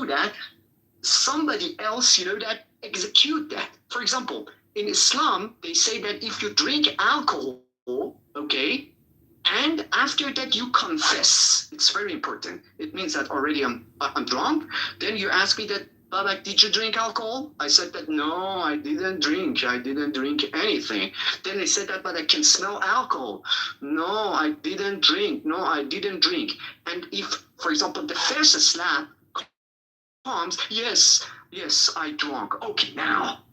that, somebody else, that execute that. For example, in Islam, they say that if you drink alcohol, okay, and after that you confess, it's very important. It means that already I'm drunk. Then you ask me that, Baba, did you drink alcohol? I said that, no, I didn't drink. I didn't drink anything. Then they said that, but I can smell alcohol. No, I didn't drink. No, I didn't drink. And if, for example, the first slap comes, yes, I drank. Okay, now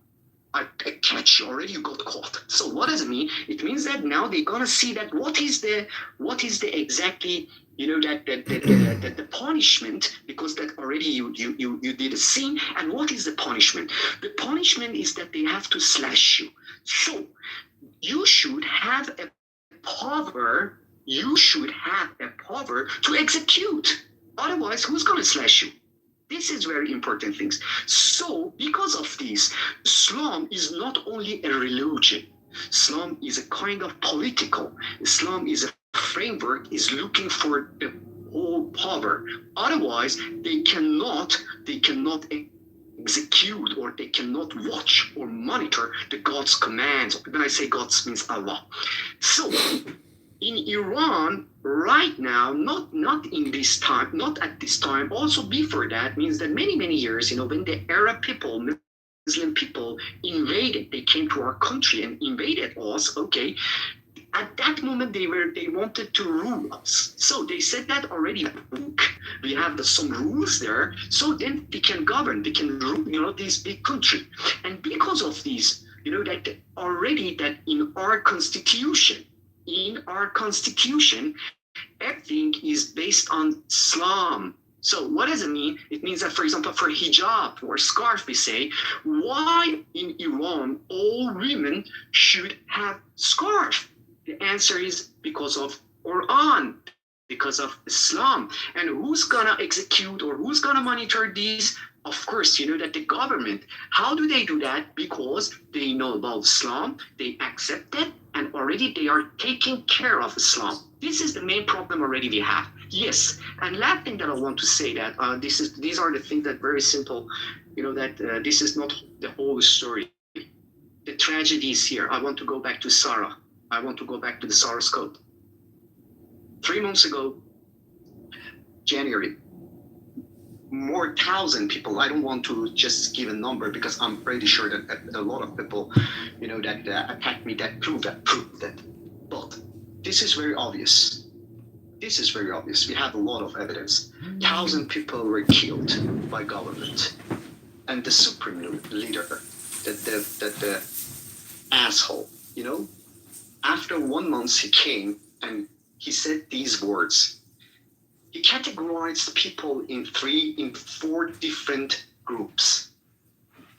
I catch you already. You got caught. So what does it mean? It means that now they're gonna see that what is the exactly that the punishment, because that already you did a sin. And what is the punishment? The punishment is that they have to slash you. So you should have a power. You should have a power to execute. Otherwise, who's gonna slash you? This is very important things. So, because of this, Islam is not only a religion. Islam is a kind of political. Islam is a framework, is looking for the whole power. Otherwise, they cannot execute, or they cannot watch or monitor the God's commands. When I say God's, means Allah. So, in Iran right now, not in this time, not at this time, also before that, means that many years, when the Arab people, Muslim people invaded, they came to our country and invaded us, okay, at that moment they wanted to rule us. So they said that already, we have some rules there, so then they can govern, they can rule, this big country. And because of this, that already that in our constitution, everything is based on Islam. So what does it mean? It means that, for example, for hijab or scarf, we say, why in Iran all women should have scarf? The answer is because of Quran, because of Islam. And who's gonna execute or who's gonna monitor these? Of course, that the government. How do they do that? Because they know about Islam, they accept it, and already they are taking care of Islam. This is the main problem already we have. Yes, and last thing that I want to say that these are the things that very simple, that this is not the whole story. The tragedy is here. I want to go back to Sarah. I want to go back to the Sarah's code. 3 months ago, January, more 1,000 people. I don't want to just give a number because I'm pretty sure that a lot of people, that attack me, that prove that. But this is very obvious. This is very obvious. We have a lot of evidence. 1,000 people were killed by government, and the supreme leader, the asshole. After 1 month, he came and he said these words. He categorized people in 4 different groups.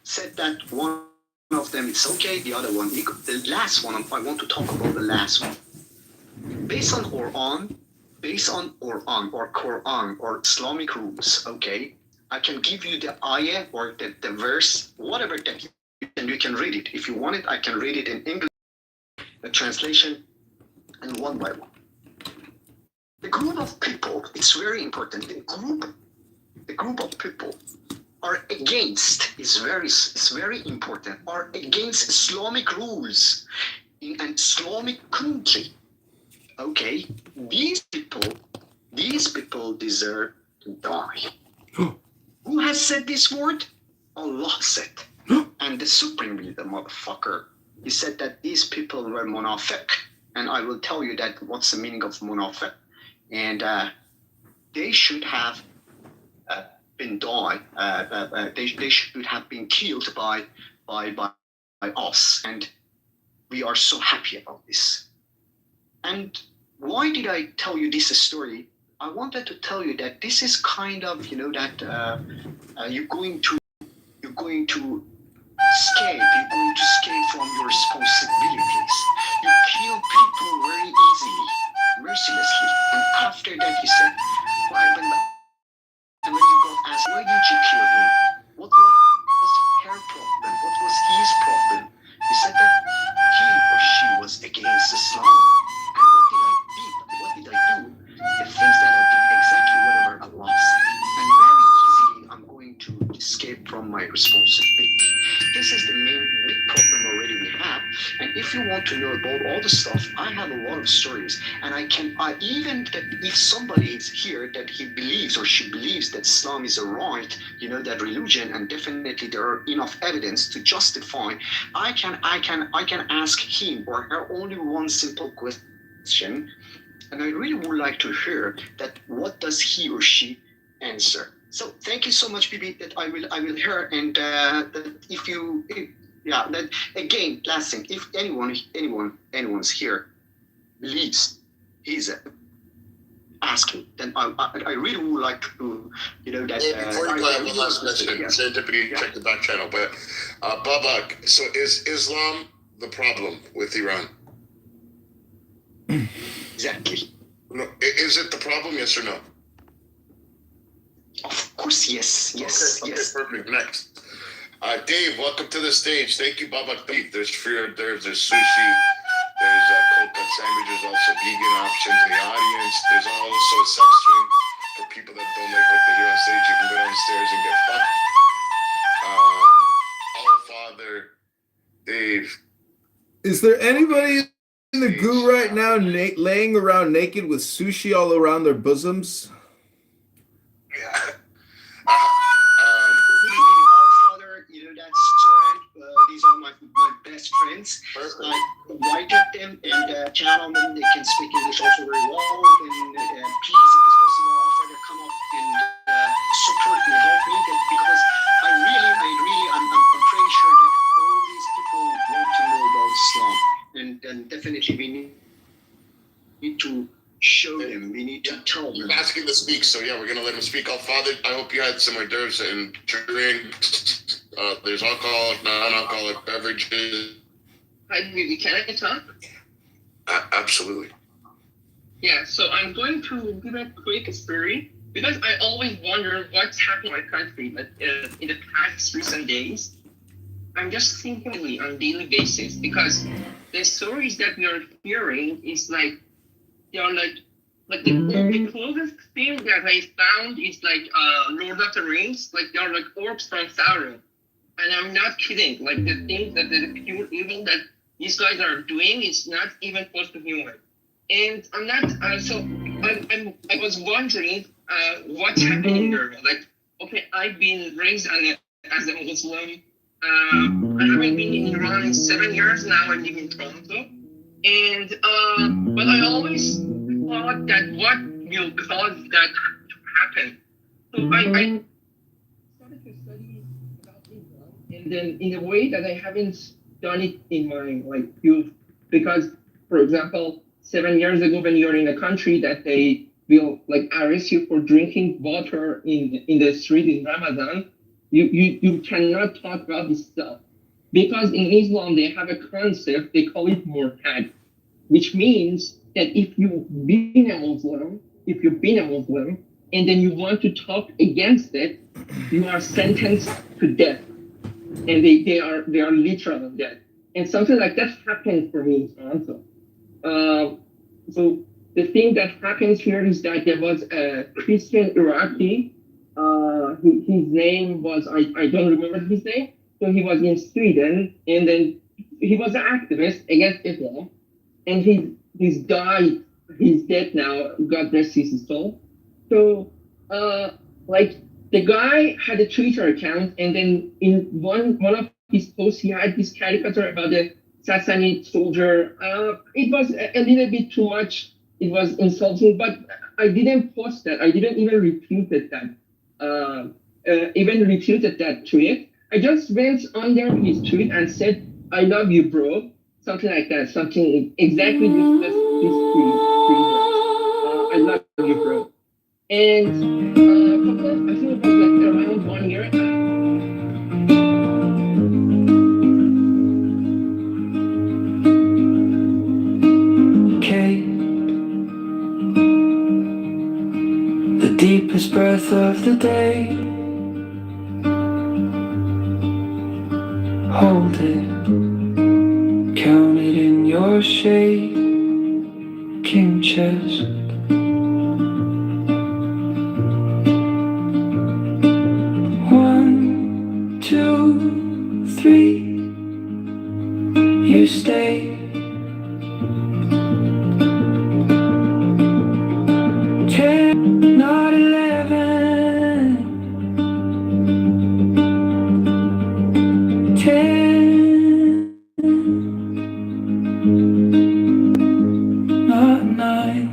Said that one of them is okay, the other one, the last one, I want to talk about the last one. Based on Quran or Quran or Islamic rules, okay, I can give you the ayah or the verse, whatever that you can read it. If you want it, I can read it in English, a translation, and one by one. The group of people, it's very important. The group of people are against, it's very important, are against Islamic rules in an Islamic country. Okay, these people deserve to die. Who has said this word? Allah said. And the supreme leader, motherfucker, he said that these people were munafiq. And I will tell you that what's the meaning of munafiq. And they should have been died. They should have been killed by us, and we are so happy about this. And why did I tell you this story? I wanted to tell you that this is kind of that you're going to escape from your responsibilities. You kill people very easily, mercilessly, and after that you said, and when you got asked, why did you kill him? What was her problem? What was his problem? He said that he or she was against Islam. And what did I do? The things that I did, exactly whatever Allah said. And very easily I'm going to escape from my responsibility. This is the main big problem already we have. And if you want to know about all the stuff, I have a lot of stories. And I even that if somebody is here that he believes or she believes that Islam is a right, that religion, and definitely there are enough evidence to justify, I can ask him or her only one simple question, and I really would like to hear that what does he or she answer. So thank you so much, Bibi, that I will hear, and that that again, last thing, if anyone's here believes he's asking, then I really would like to, that. Before you go, I have one last question. Serendipity, check the back channel. But Babak, so is Islam the problem with Iran? Exactly. No, is it the problem? Yes or no? Of course, yes. Okay, perfect. Next. Dave, welcome to the stage. Thank you, Babak Beef. There's free hors d'oeuvres, there's sushi, there's cold cut sandwiches, also vegan options in the audience. There's also a sex swing for people that don't like what they hear on stage. You can go downstairs and get fucked. All Father, Dave. Is there anybody in the goo right now laying around naked with sushi all around their bosoms? Yeah. Father, that's Soren. These are my best friends. Perfect. I invited them and channel them. They can speak English also very well. And please, if it's possible, Father, come up and support me, help me, because I'm pretty sure that all these people want to know about Islam, and definitely we need to show them. We need to tell them. I'm asking to speak, so yeah, we're gonna let him speak. Father, I hope you had some hors d'oeuvres and drinks. There's alcoholic, non-alcoholic beverages. Hi, Vivi, can I talk? Absolutely. Yeah, so I'm going to give a quick story because I always wonder what's happening in my country. But in the past recent days, I'm just thinking on a daily basis because the stories that we are hearing is like they are like the closest thing that I found is like Lord of the Rings, like they are like orbs from Sauron. And I'm not kidding. Like the things that the pure evil that these guys are doing is not even close to human. And I'm not. I was wondering what's happening there. Like, okay, I've been raised as a Muslim. I haven't been in Iran in 7 years now. I live in Toronto, and but I always thought that what will cause that to happen. So I started to study about Islam, and then in a way that I haven't done it in my youth, because, for example, 7 years ago, when you're in a country that they will arrest you for drinking water in the street in Ramadan, you cannot talk about this stuff, because in Islam they have a concept, they call it murtad, which means that if you've been a Muslim, and then you want to talk against it, you are sentenced to death, and they are literal death, and something like that happened for me also. So the thing that happens here is that there was a Christian Iraqi. His name was I don't remember his name. So he was in Sweden, and then he was an activist against Islam, and he's died. He's dead now. God rest his soul. So the guy had a Twitter account, and then in one of his posts he had this caricature about the Sassanid soldier. It was a little bit too much. It was insulting, but I didn't post that. I didn't even refuted that tweet. I just went under his tweet and said, "I love you, bro." Something like that. Something exactly useless. I love you, bro. And I think it was around 1 year. The deepest breath of the day, hold it, count it in your shaking chest. One 3, you stay. 10, not 11. 10, not 9.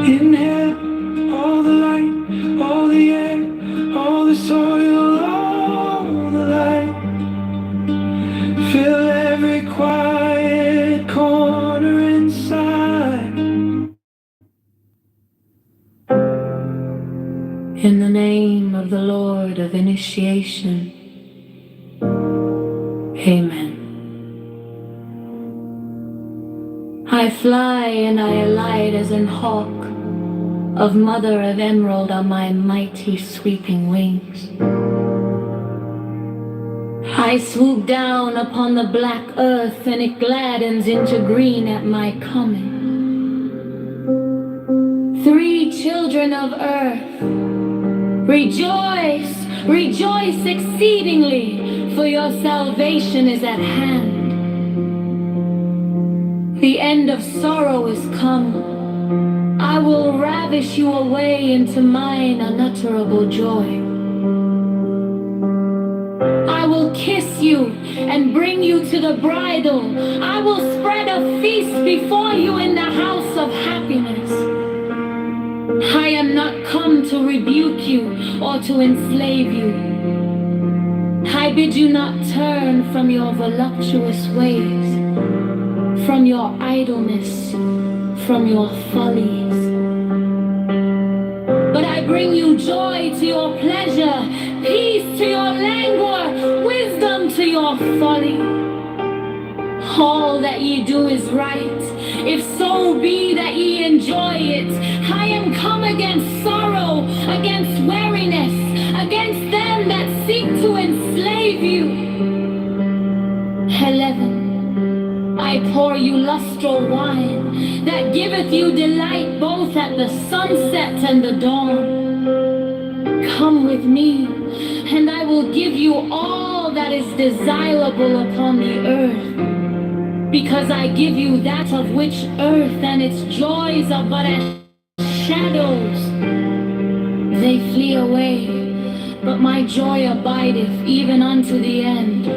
Inhale all the light, all the air, all the soil, all the light. Fill every quiet corner inside. In the name of the Lord of Initiation, Amen. I fly and I alight as an hawk, of mother of emerald on my mighty sweeping wings. I swoop down upon the black earth and it gladdens into green at my coming. 3 children of earth, rejoice, rejoice exceedingly, for your salvation is at hand. The end of sorrow is come. I will ravish you away into mine unutterable joy. I will kiss you and bring you to the bridal. I will spread a feast before you in the house of happiness. I am not come to rebuke you or to enslave you. I bid you not turn from your voluptuous ways, from your idleness, from your follies. But I bring you joy to your pleasure, peace to your languor, wisdom to your folly. All that ye do is right, if so be that ye enjoy it. I am come against sorrow, against weariness, against them that seek to enslave you. 11. I pour you lustral wine, that giveth you delight both at the sunset and the dawn. Come with me, and I will give you all that is desirable upon the earth, because I give you that of which earth and its joys are but as shadows. They flee away, but my joy abideth even unto the end.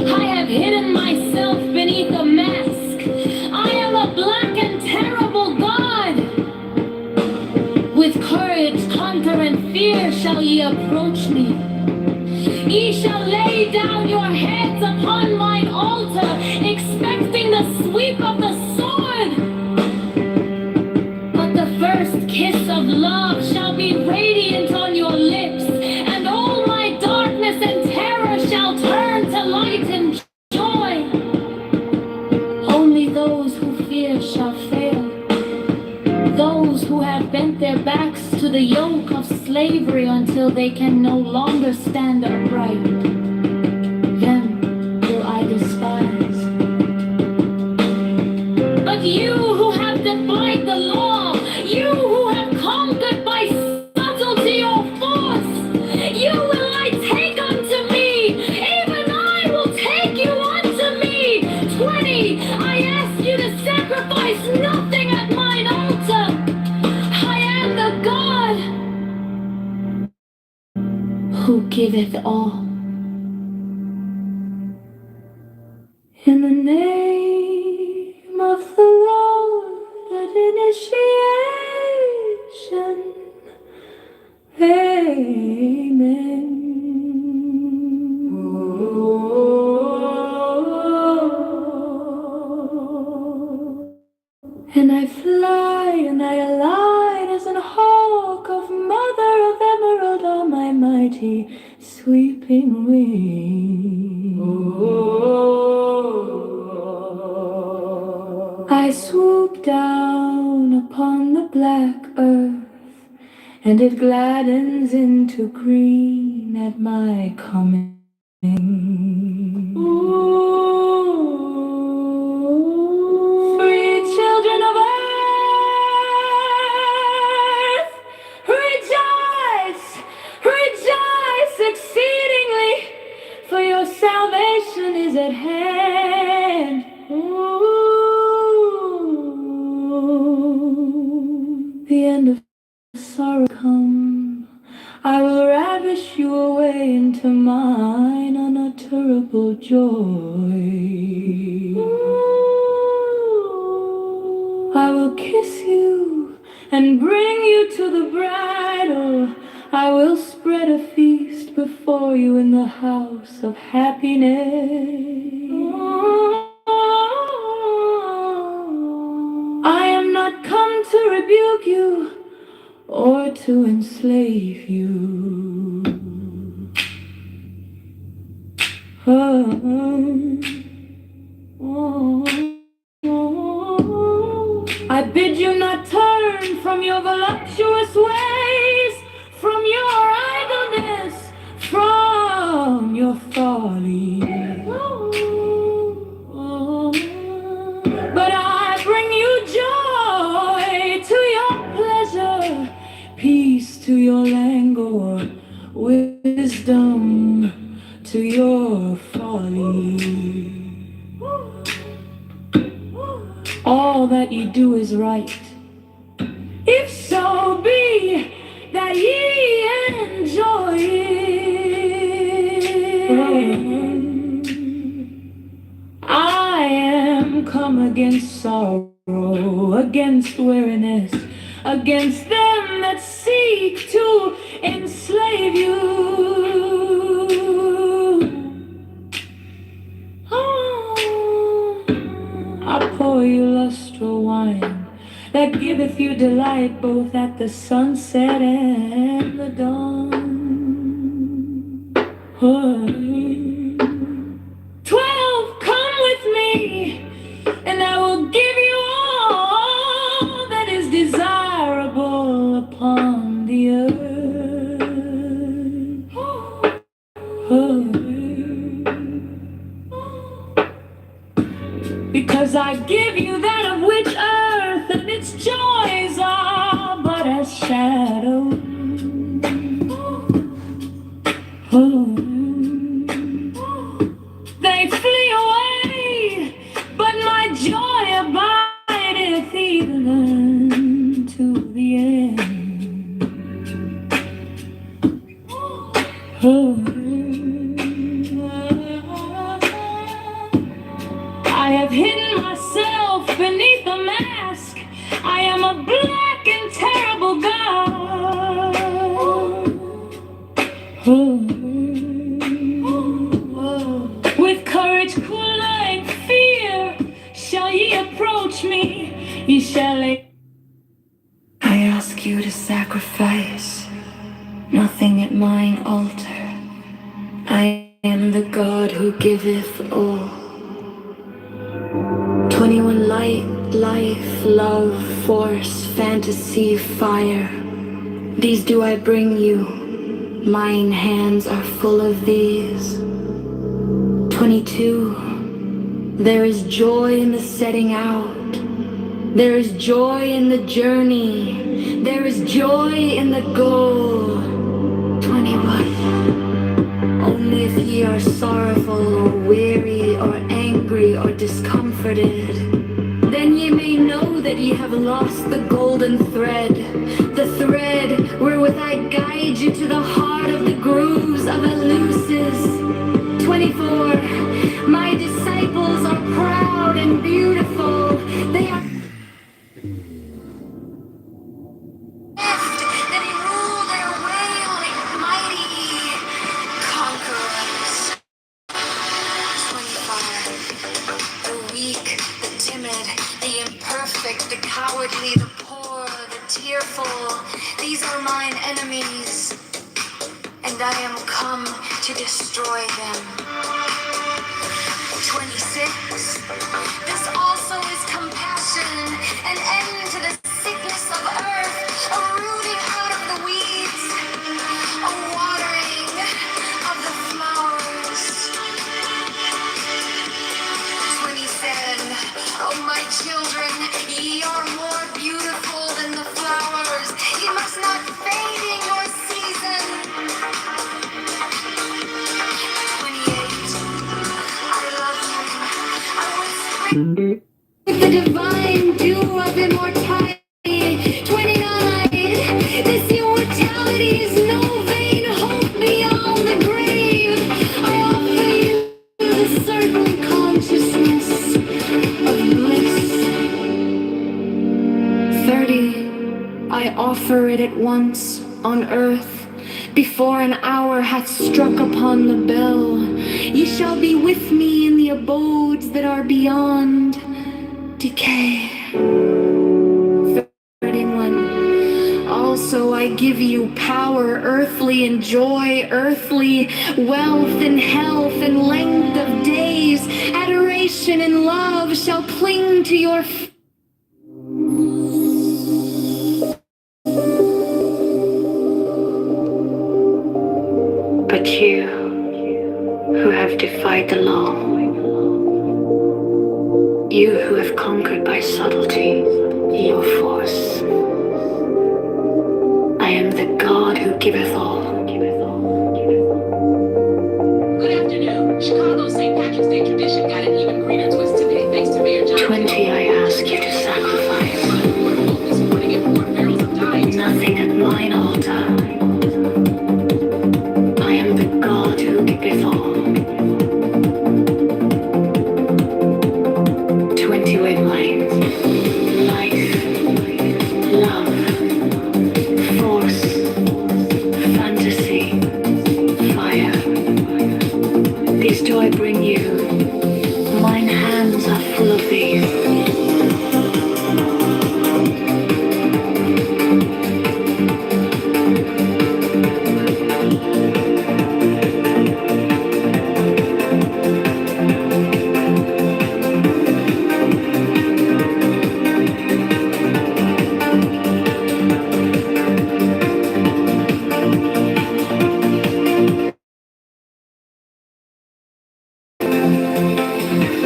I have hidden myself beneath a mask. I am a black and terrible God. With courage, conquer, and fear shall ye approach me. Ye shall lay down your heads upon mine altar, expecting the sweep of the sword. But the first kiss of love shall be radiant on your lips, and all my darkness and terror shall turn to light and joy. Only those who fear shall fail. Those who have bent their backs to the yoke of slavery until they can no longer stand upright, them will I despise. But you who have defied the law, you who have conquered by subtlety or force, you will I take unto me, even I will take you unto me. 20, I ask you to sacrifice nothing at mine altar. I am the God who giveth all. In the name of the Lord at initiation, Amen. And I fly and I alight as an hawk of mother of emerald on my mighty sweeping wings. I swoop down upon the black earth, and it gladdens into green at my coming. Free children of earth, rejoice, the end of sorrow come, I will ravish you away into mine unutterable joy. I will kiss you and bring you to the bridal. I will spread a feast before you in the house of happiness. I am not come to rebuke you or to enslave you. I bid you not turn from your voluptuous ways, from your idleness, from your folly. But I bring you joy to your pleasure, peace to your languor, wisdom to your folly. All that ye do is right, if so be that ye enjoy it. I am come against sorrow, against weariness, against them that seek to enslave you. I pour you lustral wine that giveth you delight both at the sunset and the dawn. 12, come with me, and I will give you all that is desirable upon the earth. Because I give you that of which earth and its joys are but as shadows. They flee away, but my joy abideth even unto the end. I have hidden myself beneath a mask. I am a black and terrible God. With courage cooling fear shall ye approach me. Ye shall I ask you to sacrifice nothing at mine altar. I am the God who giveth all. 21 light, life, love, force, fantasy, fire. These do I bring you. Mine hands are full of these. 22. There is joy in the setting out. There is joy in the journey. There is joy in the goal. 21. Only if ye are sorrowful or weary or angry or discomforted, then ye may know that ye have lost the golden thread, the thread wherewith I guide you to the heart of the grooves of Eleusis. 24. My disciples are proud and beautiful. They are that he rule their way like mighty conquerors. 25. The weak, the timid, the imperfect, the cowardly, the poor, the tearful. These are mine enemies, and I am come to destroy them. 26. This also is compassion, an end to the sickness of earth, a rooting out of the weeds, a watering of the flowers. 27. Oh, my children, ye are more beautiful than the flowers. Ye must not fade in your season. 28. I love you. I will spring the divine dew of immortality. 29. offer it at once on earth, before an hour hath struck upon the bell. Ye shall be with me in the abodes that are beyond decay. 31. Also I give you power earthly and joy earthly, wealth and health and length of days, adoration and love shall cling to your But you, who have defied the law, you who have conquered by subtlety your force, I am the God who giveth all. Good afternoon. Chicago's St. Patrick's Day tradition got an even greener twist today, thanks to Mayor John. 20 I ask you to sacrifice. This morning in 4 barrels of dying. Nothing at mine altar. I am the God who giveth all. 20 wavelengths. Life, love, force, fantasy, fire. These do I bring you. Mine hands are full of these.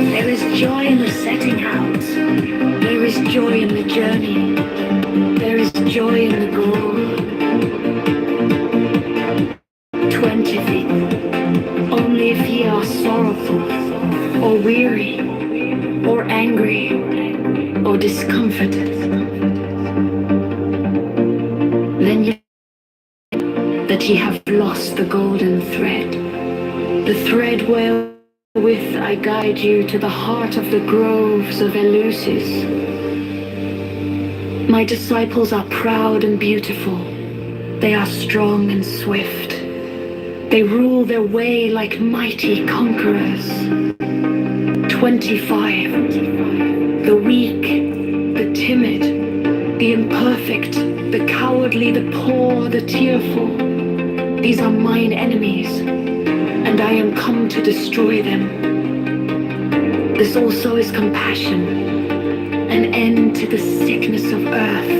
There is joy in the setting out. There is joy in the journey. There is joy in the goal. 20 feet. Only if ye are sorrowful, or weary, or angry, or discomforted, then ye that ye have lost the golden thread, the thread wherewith I guide you to the heart of the groves of Eleusis. My disciples are proud and beautiful. They are strong and swift. They rule their way like mighty conquerors. 25. The weak, the timid, the imperfect, the cowardly, the poor, the tearful. These are mine enemies, and I am come to destroy them. This also is compassion, an end to the sickness of earth,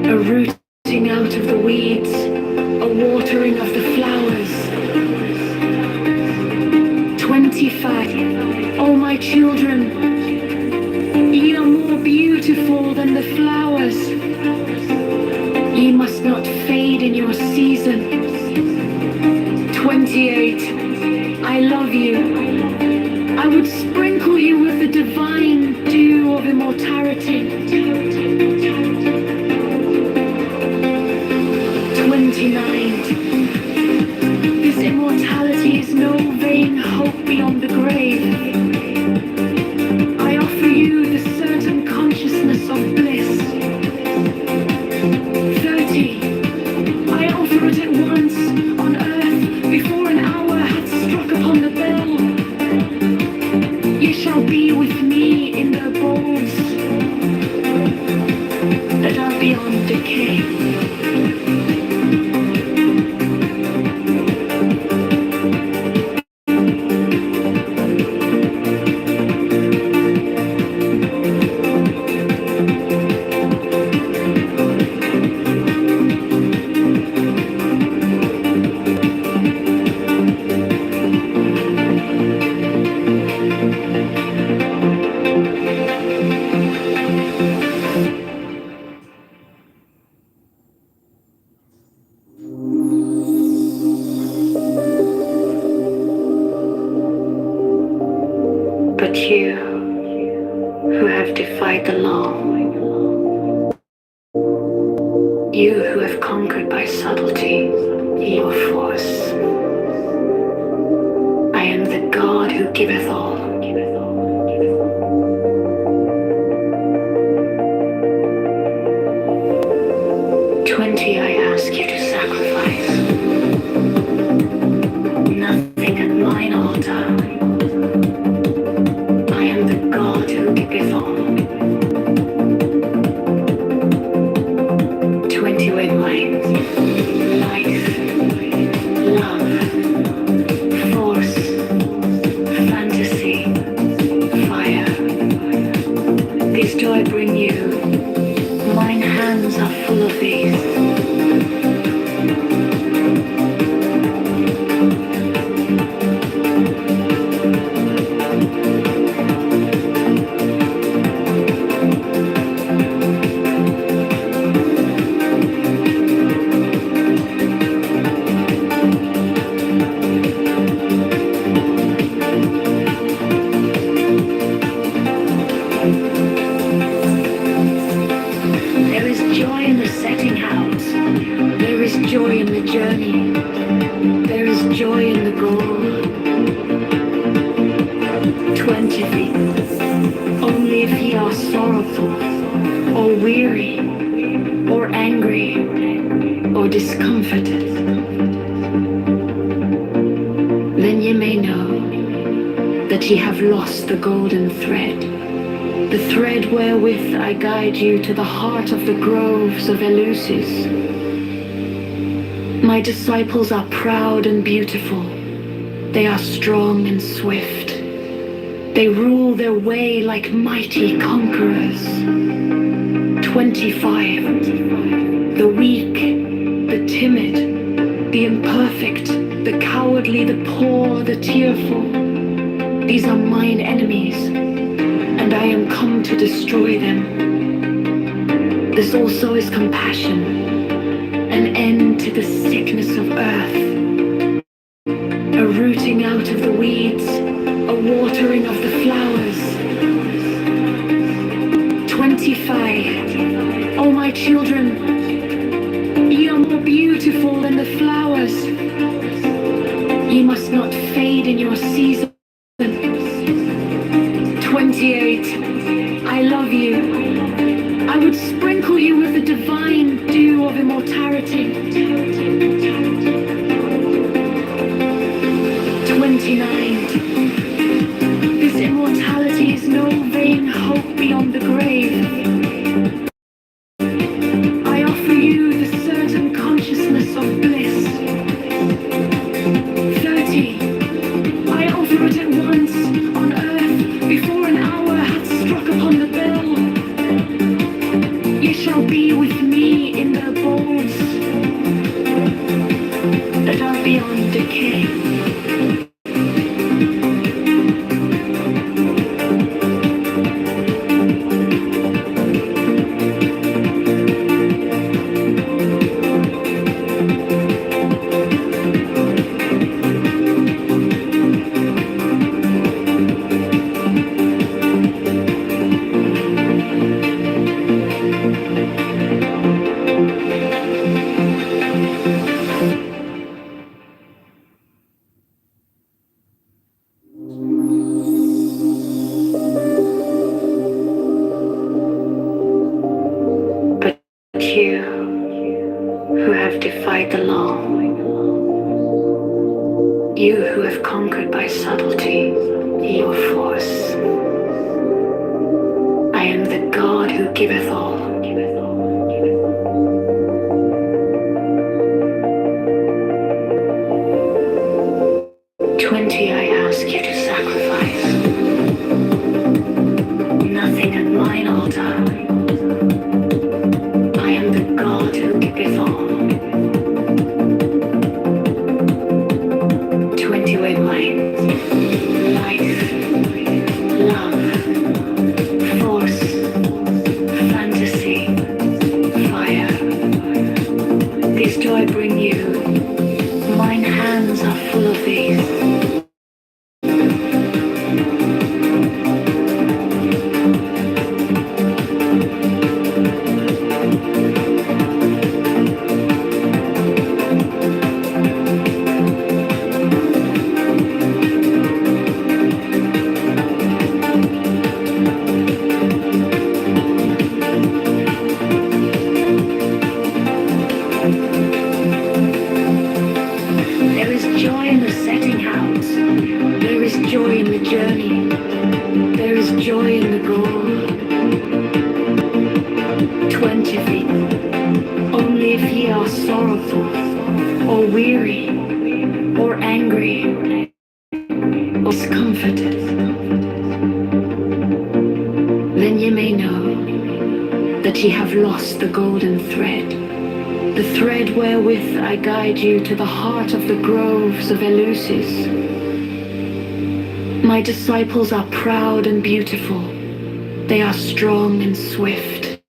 a rooting out of the weeds, a watering of the flowers. 25. Oh, my children, ye are more beautiful than the flowers. Ye must not fade in your season. 28. I love you. I would sprinkle you with the divine dew of immortality. 29. This immortality is no vain hope beyond the grave. I offer you the certain consciousness of bliss. 30. I offer it at once on earth before an hour hath struck upon the bell. Ye shall be with me in the abodes that are beyond decay. But you, who have defied the law, you who have conquered by subtlety your force, I am the God who giveth all. 20, I ask you to sacrifice. Nothing at mine altar. I am the God who giveth all. 20 red lines. Life, love, force, fantasy, fire. These do I bring you. Mine hands are full of these. There is joy in the setting out. There is joy in the journey. There is joy in the goal. 20 feet. Only if ye are sorrowful, or weary, or angry, or discomforted, then ye may know that ye have lost the golden thread. The thread wherewith I guide you to the heart of the groves of Eleusis. My disciples are proud and beautiful. They are strong and swift. They rule their way like mighty conquerors. 25. The weak, the timid, the imperfect, the cowardly, the poor, the tearful. These are mine enemies, and I am come to destroy them. This also is compassion, an end to the sickness of earth, a rooting out of the weeds, a watering of the flowers. 25. Oh, my children, ye are more beautiful than the flowers. Ye must not fade in your season. 28. I love you. I would sprinkle you with the divine dew of immortality. 29. This immortality is no vain hope beyond the grave. I offer you the certain consciousness of bliss. 30. I offer it at once on earth before an hour hath struck upon the bell. Ye shall be with me in the abodes that are beyond decay. You who have defied the law, you who have conquered by subtlety your force, I am the God who giveth all. I ask you to sacrifice. Nothing at mine altar. I am the God who giveth all. 20 wavelengths. Life, love, force, fantasy, fire. These do I bring you. Mine hands are full of these. sorrowful, or weary, or angry, or discomforted, then ye may know that ye have lost the golden thread, the thread wherewith I guide you to the heart of the groves of Eleusis. My disciples are proud and beautiful. They are strong and swift.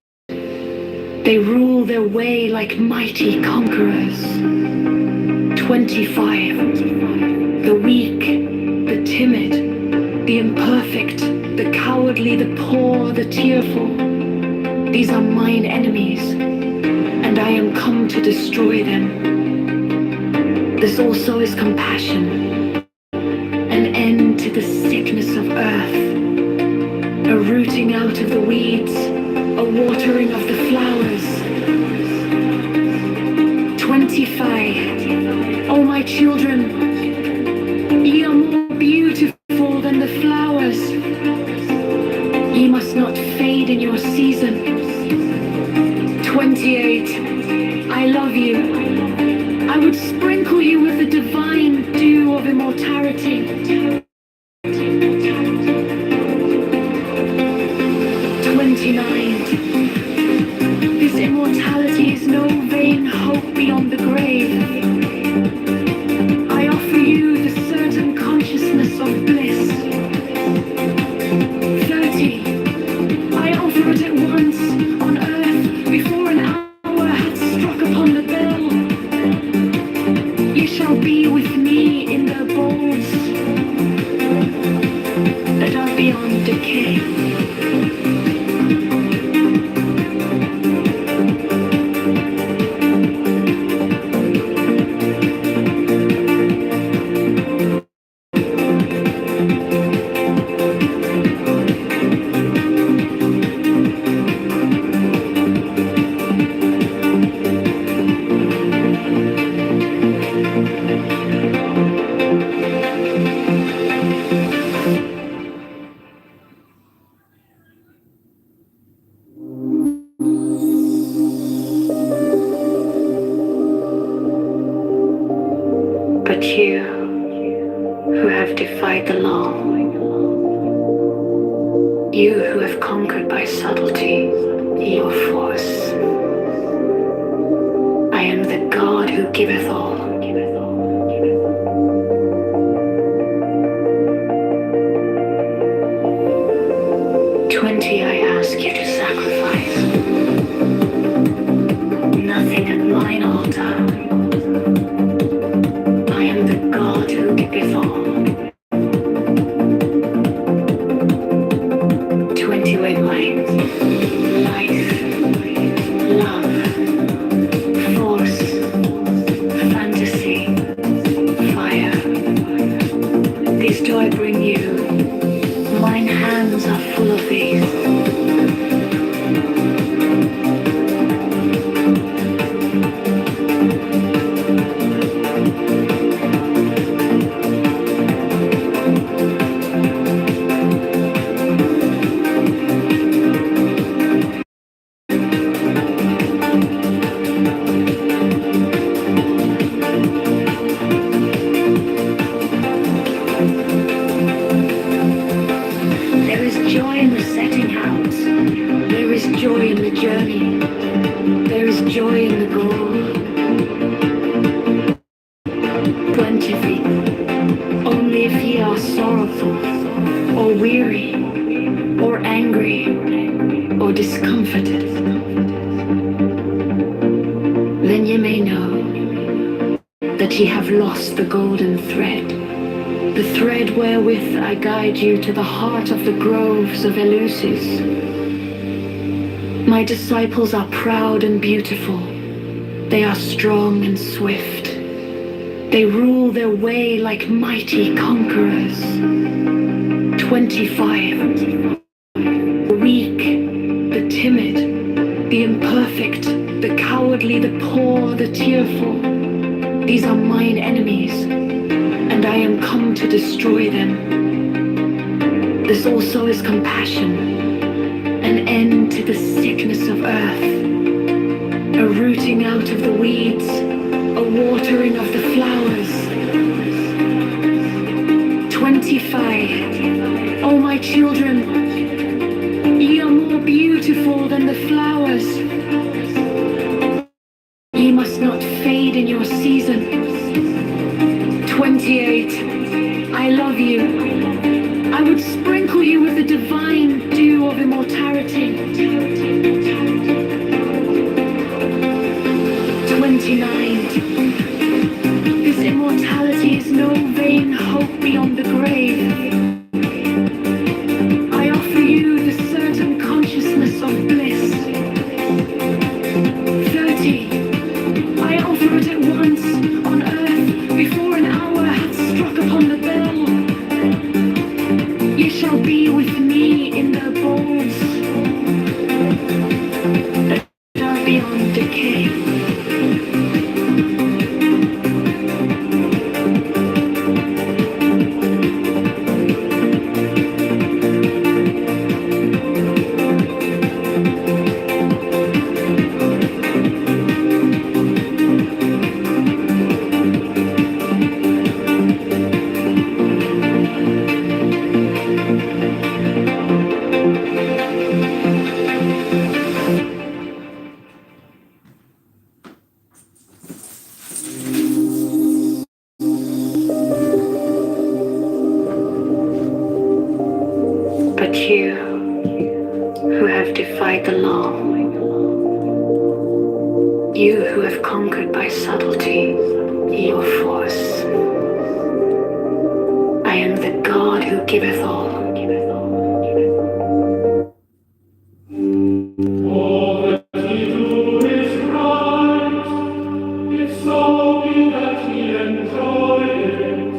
They rule their way like mighty conquerors. 25. The weak, the timid, the imperfect, the cowardly, the poor, the tearful. These are mine enemies, and I am come to destroy them. This also is compassion, an end to the sickness of earth, a rooting out of the weeds, a watering of the flowers. 25. Oh, my children, ye are more beautiful than the flowers. Ye must not fade in your season. 28. I love you. I would sprinkle you with the divine dew of immortality. 29. This immortality is no vain hope beyond the grave. I offer you the certain consciousness of bliss. 30. I offer it at once on earth before an hour hath struck upon the bell. You shall be with me in the abodes that are beyond decay. But you, who have defied the law, you who have conquered by subtlety your force, I am the God who giveth all. I ask you to sacrifice. Nothing at mine altar. I am the God who giveth all. 20 wavelengths. Life, love, force, fantasy, fire. These do I bring you. Mine hands are full of these. The golden thread, the thread wherewith I guide you to the heart of the groves of Eleusis. My disciples are proud and beautiful. They are strong and swift. They rule their way like mighty conquerors. 25. The weak, the timid, the imperfect, the cowardly, the poor, the tearful. These are mine enemies, and I am come to destroy them. This also is compassion, an end to the sickness of earth, a rooting out of the weeds, 25. O my children, ye are more beautiful than the flowers. Ye must not fade in your season. 28. I love you. I would sprinkle you with the divine dew of immortality. 29. This immortality is no vain hope beyond the grave. I offer you the certain consciousness of bliss. 30. I offer it at once on earth before an hour hath struck upon the bell. Ye shall be with me in the bowls that are beyond decay. But you who have defied the law, you who have conquered by subtlety your force, I am the God who giveth all. All that he do is right, if so be that he enjoy it.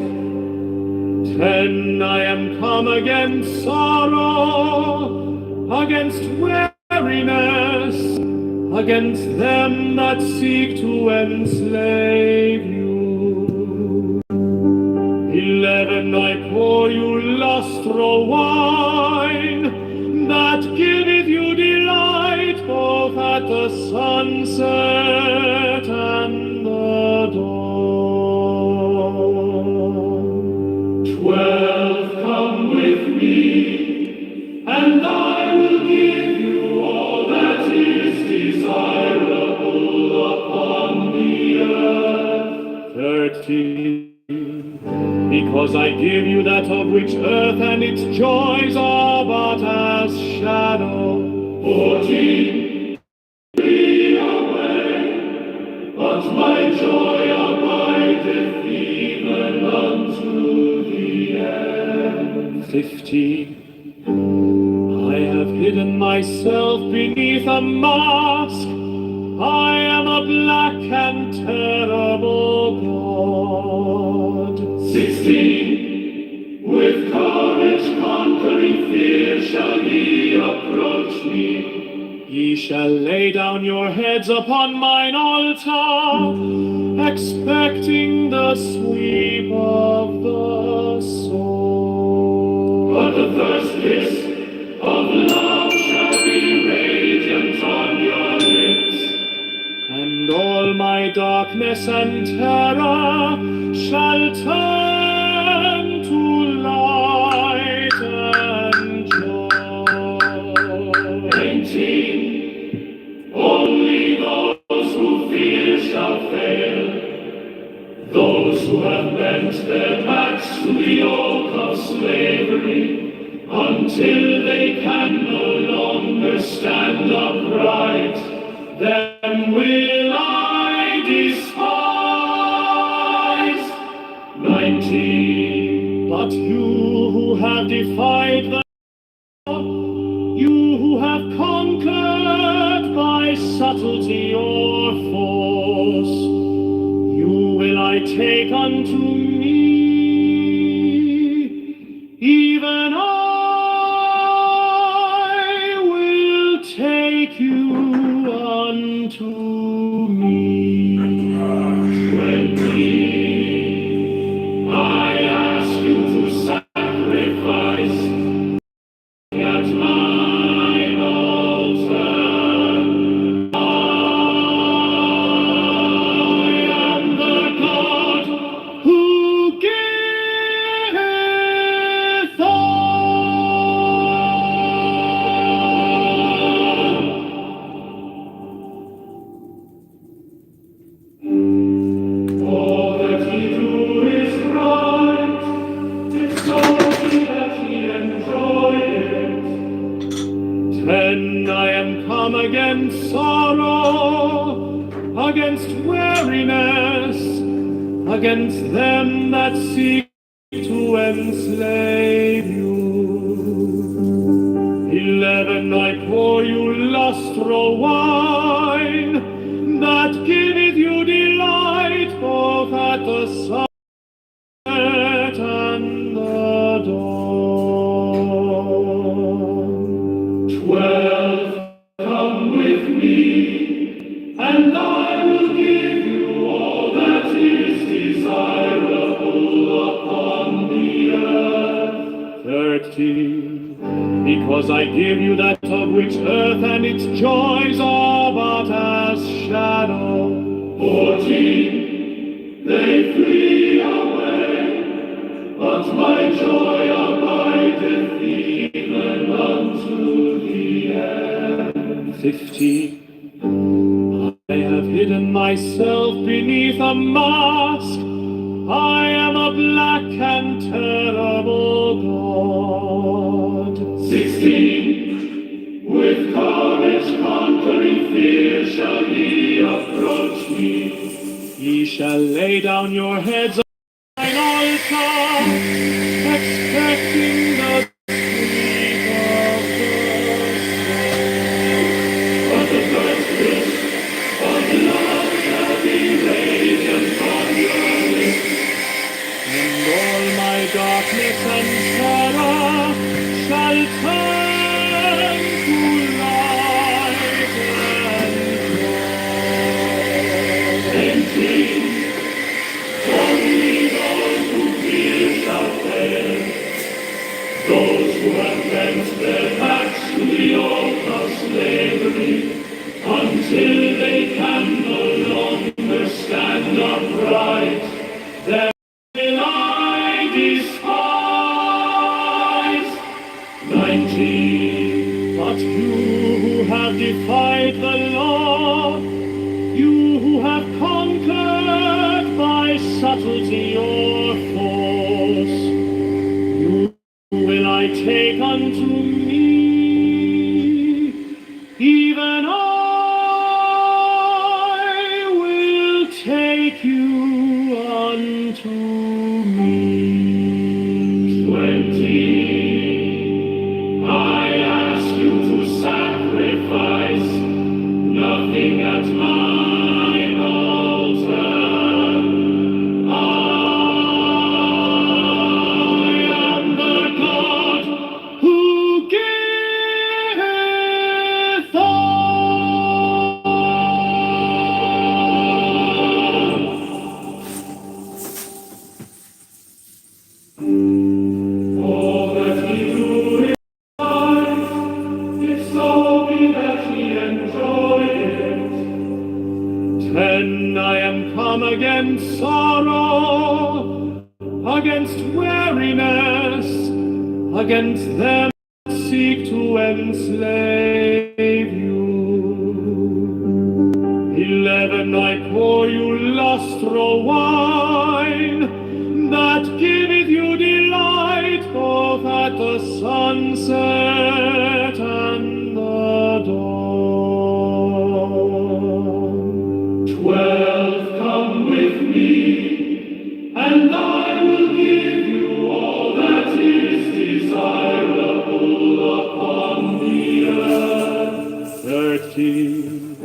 10. I am come against sorrow, against weariness, against them that seek to enslave you. 11. I pour you lustral wine, that giveth you delight both at the sunset and the dawn. 12. Come with me, and I will give you all that is desirable upon the earth. 13. Because I give you that of which earth and its joys are but as shadow. 14. Be away, but my joy abideth even unto the end. 15. I have hidden myself beneath a mask. I am a black and terrible God. 16. With courage conquering fear shall ye approach me. Ye shall lay down your heads upon mine altar, expecting the sweep of the sword. But the first kiss of love shall be radiant on your lips, and all my darkness and terror shall turn to light and joy. 19. Only those who fear shall fail, those who have bent their backs to the yoke of slavery, until they can no longer stand upright, them will I despise. 19. But you who have defied the law, you who have conquered by subtlety or force, you will I take unto me, even I will take you unto me. 20. I ask you to sacrifice at mine altar. I am the God who against sorrow, against weariness, against them that seek to enslave you. 11, I pour you lustral wine, that giveth you delight both at the sunset and the dawn. 12, come with me, and I will give you all that is desirable upon the earth. 13, because I give you that of which earth and its joys are but as shadow. 14, they flee away, but my joy abideth even unto the end. 15, I have hidden myself beneath a mask. I am a black and terrible God. 16, with courage conquering fear shall ye approach me. Ye shall lay down your heads on mine altar, expecting the sweep of the soul. But the first kiss of love shall be radiant on your lips, and all my darkness and terror shall turn to light and joy. 18, only those who fear shall fail, those who have bent their backs to the yoke of slavery, until they can no longer stand upright. Them will I despise. 19, but you who have defied the law, you who have conquered by subtlety or force, you will I take unto me, even I will take you unto me. 20, I ask you to sacrifice nothing at mine altar. I am the God who giveth all that he do is life, if so be that he enjoy it. 10, I am come against sorrow, against weariness, against them that seek to enslave you. 11, I pour you lustral wine, that giveth you delight both at the sunset and the dawn. 12, come with me, and I will give you all that is desirable upon the earth. 13,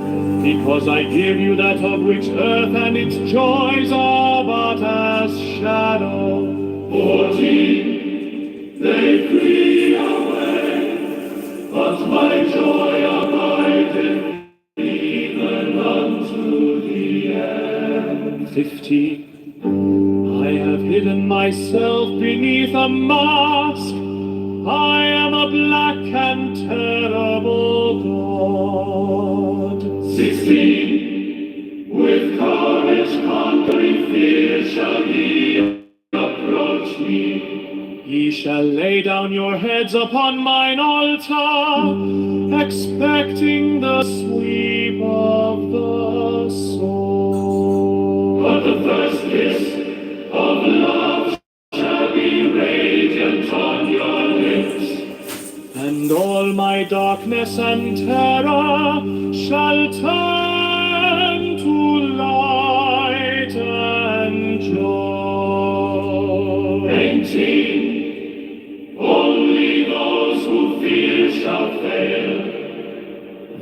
because I give you that of which earth and its joys are but as shadow. 14, they flee away, but my joy abideth even unto the end. 15, I have hidden myself beneath a mask. I am a black and terrible God. 16, with courage conquering fear shall ye approach me. Ye shall lay down your heads upon mine altar, expecting the sweep of the soul. But the first kiss of love shall be radiant on your lips, and all my darkness and terror shall turn to light and joy. 18. Only those who fear shall fail,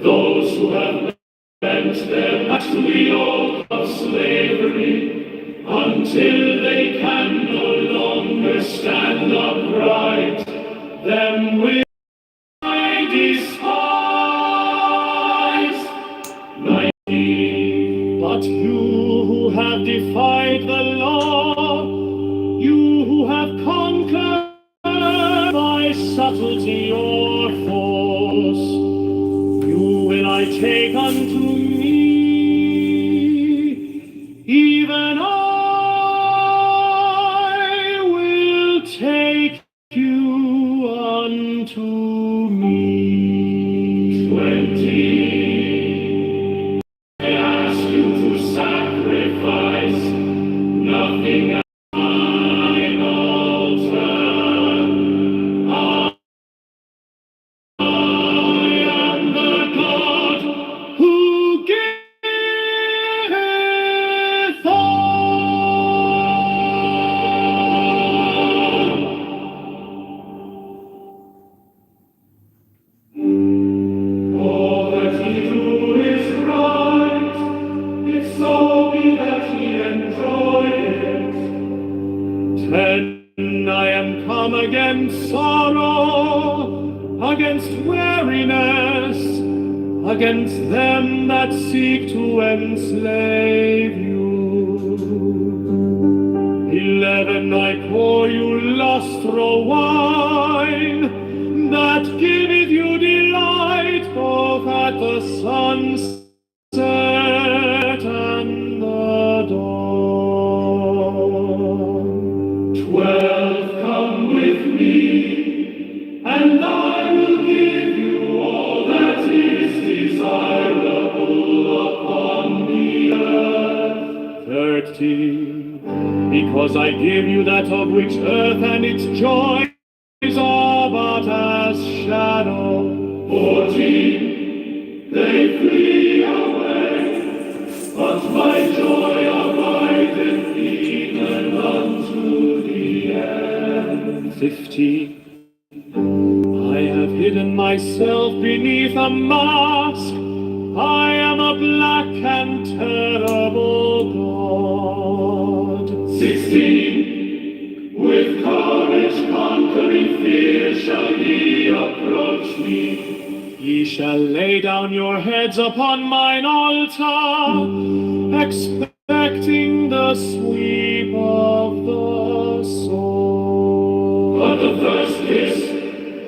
those who have bent their backs to the yoke of slavery, until they can no longer stand upright, them will I despise. 19. But you who have defied the law, you who have conquered by subtlety or force, you will I take unto me, even I will take you unto me. 20. I ask you to sacrifice nothing at mine altar. I am the God who giveth all that he do is right, if so be that he enjoy it. 10. I am come against sorrow, against weariness, against them that seek to enslave you. 11. I pour you lustro wine, that giveth you delight both at the sunset and the dawn. 12. Come with me, and I will give you all that is desirable upon the earth. 13. Because I give you that of which earth and its joys are but as shadow. 14. They flee away, but my joy abideth even unto the end. 15. I have hidden myself beneath a mask. I am a black and terrible God. 16. With courage conquering fear shall ye approach me. Ye shall lay down your heads upon mine altar, expecting the sweep of the sword. But the first kiss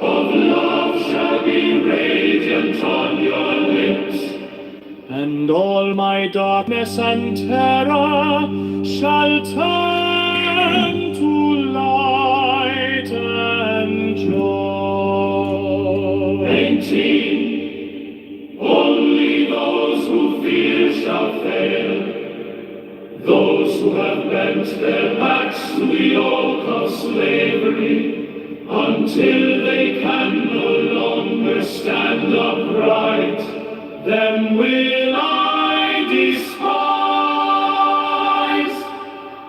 of love shall be radiant on your lips, and all my darkness and terror shall turn to light and joy. 18. Only those who fear shall fail, those who have bent their backs to the yoke of slavery, until they can no longer stand upright, them will I despise.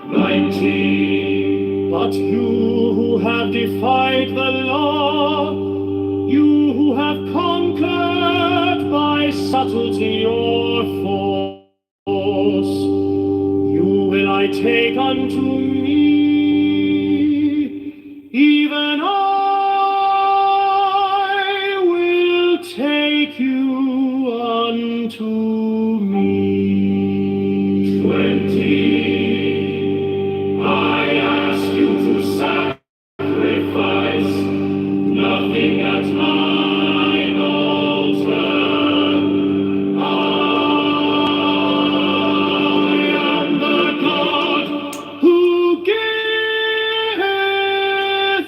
19. But you who have defied the law, you who have conquered by subtlety or force, you will I take unto me, even I will take you unto me. 20. I ask you to sacrifice nothing at mine altar. I am the God who giveth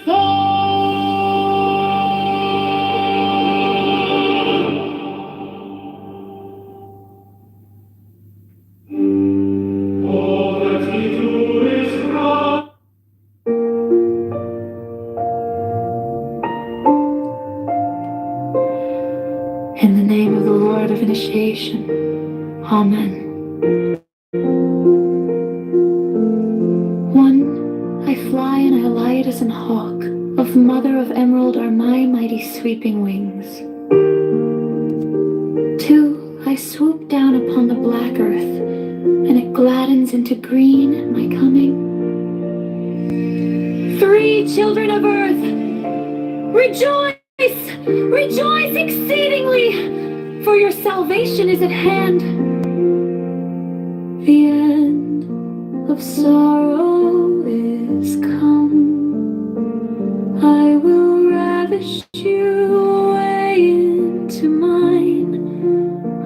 all sweeping wings. 2, I swoop down upon the black earth, and it gladdens into green at my coming. 3, children of earth, rejoice! Rejoice exceedingly, for your salvation is at hand. The end of sorrow is come. I will ravish you away into mine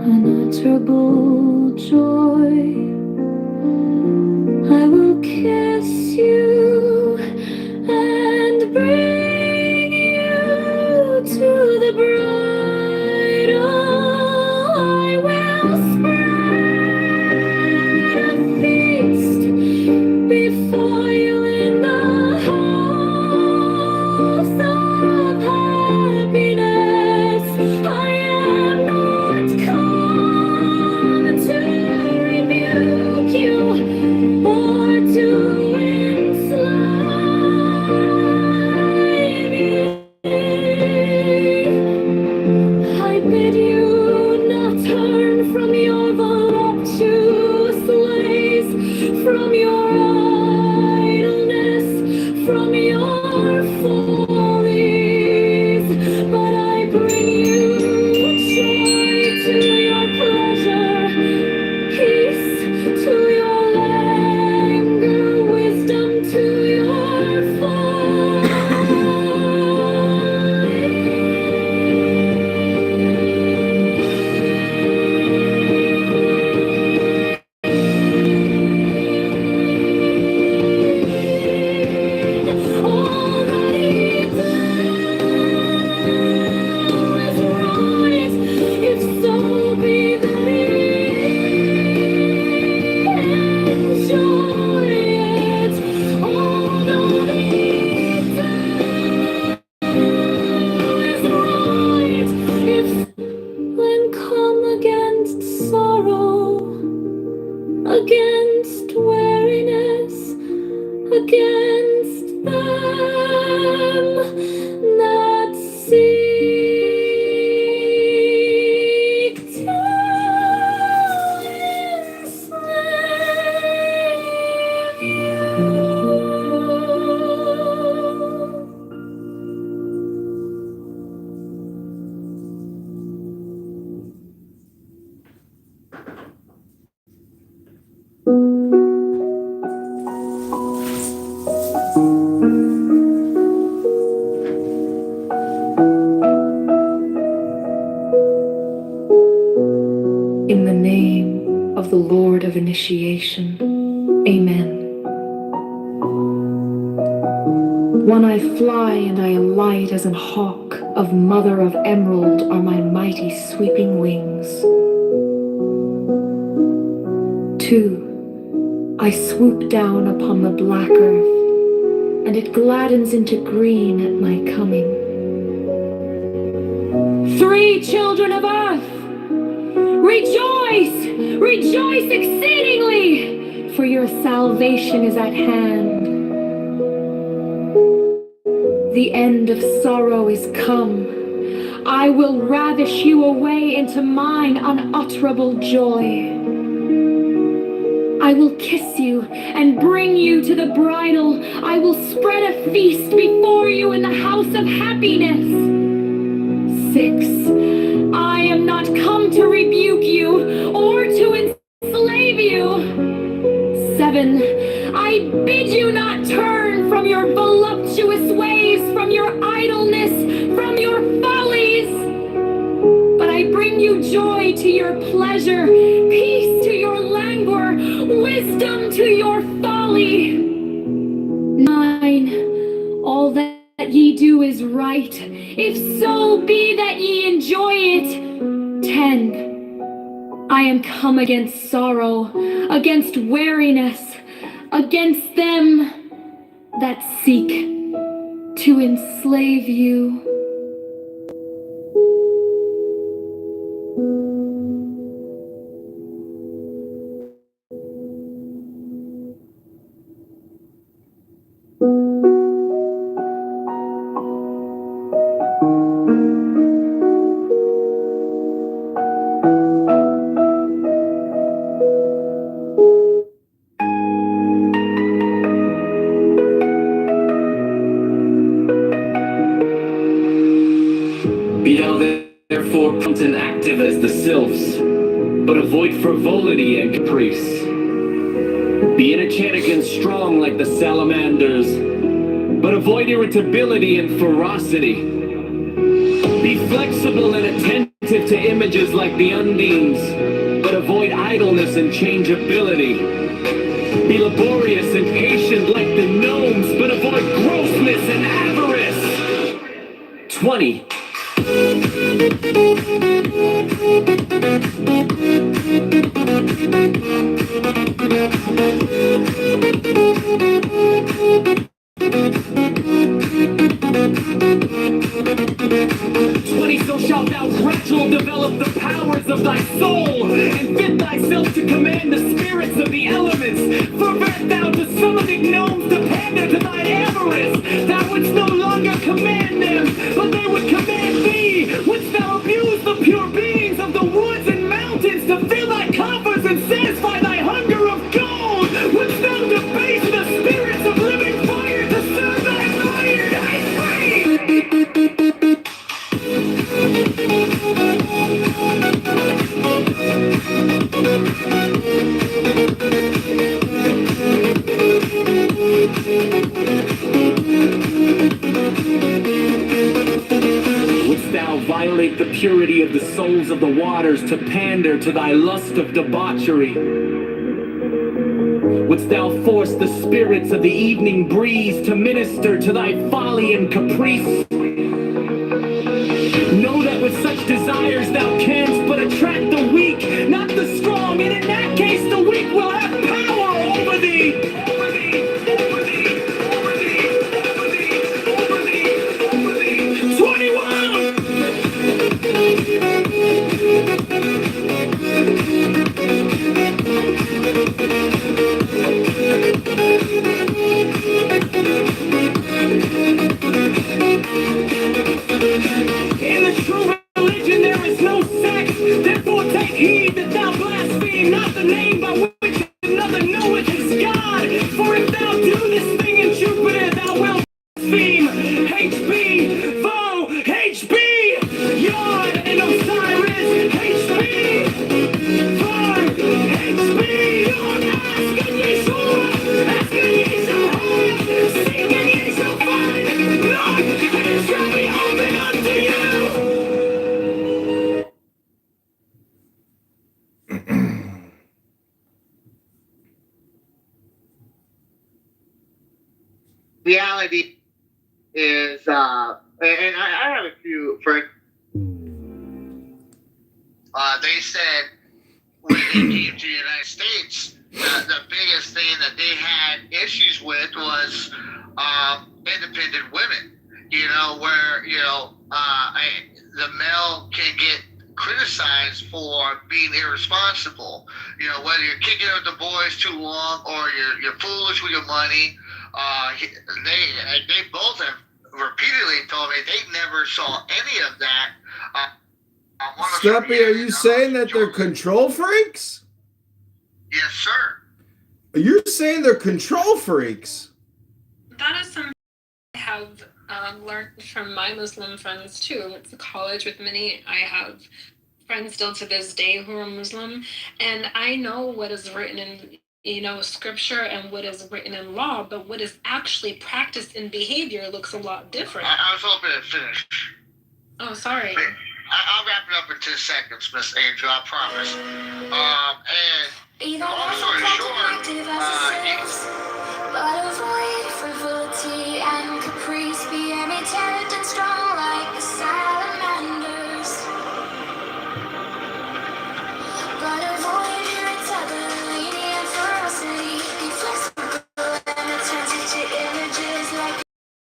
unutterable joy. I will kiss you and bring you to the bridal. I will spread a feast before you in the halls of happiness. I am not come to rebuke you or to enslave you. I bid you not turn from your voluptuous ways, from your idleness, from your follies, but I bring you joy to your pleasure, peace to your languor, wisdom to your folly. All that is right, if so be that enjoy it. All that is right, if when come against sorrow, against weariness, against them that seek to enslave you. In the name of the Lord of Initiation, Amen. One I fly and I alight as an hawk, of mother of emerald are my mighty sweeping wings. 2, I swoop down upon the black earth, and it gladdens into green at my coming. 3, children of earth, rejoice! Rejoice exceedingly, for your salvation is at hand. The end of sorrow is come. I will ravish you away into mine unutterable joy. I will kiss you and bring you to the bridal. I will spread a feast before you in the house of happiness. 6, I am not come to rebuke you or to enslave you. 7, I bid you not turn from your voluptuous ways, from your idleness, from your follies, but I bring you joy to your pleasure, peace to your languor, wisdom to your folly. 9, all that ye do is right, if so be that ye enjoy it. 10, I am come against sorrow, against weariness, against them that seek to enslave you. violent and active as the sylphs, but avoid frivolity and caprice. Be energetic and strong like the salamanders, but avoid irritability and ferocity. Be flexible and attentive to images like the undines, but avoid idleness and changeability. Be laborious and patient like the gnomes, but avoid grossness and avarice. 20. 20, so shalt thou gradual develop the powers of thy soul, and fit thyself to command the spirits of the elements. For wert thou to summon the gnomes to pander to thine avarice, thou wouldst no longer command them, but they would command thee. Wouldst thou abuse the pure beings of the woods and mountains to fill thy coffers and satisfy thy hunger of gold? Wouldst thou debase the spirits of living fire to serve thy fired ice cream? Wouldst thou violate the purity of the souls of the waters to pander to thy lust of debauchery? Wouldst thou force the spirits of the evening breeze to minister to thy folly and caprice? Know that with such desires thou canst but attract the weak, not the strong, and in that case the weak will have power over thee. Over thee, over thee, over thee, over thee, over thee, over thee. 21! In the true religion there is no sex, therefore take heed that thou blaspheme not the name by which another knoweth is God. For if thou do this thing in Jupiter, thou wilt blaspheme HB, foe, HB, Yod, and Osiris, HB, foe, HB, Yod, ask and ye shall, ask and ye shall have, seek and ye shall find, knock and it shall be opened unto you. Reality is, and I have a few friends. They said when they came to the United States, the biggest thing that they had issues with was independent women. You know, where the male can get criticized for being irresponsible. You know, whether you're kicking out the boys too long or you're foolish with your money. They both have repeatedly told me they never saw any of that. Steppy, are you saying that they're control freaks? Yes, sir. You're saying they're control freaks? That is something I have learned from my Muslim friends too. It's a college with many. I have friends still to this day who are Muslim, and I know what is written in scripture and what is written in law, but what is actually practiced in behavior looks a lot different. I was hoping to finish. Oh, sorry. I'll wrap it up in 10 seconds, Miss Angel, I promise. And long story short, but avoid frivolity and caprice. Be energetic and strong like the salamanders. But avoid irritability and ferocity. Be flexible and attentive to images like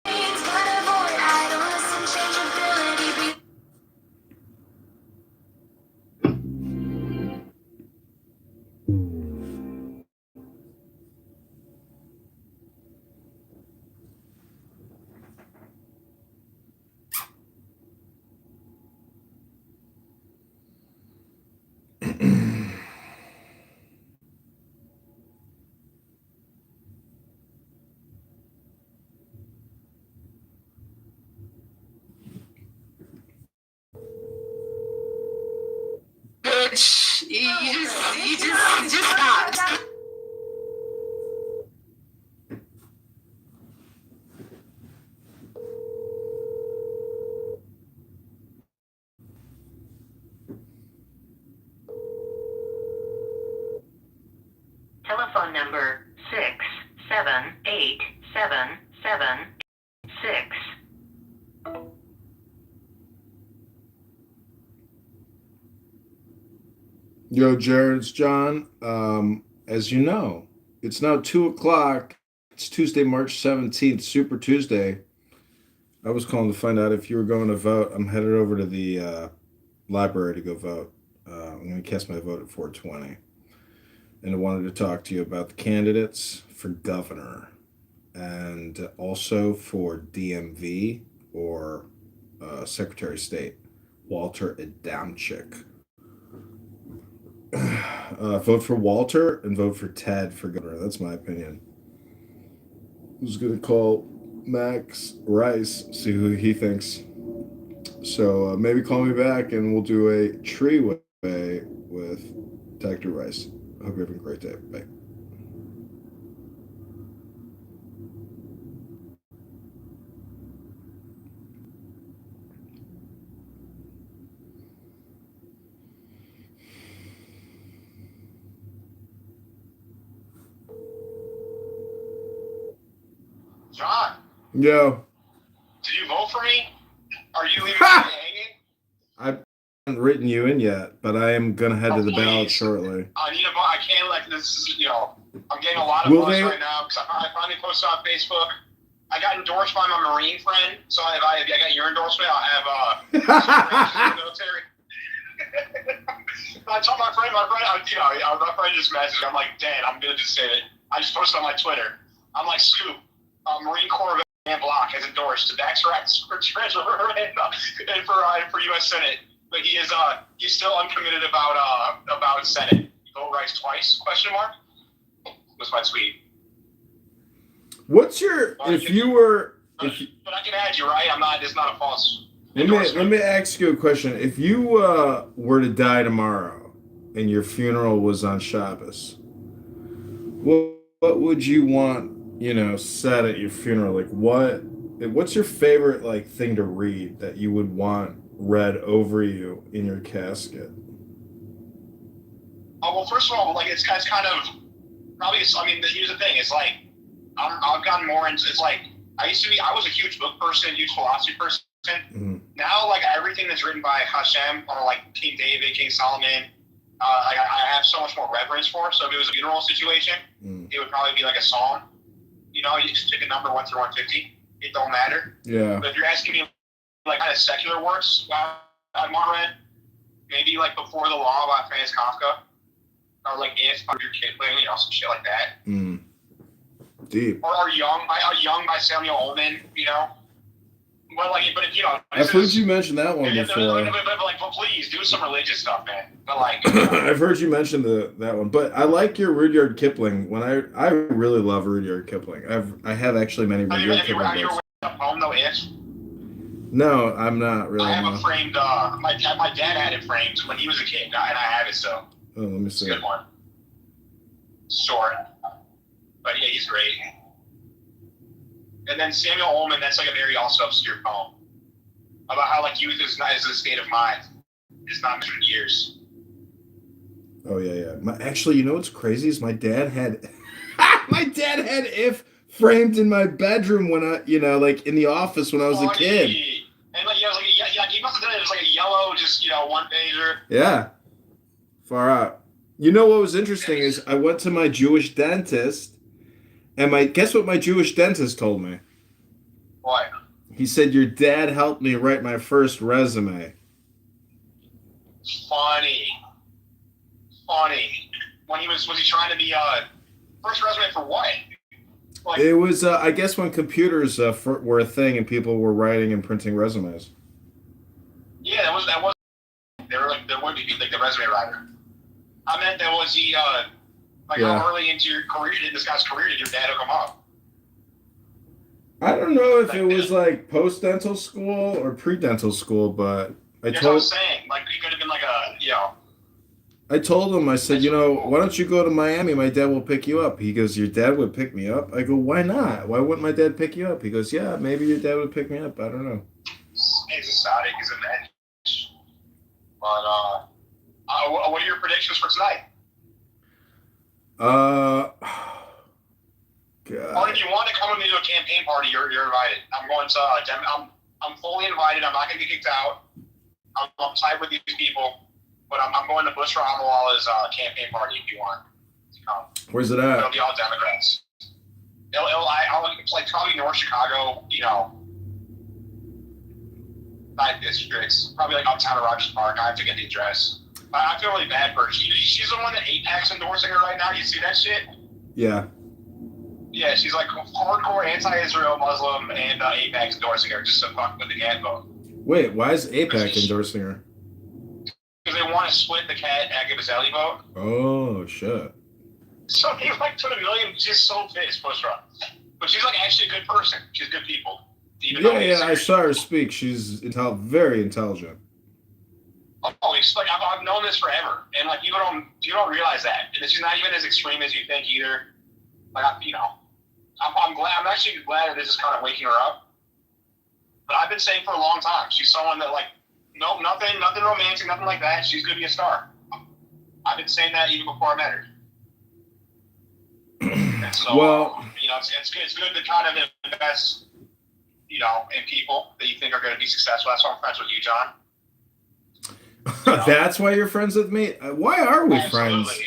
things. But avoid idleness and changeability. Be bitch. You just got. Telephone number 6787776. Yo, Jared, it's John. As you know, it's now 2 o'clock. It's Tuesday, March 17th, Super Tuesday. I was calling to find out if you were going to vote. I'm headed over to the library to go vote. I'm going to cast my vote at 4:20. And I wanted to talk to you about the candidates for governor and also for DMV or Secretary of State, Walter Adamczyk. Vote for Walter and vote for Ted for governor. That's my opinion. Who's going to call Max Rice, see who he thinks. So maybe call me back and we'll do a tree-way with Dr. Rice. I hope you're having a great day. Bye. John, Yo. did you vote for me? Are you leaving me hanging? I haven't written you in yet, but I am going to head to the ballot shortly. I need a vote. I can't let this, I'm getting a lot of Will buzz they- right now because I finally posted on Facebook. I got endorsed by my Marine friend, so if I got your endorsement, I'll have some range in the military. I told my friend, my friend just messaged. I'm like, Dad, I'm gonna just say it. I just posted on my Twitter. I'm like, Scoop, Marine Corps Van Block has endorsed Baxter for treasurer and for U.S. Senate, but he's still uncommitted about Senate. Vote Rice twice? Question mark. Was my tweet. What's your But if you were But I can add you, right? I'm not. It's not a false. let me ask you a question. If you were to die tomorrow and your funeral was on Shabbos, what would you want, said at your funeral? Like what's your favorite thing to read that you would want read over you in your casket? Oh well, first of all, it's kind of probably. Here's the thing. It's like I've gotten more into. It's like I was a huge book person, huge philosophy person. Mm-hmm. Now, everything that's written by Hashem or King David, King Solomon, I have so much more reverence for. So if it was a funeral situation, it would probably be like a song. You just pick a number 1 through 150. It don't matter. Yeah. But if you're asking me kind of secular works, I'd want read maybe Before the Law by Franz Kafka, or If by Rudyard Kipling, some shit like that. Deep. Or Young by Samuel Ullman, But if I've heard you mention that one before. But please do some religious stuff, man. But I've heard you mention that one, but I like your Rudyard Kipling. I really love Rudyard Kipling. I have actually many Rudyard Kipling have you books. read the poem though? If No, I'm not really. I have no. a framed. My dad had it framed when he was a kid, and I have it still. Oh, let me It's see. a good one. Short, but yeah, he's great. And then Samuel Ullman, that's a very also obscure poem about how youth is a state of mind. It's not measured in years. Oh yeah. Actually, what's crazy is my dad had If framed in my bedroom when I, in the office when I was a kid. And he must have done it as a yellow, just one pager. Yeah, far out. What was interesting is I went to my Jewish dentist, and guess what my Jewish dentist told me? What? He said your dad helped me write my first resume. Funny. When was he trying to be first resume for what? It was I guess when computers were a thing and people were writing and printing resumes. Yeah, that was. They were there would be the resume writer. I meant that was he how early into your career this guy's career did your dad hook him up? I don't know if it was post dental school or pre dental school, but That's what I was saying. He could have been I told him, I said, why don't you go to Miami? My dad will pick you up. He goes, your dad would pick me up? I go, why not? Why wouldn't my dad pick you up? He goes, yeah, maybe your dad would pick me up. I don't know. He's exotic. He's a man. But what are your predictions for tonight? God. Or if you want to come with me to a campaign party, you're invited. I'm going to. I'm fully invited. I'm not going to get kicked out. I'm tight with these people, but I'm going to Bush Ramalala's campaign party if you want to come. Where's it at? It'll be all Democrats. It's like probably North Chicago, 5 districts, probably like uptown of Rogers Park. I forget the address. I feel really bad for her. She's the one that AIPAC's endorsing her right now. You see that shit? Yeah. Yeah, she's like hardcore anti-Israel Muslim, and AIPAC's endorsing her just to fuck with the cat vote. Wait, why is AIPAC endorsing her? Because they want to split the cat Agabazelli vote. Oh, shit. So they like put $1 million. She's so pissed, Bushra. But she's like actually a good person. She's good people. Yeah, I saw her speak. She's very intelligent. Oh, it's like I've known this forever, and like you don't realize that. And she's not even as extreme as you think either. Like I'm glad. I'm actually glad that this is kind of waking her up. But I've been saying for a long time, she's someone that nothing romantic, nothing like that. She's gonna be a star. I've been saying that even before I met her. And so, well, it's good to kind of invest, in people that you think are going to be successful. That's why I'm friends with you, John. That's why you're friends with me? Why are we Absolutely. friends?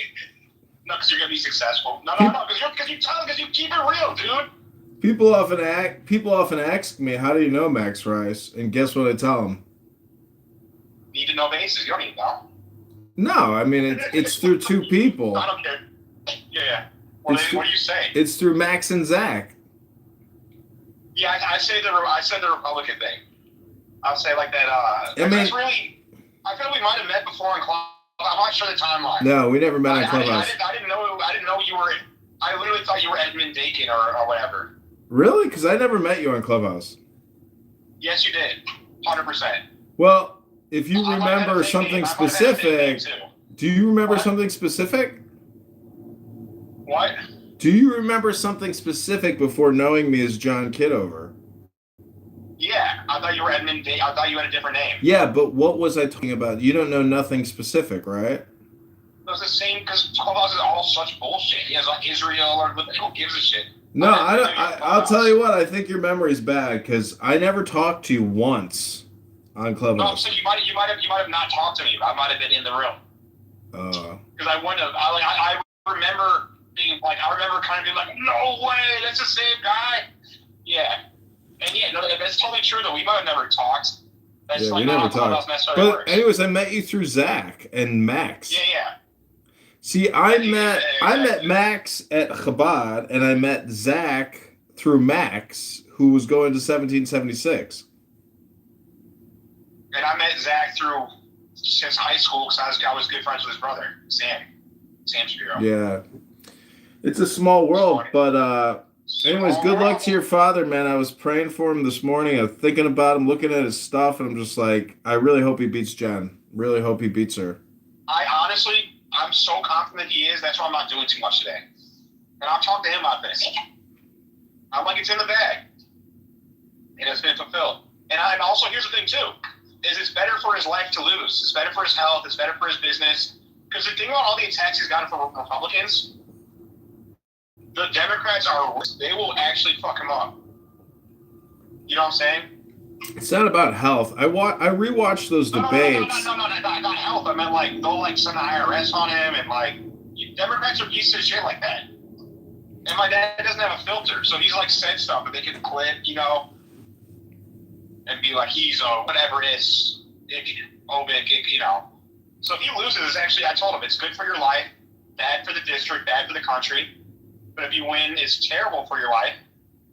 No, because you're going to be successful. No, because you keep it real, dude. People often ask me, how do you know Max Rice? And guess what I tell them? Need to know basis. You don't need to know. No, I mean, it's through two people. I don't care. Yeah. What do you say? It's through Max and Zach. Yeah, I said the Republican thing. I'll say like that. I feel we might have met before in Clubhouse. I'm not sure the timeline. No, we never met in Clubhouse. I didn't know you were. I literally thought you were Edmund Dakin or whatever. Really? Because I never met you on Clubhouse. Yes, you did. 100%. Well, if you remember something specific, do you remember something specific? What? Do you remember something specific before knowing me as John Kitover? Yeah, I thought you were Edmund. I thought you had a different name. Yeah, but what was I talking about? You don't know nothing specific, right? It was the same because Clubhouse is all such bullshit. He has like Israel or who gives a shit. No, I'll tell you what. I think your memory's bad because I never talked to you once on Clubhouse. No, I'm saying you might have not talked to me. I might have been in the room. Because I wouldn't have. I remember being like, kind of being like, no way, that's the same guy. Yeah. And yeah, no, that's totally true though. We might have never talked. That's we never talked. But anyways, I met you through Zach and Max. Yeah. See, I met Max at Chabad, and I met Zach through Max, who was going to 1776. And I met Zach since high school because I was good friends with his brother, Sam Shapiro. Yeah. It's a small world, but anyways, good luck to your father, man. I was praying for him this morning. I was thinking about him, looking at his stuff, and I'm just like, I really hope he beats Jen. Really hope he beats her. I'm so confident he is. That's why I'm not doing too much today. And I'll talk to him about this. I'm like, it's in the bag. And it's been fulfilled. And also, here's the thing, too, is it's better for his life to lose. It's better for his health. It's better for his business. Because the thing about all the attacks he's gotten from Republicans, the Democrats they will actually fuck him up. You know what I'm saying? It's not about health. I rewatched those debates. No, not health. I meant like they'll like send the IRS on him and like Democrats are pieces of shit like that. And my dad doesn't have a filter, so he's like said stuff that they can clip, and be like he's whatever it is, So if he loses, actually, I told him it's good for your life, bad for the district, bad for the country. But if you win, it's terrible for your life.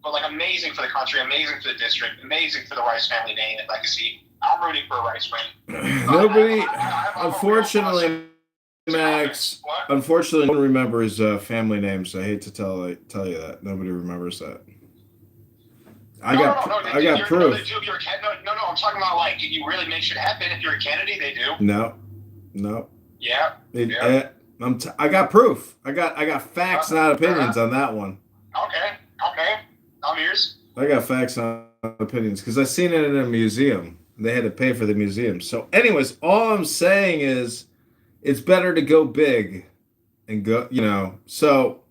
But like amazing for the country, amazing for the district, amazing for the Rice family name and legacy. I'm rooting for a Rice family. Nobody, unfortunately, Max. Unfortunately, no one remembers family names. I hate to tell you that nobody remembers that. I got proof. No, I'm talking about like if you really make shit happen. If you're a Kennedy, they do. No. Yeah. I got proof. I got facts, not opinions on that one. Okay. I'm yours. I got facts, not opinions, because I seen it in a museum. They had to pay for the museum. So, anyways, all I'm saying is, it's better to go big, and go. So.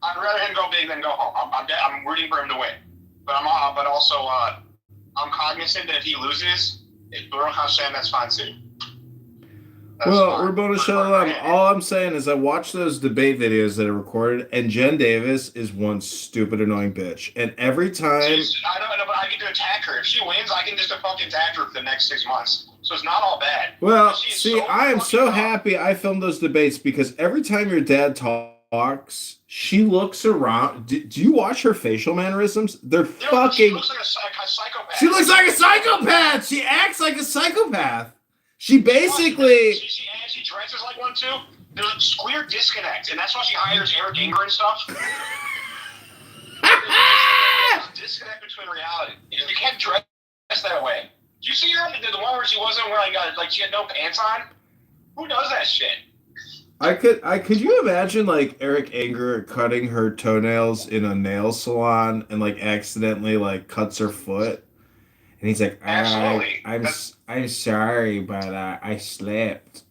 I'd rather him go big than go home. I'm rooting for him to win, but also I'm cognizant that if he loses, if Baruch Hashem, that's fine too. Rabboni Shalom, all I'm saying is I watched those debate videos that are recorded, and Jen Davis is one stupid, annoying bitch. And every time... I don't know, but I get to attack her. If she wins, I can just fucking attack her for the next 6 months. So it's not all bad. Well, see, I am so happy I filmed those debates, because every time your dad talks, she looks around. Do you watch her facial mannerisms? They're fucking... She looks like a psychopath. She looks like a psychopath! She acts like a psychopath! She basically... She dresses like one too. There's a clear disconnect, and that's why she hires Eric Anger and stuff. There's a disconnect between reality. You can't dress that way. Did you see her? The one where she wasn't wearing, like she had no pants on? Who does that shit? Could you imagine, like, Eric Anger cutting her toenails in a nail salon and, like, accidentally, like, cuts her foot? And he's like, absolutely. I'm sorry, but I slipped.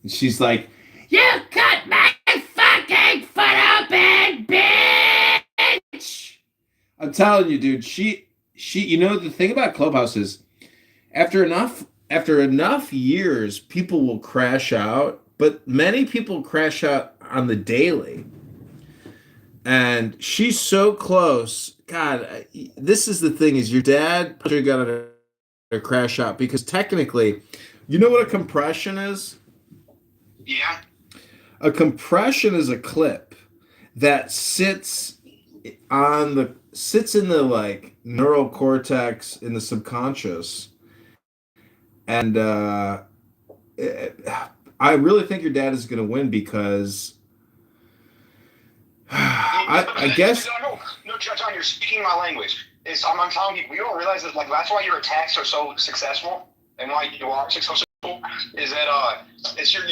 And she's like, you cut my fucking foot open, bitch! I'm telling you, dude, she, the thing about Clubhouse is, after enough years, people will crash out, but many people crash out on the daily. And she's so close. God, this is the thing, is your dad probably got a crash out, because technically, you know what a compression is? Yeah. A compression is a clip that sits in the like neural cortex in the subconscious. And I really think your dad is going to win, because I guess. No, John, you're speaking my language. I'm telling you, you don't realize that, like, that's why your attacks are so successful, and why you are successful. Is that you're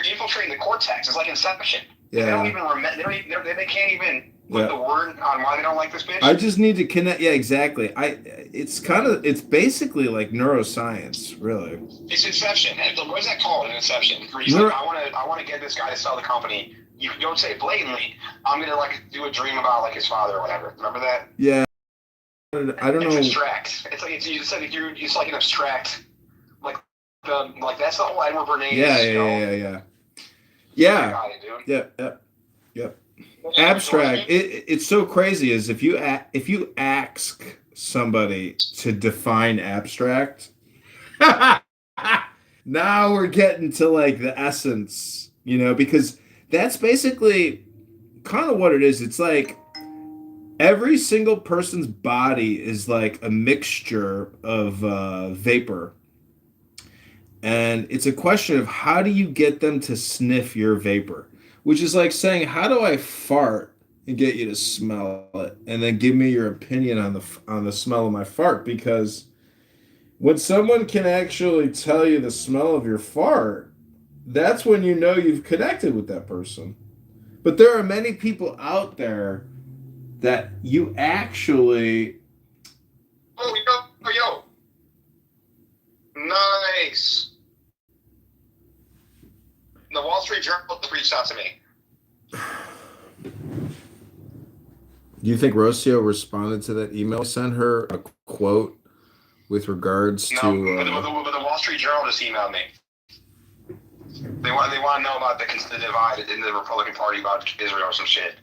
infiltrating the cortex. It's like Inception. Yeah. They don't even remember. They can't even put the word on why they don't like this bitch. I just need to connect. Yeah, exactly. It's basically like neuroscience, really. It's Inception. What is that called? An Inception. He's like, I want to get this guy to sell the company. You don't say it blatantly. I'm gonna like do a dream about like his father or whatever. Remember that? Yeah. I don't know. It's abstract. It's like an abstract. Like that's the whole Edward Bernays. Yeah. Yep. Abstract. It's so crazy. Is if you ask somebody to define abstract, now we're getting to like the essence, because that's basically kind of what it is. It's like every single person's body is like a mixture of vapor. And it's a question of how do you get them to sniff your vapor, which is like saying, how do I fart and get you to smell it, and then give me your opinion on the smell of my fart? Because when someone can actually tell you the smell of your fart, that's when you know you've connected with that person. But there are many people out there that you actually... Yo. Nice. The Wall Street Journal reached out to me. Do you think Rocio responded to that email? I sent her a quote with regards to... but the Wall Street Journal just emailed me. They want to know about the divide in the Republican Party about Israel or some shit.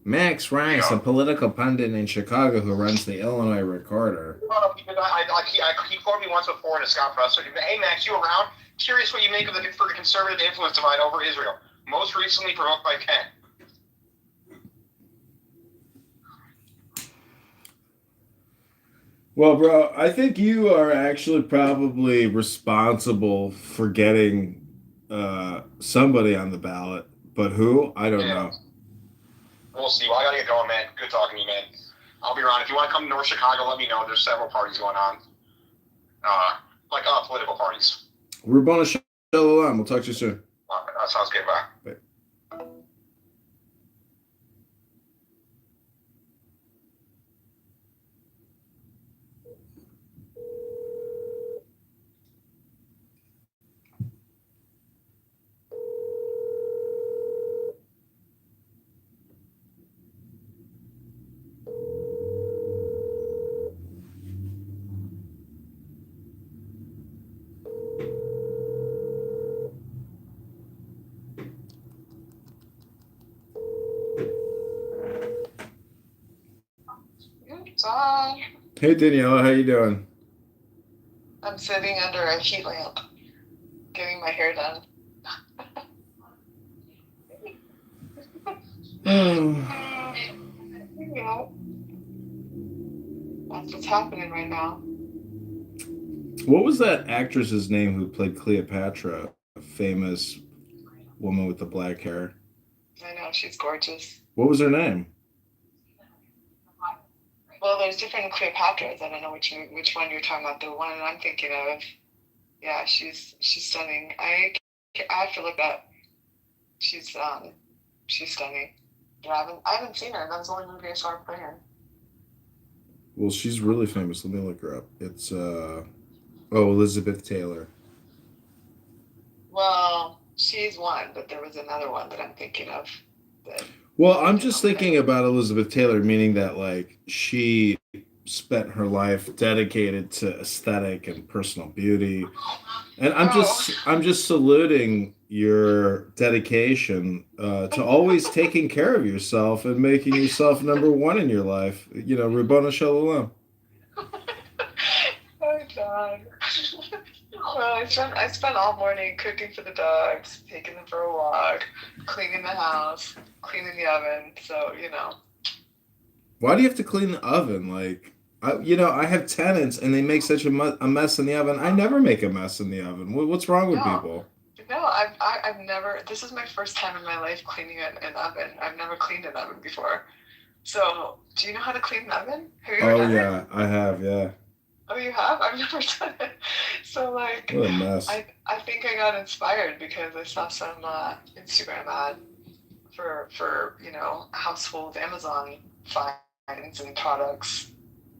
Max Rice, a political pundit in Chicago who runs the Illinois Recorder. He called me once before in a Scott Presser. Hey, Max, you around? Curious what you make of the conservative influence divide over Israel. Most recently provoked by Ken. Well, bro, I think you are actually probably responsible for getting somebody on the ballot. But who? I don't know. We'll see. Well, I got to get going, man. Good talking to you, man. I'll be around. If you want to come to North Chicago, let me know. There's several parties going on. like political parties. Rabbana Shalom. We'll talk to you soon. That sounds good. Bye. Bye. John, Hey Daniela, how you doing? I'm sitting under a heat lamp, getting my hair done. You know, that's what's happening right now. What was that actress's name who played Cleopatra? A famous woman with the black hair. I know, she's gorgeous. What was her name? Well, there's different Cleopatras. I don't know which one you're talking about. The one I'm thinking of, yeah, she's stunning. I have to look up. She's stunning. Yeah, I haven't seen her. That was the only movie I saw her playing. Well, she's really famous. Let me look her up. It's Elizabeth Taylor. Well, she's one, but there was another one that I'm thinking of. Well, I'm just thinking about Elizabeth Taylor, meaning that like she spent her life dedicated to aesthetic and personal beauty. And I'm just saluting your dedication to always taking care of yourself and making yourself number one in your life. You know, Rabbana Shalom. Oh, God. Well, I spent all morning cooking for the dogs, taking them for a walk, cleaning the house, cleaning the oven. So, you know. Why do you have to clean the oven? Like, I have tenants and they make such a mess in the oven. I never make a mess in the oven. What's wrong with people? No, I've never. This is my first time in my life cleaning an oven. I've never cleaned an oven before. So, do you know how to clean an oven? Have you ever done it? I have, yeah. Oh, you have? I've never done it. So, like, What a mess. I think I got inspired because I saw some Instagram ad for household Amazon finds and products,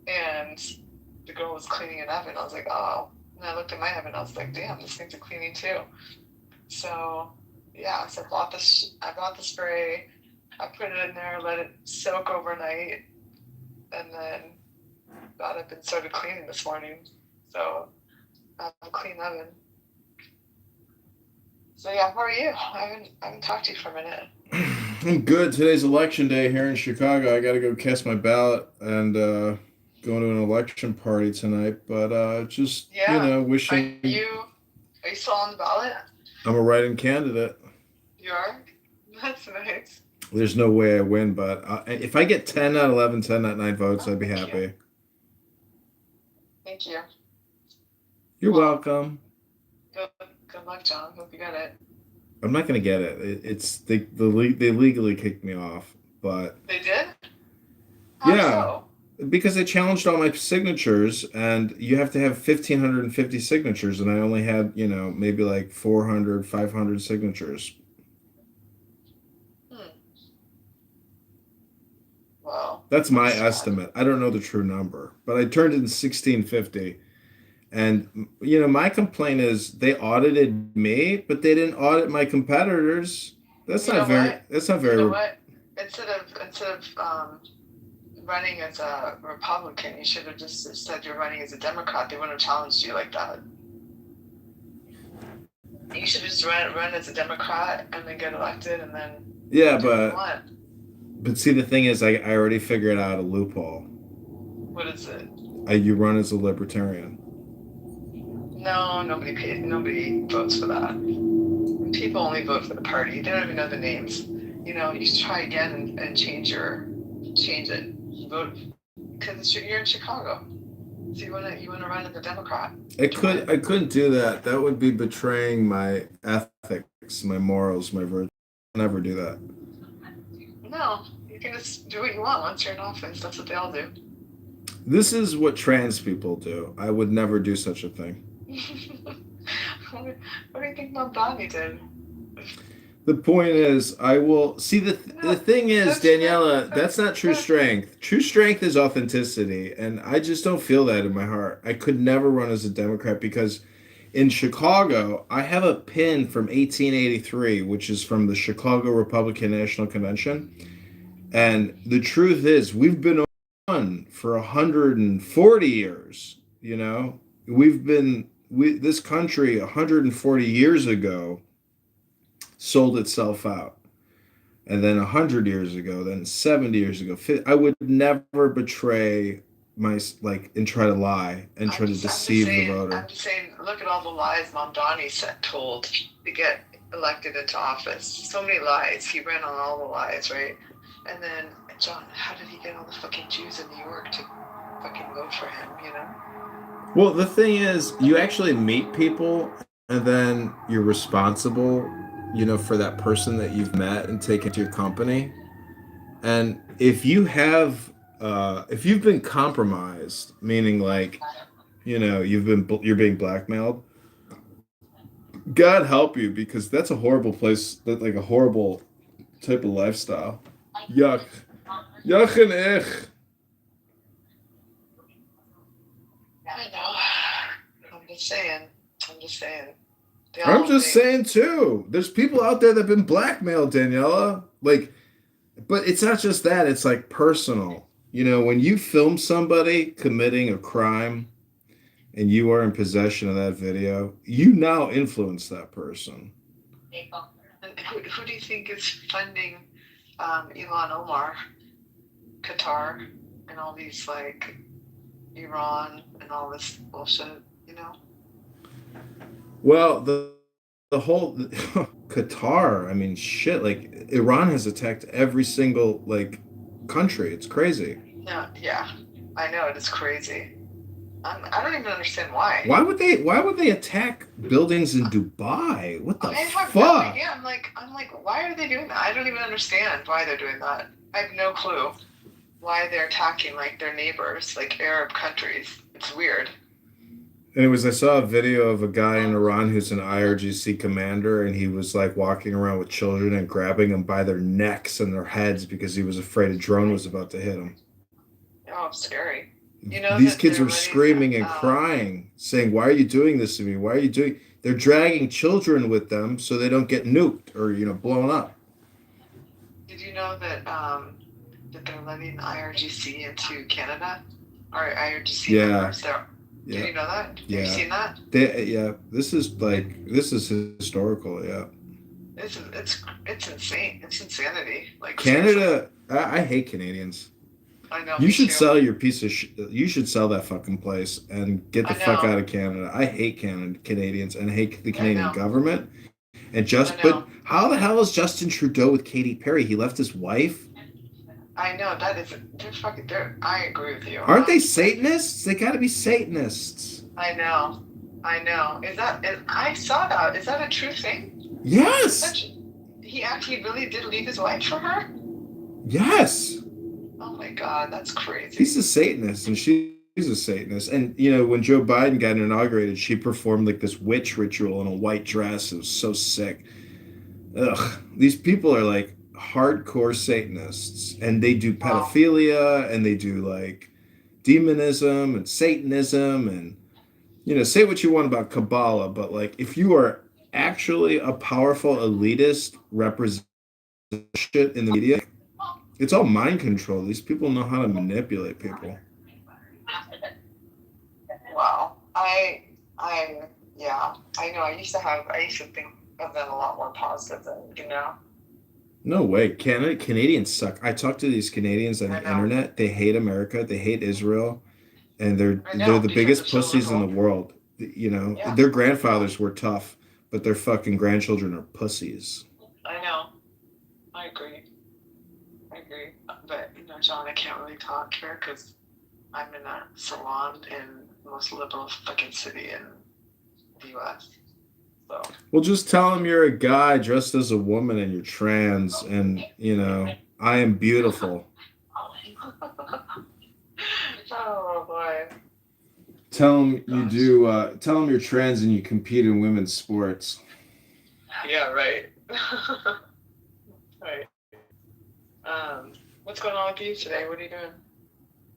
and the girl was cleaning an oven. I was like, oh. And I looked at my oven. I was like, damn, this thing's a cleaning too. So, yeah. So I bought the spray. I put it in there, let it soak overnight, and then got up and started cleaning this morning. So I have a clean oven. So yeah, how are you? I haven't talked to you for a minute. I'm good. Today's election day here in Chicago. I got to go cast my ballot and go to an election party tonight. But wishing. Are you still on the ballot? I'm a write-in candidate. You are? That's nice. There's no way I win, but if I get 10 out of 11, 10 out of 9 votes, I'd be happy. Thank you. You're welcome. Good luck, John. Hope you get it. I'm not gonna get it. They legally kicked me off, but they did. How so? Because they challenged all my signatures, and you have to have 1,550 signatures, and I only had maybe like 400, 500 signatures. Wow. That's my estimate. I don't know the true number, but I turned in 1,650. And my complaint is they audited me, but they didn't audit my competitors. That's not very. You know what? Instead of running as a Republican, you should have just said you're running as a Democrat. They wouldn't have challenged you like that. You should just run as a Democrat and then get elected, and then but see, the thing is, I already figured out a loophole. What is it? You run as a libertarian. No, nobody votes for that. People only vote for the party. They don't even know the names. You should try again and change it. Vote because you're in Chicago. So you wanna run as a Democrat. I couldn't do that. That would be betraying my ethics, my morals, my virtues. I'll never do that. No, you can just do what you want once you're in office. That's what they all do. This is what trans people do. I would never do such a thing. What do you think Mamdani did? The point is, I will see the thing is, Daniela, that's not true strength. True strength is authenticity, and I just don't feel that in my heart. I could never run as a Democrat because in Chicago, I have a pin from 1883, which is from the Chicago Republican National Convention. And the truth is, we've been on for 140 years. You know, this country 140 years ago sold itself out, and then 100 years ago, then 70 years ago. I would never betray my and try to lie and try to deceive the voter. I'm just saying, look at all the lies Mamdani told to get elected into office. So many lies. He ran on all the lies, right? And then, John, how did he get all the fucking Jews in New York to fucking vote for him, you know? Well, the thing is, you actually meet people, and then you're responsible, you know, for that person that you've met and taken to your company. And if you've been compromised, meaning like, you know, you're being blackmailed, God help you, because that's a horrible place, that like a horrible type of lifestyle. Yuck. Yuck and ich. I know. I'm just saying. I'm just saying too. There's people out there that have been blackmailed, Daniela. Like, but it's not just that. It's like personal. You know, when you film somebody committing a crime and you are in possession of that video, you now influence that person. And who do you think is funding Ilhan Omar, Qatar, and all these like Iran and all this bullshit, you know? Well, the whole Qatar, I mean, shit, like Iran has attacked every single like country. It's crazy. Yeah, I know, it is crazy. I don't even understand why. Why would they attack buildings in Dubai? What the fuck? No idea. I'm like, why are they doing that? I don't even understand why they're doing that. I have no clue why they're attacking like their neighbors, like Arab countries. It's weird. Anyways, I saw a video of a guy in Iran who's an IRGC commander, and he was like walking around with children and grabbing them by their necks and their heads because he was afraid a drone was about to hit them. Oh, it's scary. You know, these kids were screaming and crying, saying, "Why are you doing this to me? Why are you doing?" They're dragging children with them so they don't get nuked or, you know, blown up. Did you know that that they're letting IRGC into Canada? Or IRGC members? Did you know that? Yeah. Have you seen that? This is historical. Yeah. It's insane. It's insanity. Like Canada, I hate Canadians. I know. You should sell your piece of you should sell that fucking place and get the fuck out of Canada. I hate Canadians and hate the Canadian government. And but how the hell is Justin Trudeau with Katy Perry? He left his wife. I know, they're fucking. I agree with you. Aren't they Satanists? They got to be Satanists. I know. I saw that. Is that a true thing? Yes. He actually really did leave his wife for her? Yes. Oh my God, that's crazy. He's a Satanist and she's a Satanist. And, you know, when Joe Biden got inaugurated, she performed like this witch ritual in a white dress. It was so sick. Ugh. These people are like hardcore Satanists, and they do pedophilia and they do like demonism and Satanism, and, you know, say what you want about Kabbalah, but like if you are actually a powerful elitist representation in the media, it's all mind control. These people know how to manipulate people. Wow. I know. I used to think of them a lot more positive than, you know. No way. Canadians suck. I talk to these Canadians on the internet. They hate America. They hate Israel. And they're the biggest pussies in the world. You know, their grandfathers were tough, but their fucking grandchildren are pussies. I know. I agree. But, you know, John, I can't really talk here because I'm in a salon in the most liberal fucking city in the U.S. So. Well, just tell him you're a guy dressed as a woman and you're trans, and, you know, I am beautiful. Oh boy. Tell them you do. Tell them you're trans and you compete in women's sports. Yeah, right. Right. What's going on with you today? What are you doing?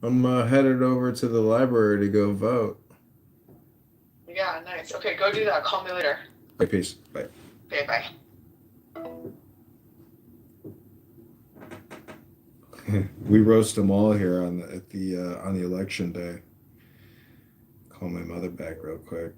I'm headed over to the library to go vote. Yeah, nice. Okay, go do that. Call me later. Okay, peace. Bye. Okay, bye. We roast them all here on the election day. Call my mother back real quick.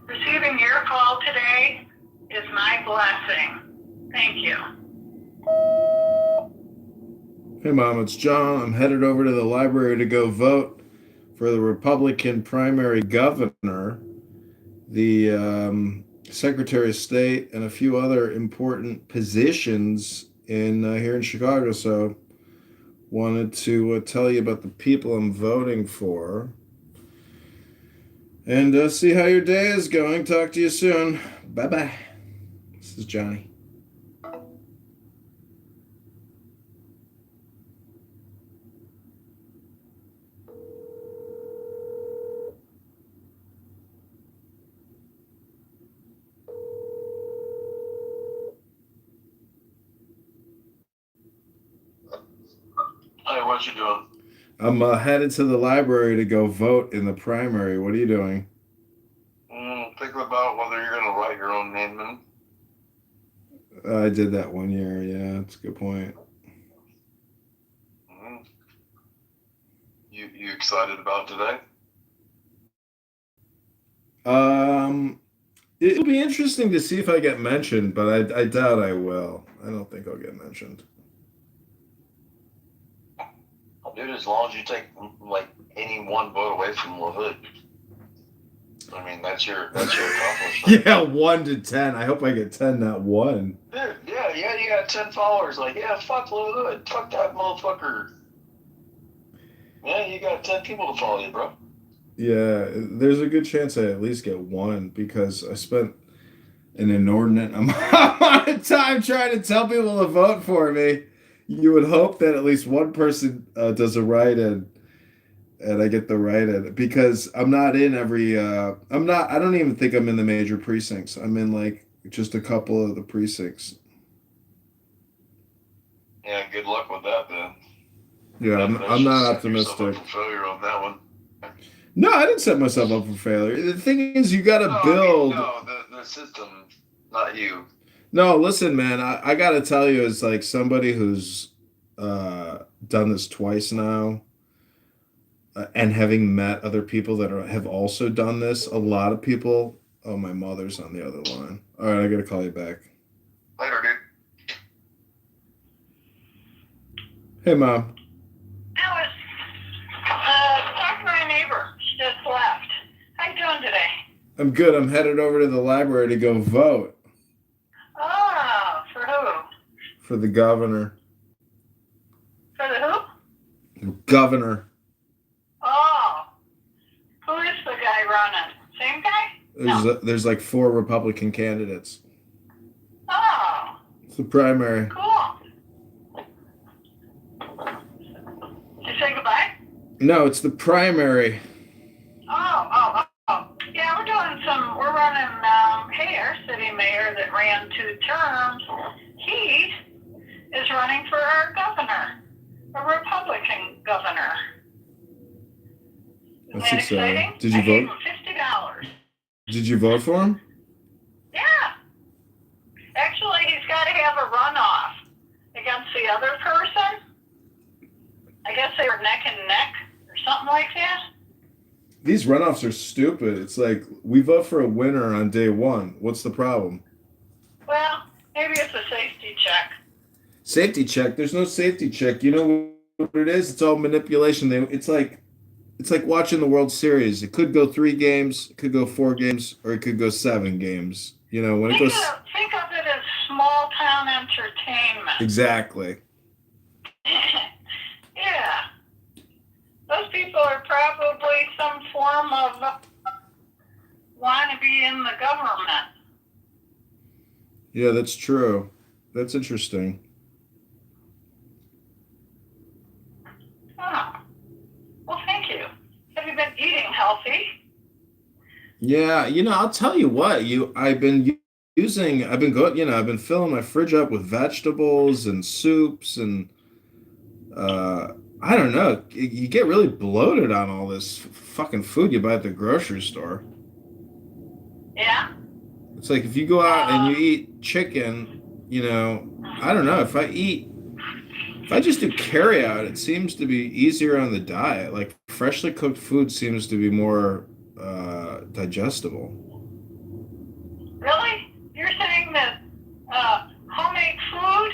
Receiving your call today is my blessing. Thank you. Hey, Mom, it's John. I'm headed over to the library to go vote for the Republican primary governor, the Secretary of State, and a few other important positions in here in Chicago. So, wanted to tell you about the people I'm voting for, and see how your day is going. Talk to you soon. Bye bye. This is Johnny. Hey, what you doing? I'm headed to the library to go vote in the primary. What are you doing? Thinking about whether you're going to write your own name in. I did that one year. Yeah, that's a good point. You excited about today? It'll be interesting to see if I get mentioned, but I doubt I will. I don't think I'll get mentioned. Dude, as long as you take like any one vote away from LaHood, I mean that's your accomplishment. Yeah, 1 to 10. I hope I get 10, not 1. Dude, yeah, you got 10 followers. Like, yeah, fuck LaHood, fuck that motherfucker. Yeah, you got 10 people to follow you, bro. Yeah, there's a good chance I at least get 1 because I spent an inordinate amount of time trying to tell people to vote for me. You would hope that at least one person does a write-in, and I get the write-in because I'm not in every. I don't even think I'm in the major precincts. I'm in like just a couple of the precincts. Yeah, good luck with that then. Yeah, I'm not optimistic. For failure on that one. No, I didn't set myself up for failure. The thing is, you got to build. The system, not you. No, listen, man. I got to tell you, as like somebody who's done this twice now, and having met other people that have also done this, a lot of people. Oh, my mother's on the other line. All right, I got to call you back. Later, dude. Hey, Mom. Alice, talk to my neighbor. She just left. How you doing today? I'm good. I'm headed over to the library to go vote. Oh, for who? For the governor. For the who? Governor. Oh, who is the guy running? Same guy? There's like 4 Republican candidates. Oh. It's the primary. Cool. Did you say goodbye? No, it's the primary. Oh. Yeah, we're running, hey, our city mayor that ran 2 terms, he is running for our governor, a Republican governor. Isn't That's that exciting. exciting? Did you I gave vote? him $50. Did you vote for him? Yeah. Actually, he's got to have a runoff against the other person. I guess they were neck and neck or something like that. These runoffs are stupid. It's like we vote for a winner on day 1. What's the problem? Well, maybe it's a safety check. Safety check? There's no safety check. You know what it is? It's all manipulation. It's like watching the World Series. It could go 3 games, it could go 4 games, or it could go 7 games. You know, when it goes. Think of it as small town down entertainment. Exactly. Yeah. Those people are probably some form of wannabe in the government. Yeah, that's true. That's interesting. Oh. Well, thank you. Have you been eating healthy? Yeah, I'll tell you what, I've been I've been filling my fridge up with vegetables and soups and I don't know, you get really bloated on all this fucking food you buy at the grocery store. Yeah. It's like if you go out and you eat chicken, I don't know, if I just do carry out, it seems to be easier on the diet. Like freshly cooked food seems to be more digestible. Really? You're saying that homemade food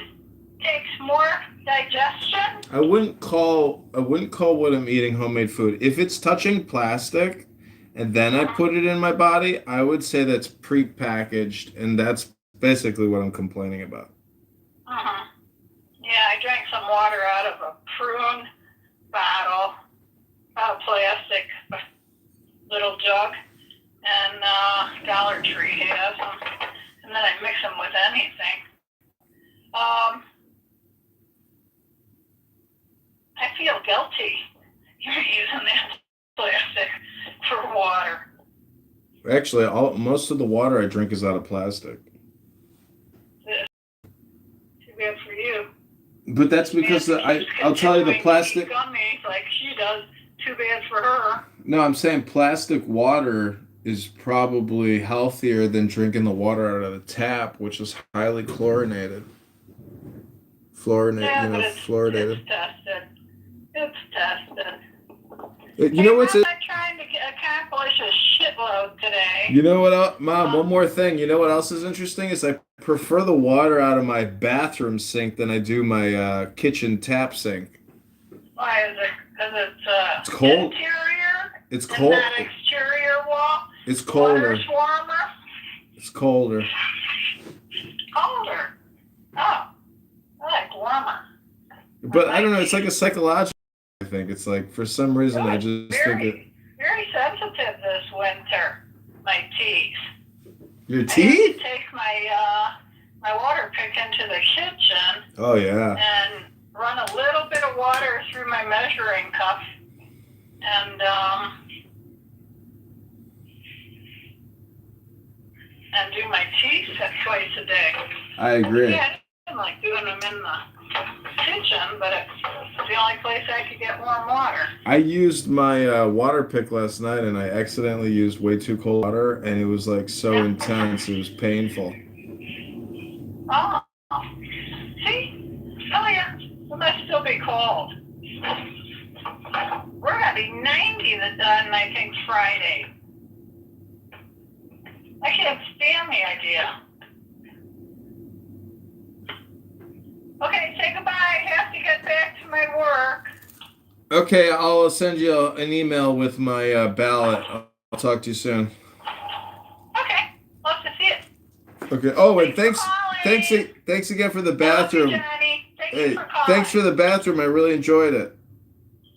takes more digestion? I wouldn't call what I'm eating homemade food. If it's touching plastic and then I put it in my body, I would say that's prepackaged, and that's basically what I'm complaining about. Uh-huh. Yeah, I drank some water out of a prune bottle, a plastic little jug, and Dollar Tree has them, and then I mix them with anything. I feel guilty. You're using that plastic for water. Actually, most of the water I drink is out of plastic. Too bad for you. But that's because I'll tell you the plastic. Gummies like she does. Too bad for her. No, I'm saying plastic water is probably healthier than drinking the water out of the tap, which is highly chlorinated. Yeah, but it's fluoridated. tested. It's tested. You know what's it? I'm trying to accomplish a shitload today. You know what, Mom? One more thing. You know what else is interesting is I prefer the water out of my bathroom sink than I do my kitchen tap sink. Why is it? Because it's cold. Interior. It's cold. Not exterior wall. It's colder. Water's warmer. It's colder. Colder. Oh, I like warmer. But I don't know. It's like a psychological. I think it's like for some reason I just think it. Very sensitive this winter. My teeth. Your I teeth? have to take my water pick into the kitchen. Oh yeah. And run a little bit of water through my measuring cup, and do my teeth twice a day. I agree. Yeah, I didn't like doing them in the kitchen, but it's the only place I could get warm water. I used my water pick last night, and I accidentally used way too cold water, and it was like so intense, it was painful. Oh, see? Oh yeah, it must still be cold. We're gonna be 90 on I think Friday. I can't stand the idea. Okay, say goodbye. I have to get back to my work. Okay, I'll send you an email with my ballot. I'll talk to you soon. Okay, love to see it. Okay. Oh, and thanks again for the bathroom. Love you, Johnny. Thank you Hey, for calling. thanks for the bathroom. I really enjoyed it.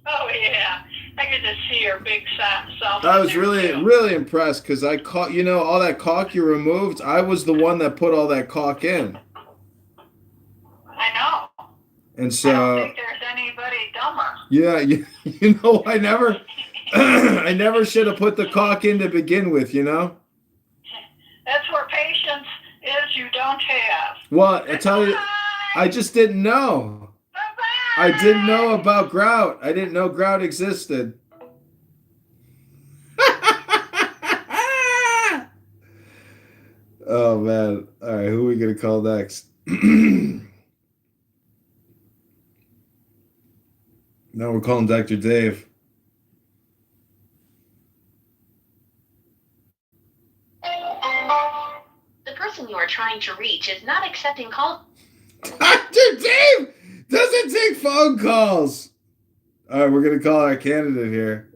Oh yeah, I get to see your big self. I was really impressed because I caught, all that caulk you removed. I was the one that put all that caulk in. I know. And so. I don't think there's anybody dumber. Yeah, I never, I never should have put the caulk in to begin with. That's where patience is. You don't have. Well, I tell you, I just didn't know. I didn't know about grout. I didn't know grout existed. Oh, man. All right, who are we going to call next? Now we're calling Dr. Dave. The person you are trying to reach is not accepting calls. Dr. Dave doesn't take phone calls. All right, we're going to call our candidate here.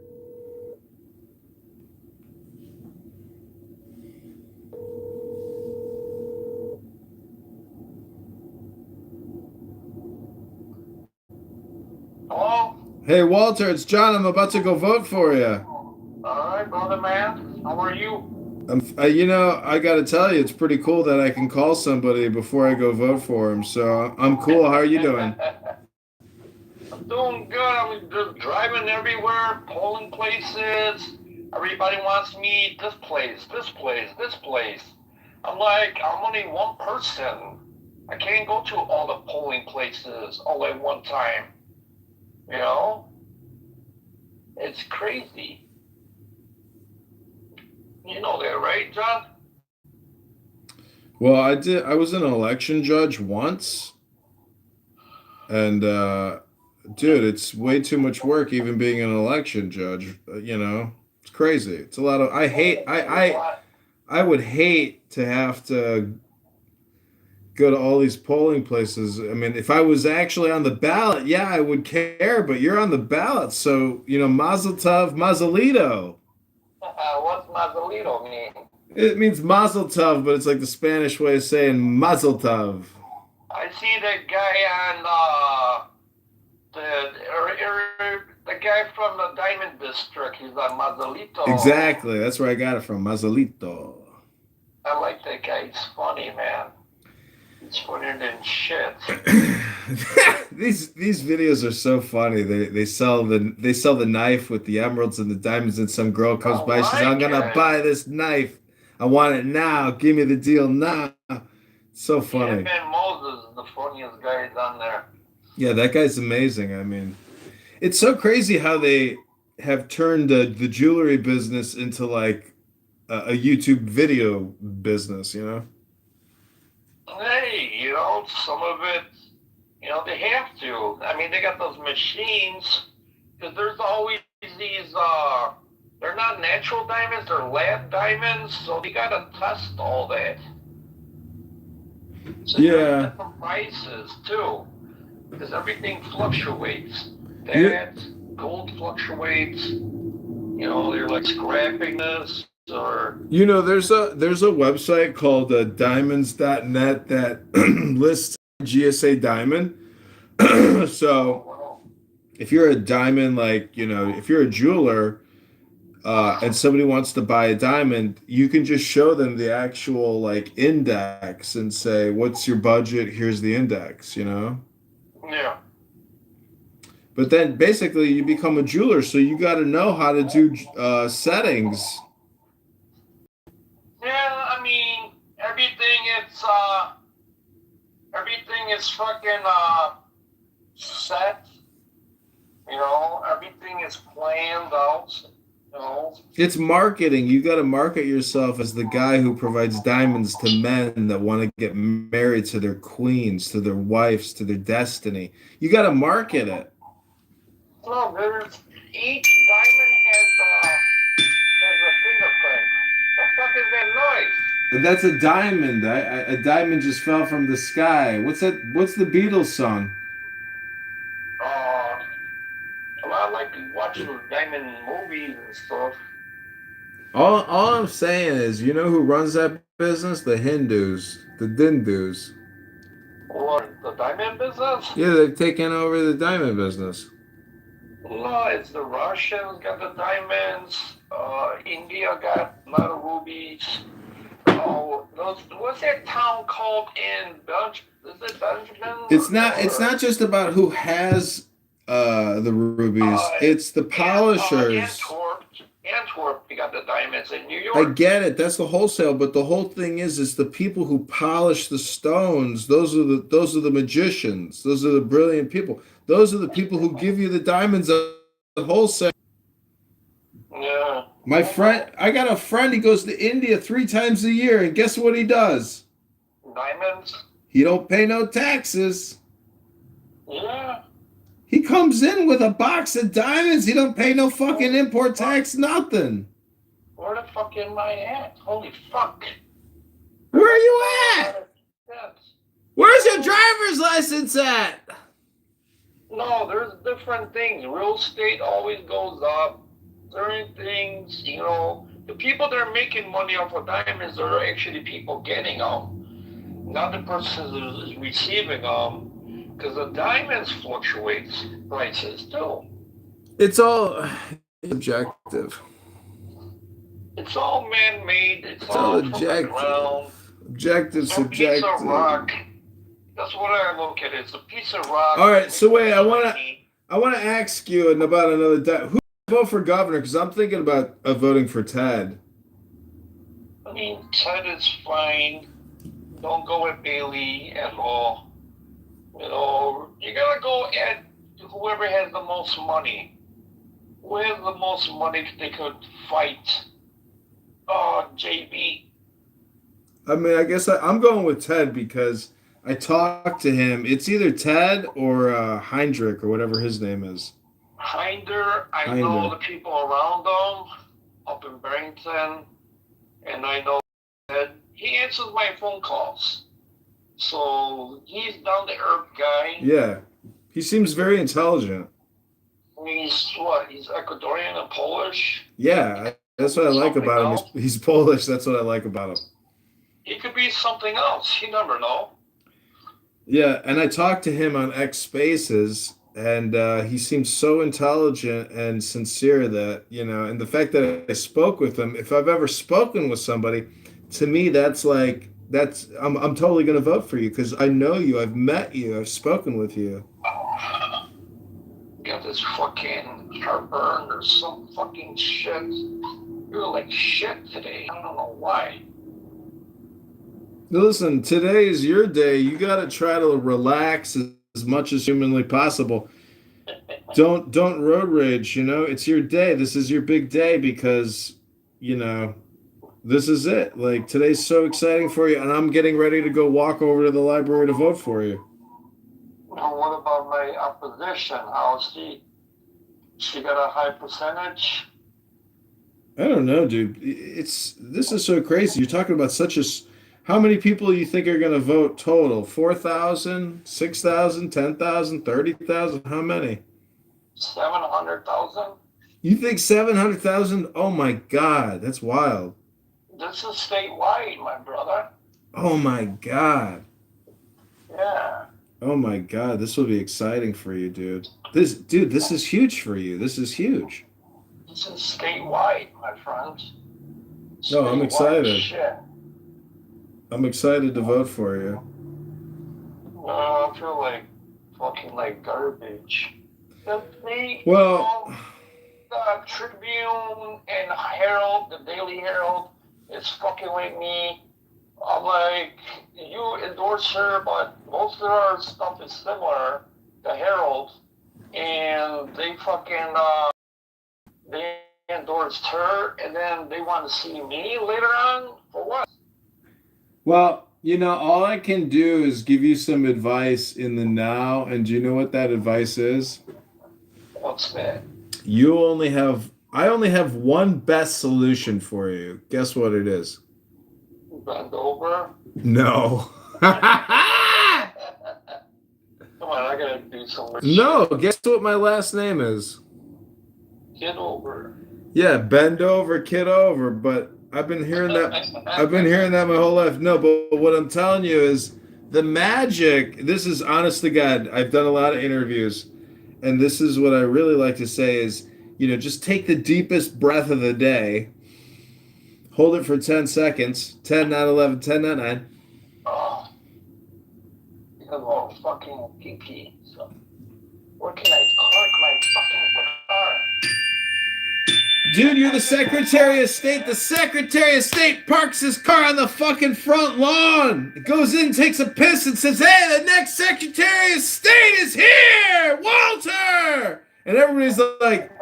Hey, Walter, it's John. I'm about to go vote for you. All right, brother man. How are you? I got to tell you, it's pretty cool that I can call somebody before I go vote for him. So I'm cool. How are you doing? I'm doing good. I'm just driving everywhere, polling places. Everybody wants me this place, this place, this place. I'm like, I'm only one person. I can't go to all the polling places all at one time. You know? It's crazy. You know that, right, John? Well, I did. I was an election judge once, and dude, it's way too much work even being an election judge. It's crazy. It's a lot of. I hate. I would hate to have to go to all these polling places. I mean, if I was actually on the ballot, yeah, I would care. But you're on the ballot, so Mazel Tov, Mazelito. What's Mazelito mean? It means Mazel Tov, but it's like the Spanish way of saying Mazel Tov. I see that guy on the guy from the Diamond District. He's on Mazelito. Exactly. That's where I got it from, Mazelito. I like that guy. He's funny, man. He's funnier than shit. These videos are so funny. They sell the knife with the emeralds and the diamonds, and some girl comes by. She says, "I'm gonna buy this knife. I want it now. Give me the deal now." So funny. Yeah, man, Moses is the funniest guy on there. Yeah, that guy's amazing. I mean, it's so crazy how they have turned the jewelry business into like a YouTube video business, Hey, some of it, they have to. I mean, they got those machines, because there's always these, they're not natural diamonds, they're lab diamonds, so they got to test all that. So yeah. Different prices, too, because everything fluctuates. Gold fluctuates, they're like scrapping this. Or there's a website called diamonds.net that lists GSA diamond. So if you're a diamond, if you're a jeweler and somebody wants to buy a diamond, you can just show them the actual index and say, what's your budget? Here's the index, Yeah. But then basically you become a jeweler, so you got to know how to do settings. Yeah, I mean, everything is fucking set. Everything is planned out. It's marketing. You got to market yourself as the guy who provides diamonds to men that want to get married to their queens, to their wives, to their destiny. You got to market it. No, each diamond has a fingerprint. The fuck is that noise? That's a diamond. A diamond just fell from the sky. What's that? What's the Beatles song? I like to watch those diamond movies and stuff. All I'm saying is, you know who runs that business? The Hindus, the Dindus. What, the diamond business? Yeah, they've taken over the diamond business. No, it's the Russians got the diamonds. India got a lot of rubies. What's that town called in Belgium? Is it Benjamin? It's not just about who has the rubies. It's the polishers. Antwerp, you got the diamonds in New York. I get it. That's the wholesale, but the whole thing is the people who polish the stones. Those are the magicians. Those are the brilliant people. Those are the people who give you the diamonds at wholesale. Yeah. I got a friend. He goes to India 3 times a year, and guess what he does? Diamonds. He don't pay no taxes. Yeah. He comes in with a box of diamonds. He don't pay no fucking import tax, nothing. Where the fuck am I at? Holy fuck. Where are you at? Where's your driver's license at? No, there's different things. Real estate always goes up. Certain things, the people that are making money off of diamonds are actually people getting them, not the person who's receiving them. Because the diamonds fluctuates prices too. It's all objective. It's all man-made. It's It's all all from the objective. ground. Objective, It's a piece of subjective. rock. That's what I look at. It's a piece of rock. All right, so wait, I wanna ask you about another. Who vote for governor? Because I'm thinking about voting for Ted. I mean, Ted is fine. Don't go with Bailey at all. You know, you gotta go at whoever has the most money. Who has the most money they could fight? JB. I mean, I guess I'm going with Ted because I talked to him. It's either Ted or Heinrich or whatever his name is. Hinder, I know the people around him up in Barrington, and I know that he answers my phone calls. So he's down to earth guy. Yeah, he seems very intelligent. He's what? He's Ecuadorian and Polish. Yeah, that's what I like about him. He's Polish. That's what I like about him. He could be something else. You never know. Yeah, and I talked to him on X Spaces, and he seems so intelligent and sincere that, and the fact that I spoke with him, if I've ever spoken with somebody, to me, I'm totally going to vote for you because I know you, I've met you, I've spoken with you. Got this fucking heartburn or some fucking shit. You're like shit today. I don't know why. Listen, today is your day. You got to try to relax as much as humanly possible. Don't road rage, It's your day. This is your big day because, this is it. Like, today's so exciting for you, and I'm getting ready to go walk over to the library to vote for you. Now, what about my opposition? How's she? She got a high percentage? I don't know, dude. This is so crazy. You're talking about how many people you think are going to vote total? 4,000, 6,000, 10,000, 30,000? How many? 700,000. You think 700,000? Oh my God, that's wild. This is statewide, my brother. Oh my God. Yeah. Oh my God, this will be exciting for you, dude. This is huge for you. This is huge. This is statewide, my friend. No, I'm excited. Shit. I'm excited to vote for you. I feel like fucking like garbage. The Tribune and Herald, the Daily Herald, is fucking with me. I'm like, you endorse her, but most of our stuff is similar. The Herald, and they fucking they endorsed her, and then they want to see me later on for what? Well, all I can do is give you some advice in the now, and do you know what that advice is? What's that? I only have one best solution for you. Guess what it is? Bend over? No. Come on, I gotta do some research. No, guess what my last name is? Kitover. Yeah, bend over, kid over, but I've been hearing that my whole life. No, but what I'm telling you is the magic, this is honest to God, I've done a lot of interviews, and this is what I really like to say is, just take the deepest breath of the day, hold it for 10 seconds, 10, not 11, 10, not 9. Oh, because of fucking pee-pee. So, where can I park my fucking car? Dude, you're the Secretary of State. The Secretary of State parks his car on the fucking front lawn. It goes in, takes a piss, and says, "Hey, the next Secretary of State is here, Walter!" And everybody's like,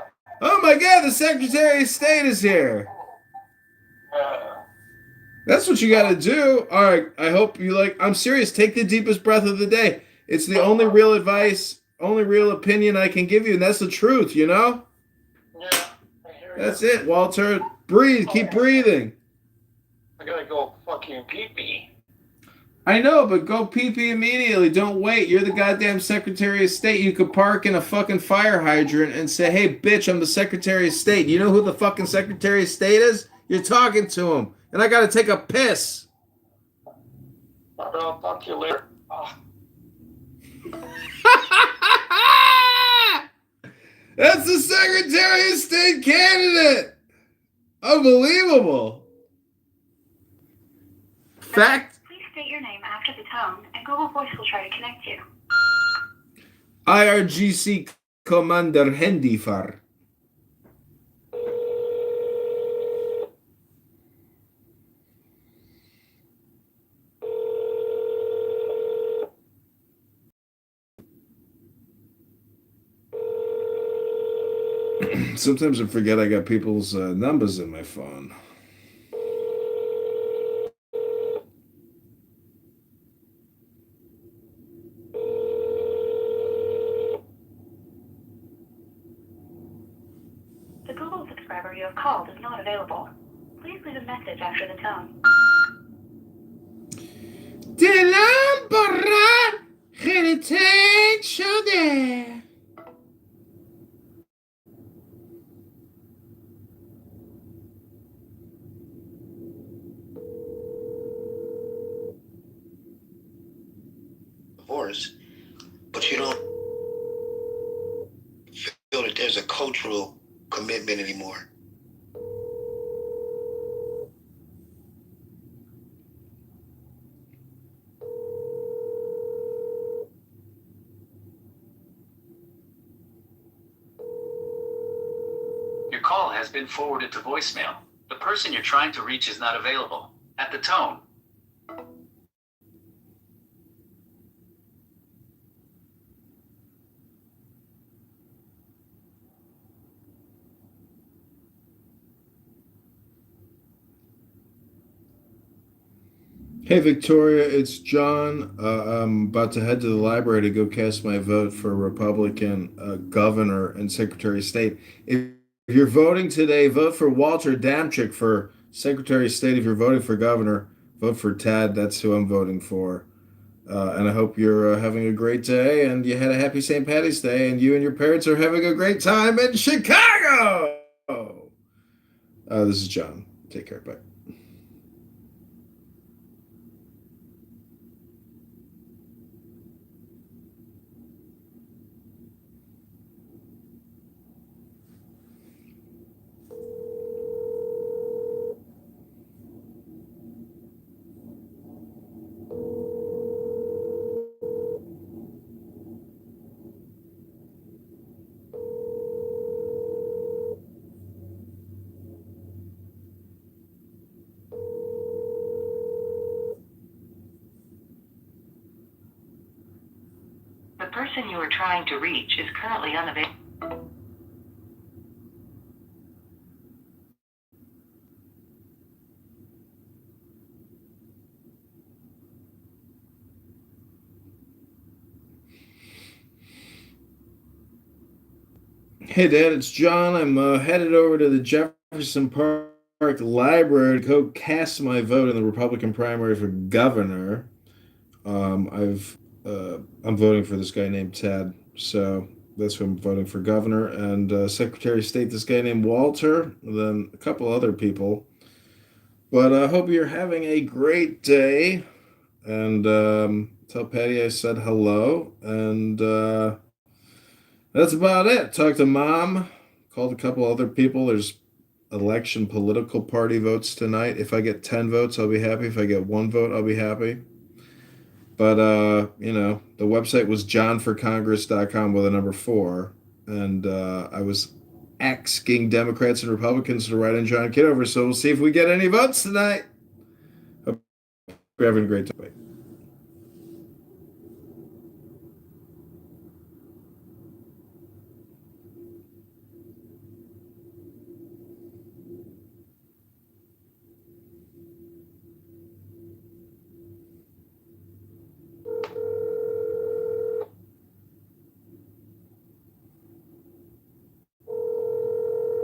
"Oh my God, the Secretary of State is here." That's what you got to do. All right, I hope you I'm serious. Take the deepest breath of the day. It's the only real advice, only real opinion I can give you, and that's the truth, Yeah. That's it, Walter. Breathe. Keep breathing. I gotta go fucking pee-pee. I know, but go pee-pee immediately. Don't wait. You're the goddamn Secretary of State. You could park in a fucking fire hydrant and say, "Hey, bitch, I'm the Secretary of State." You know who the fucking Secretary of State is? You're talking to him. And I gotta take a piss. I'll talk to you later. That's the Secretary of State candidate. Unbelievable. Fact. Please state your name after the tone, and Google Voice will try to connect you. IRGC Commander Hendifar. Sometimes I forget I got people's numbers in my phone. The Google subscriber you have called is not available. Please leave a message after the tone. دلم برا خیلی تنگ شده. Divorce, but you don't feel that there's a cultural commitment anymore. Your call has been forwarded to voicemail. The person you're trying to reach is not available. At the tone. Hey Victoria, it's John. I'm about to head to the library to go cast my vote for Republican governor and Secretary of State. If you're voting today, vote for Walter Damchick for Secretary of State. If you're voting for governor, vote for Tad. That's who I'm voting for. And I hope you're having a great day and you had a happy St. Patty's Day and you and your parents are having a great time in Chicago. This is John. Take care. Bye. The person you are trying to reach is currently unavailable. Hey, Dad, it's John. I'm headed over to the Jefferson Park Library to go cast my vote in the Republican primary for governor. I'm voting for this guy named Ted, so that's who I'm voting for governor, and Secretary of State, this guy named Walter, and then a couple other people. But I hope you're having a great day, and tell Patty I said hello, and that's about it. Talked to Mom, called a couple other people. There's election political party votes tonight. If I get 10 votes, I'll be happy. If I get 1 vote, I'll be happy. But, the website was johnforcongress.com with a number 4. And I was asking Democrats and Republicans to write in John Kitover. So we'll see if we get any votes tonight. Hope you're having a great day.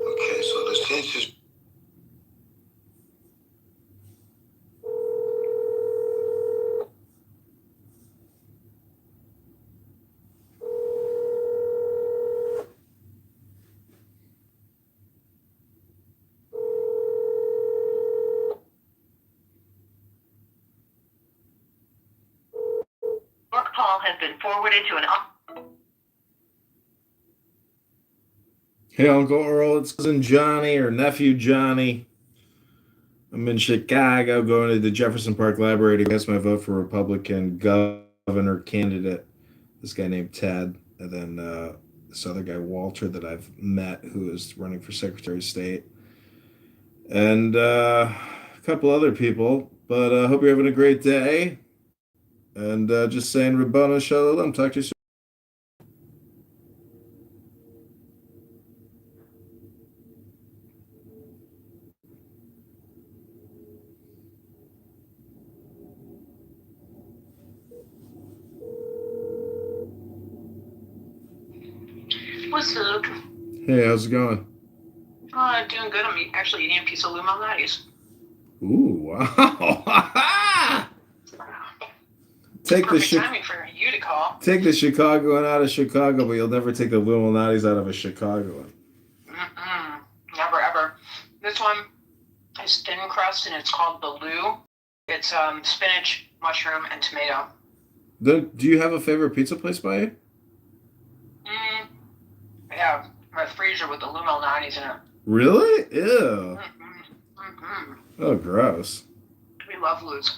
Okay, so the census. Your call has been forwarded to an Hey, Uncle Earl, it's cousin Johnny or nephew Johnny. I'm in Chicago going to the Jefferson Park Library to cast my vote for Republican governor candidate. This guy named Ted, and then this other guy, Walter, that I've met who is running for Secretary of State, and a couple other people. But I hope you're having a great day. And just saying, Rabbana Shalom. Talk to you soon. What's up? Hey, how's it going? Doing good. I'm actually eating a piece of Lumali's. Ooh, wow. Take Perfect timing for you to call. Take the Chicagoan out of Chicago, but you'll never take the Illuminati's out of a Chicagoan. Never ever. This one is thin crust and it's called the Lou. It's spinach, mushroom, and tomato. Do you have a favorite pizza place by you? Yeah, my freezer with the Lumali's in it. Really? Ew. Oh, gross. We love Lou's.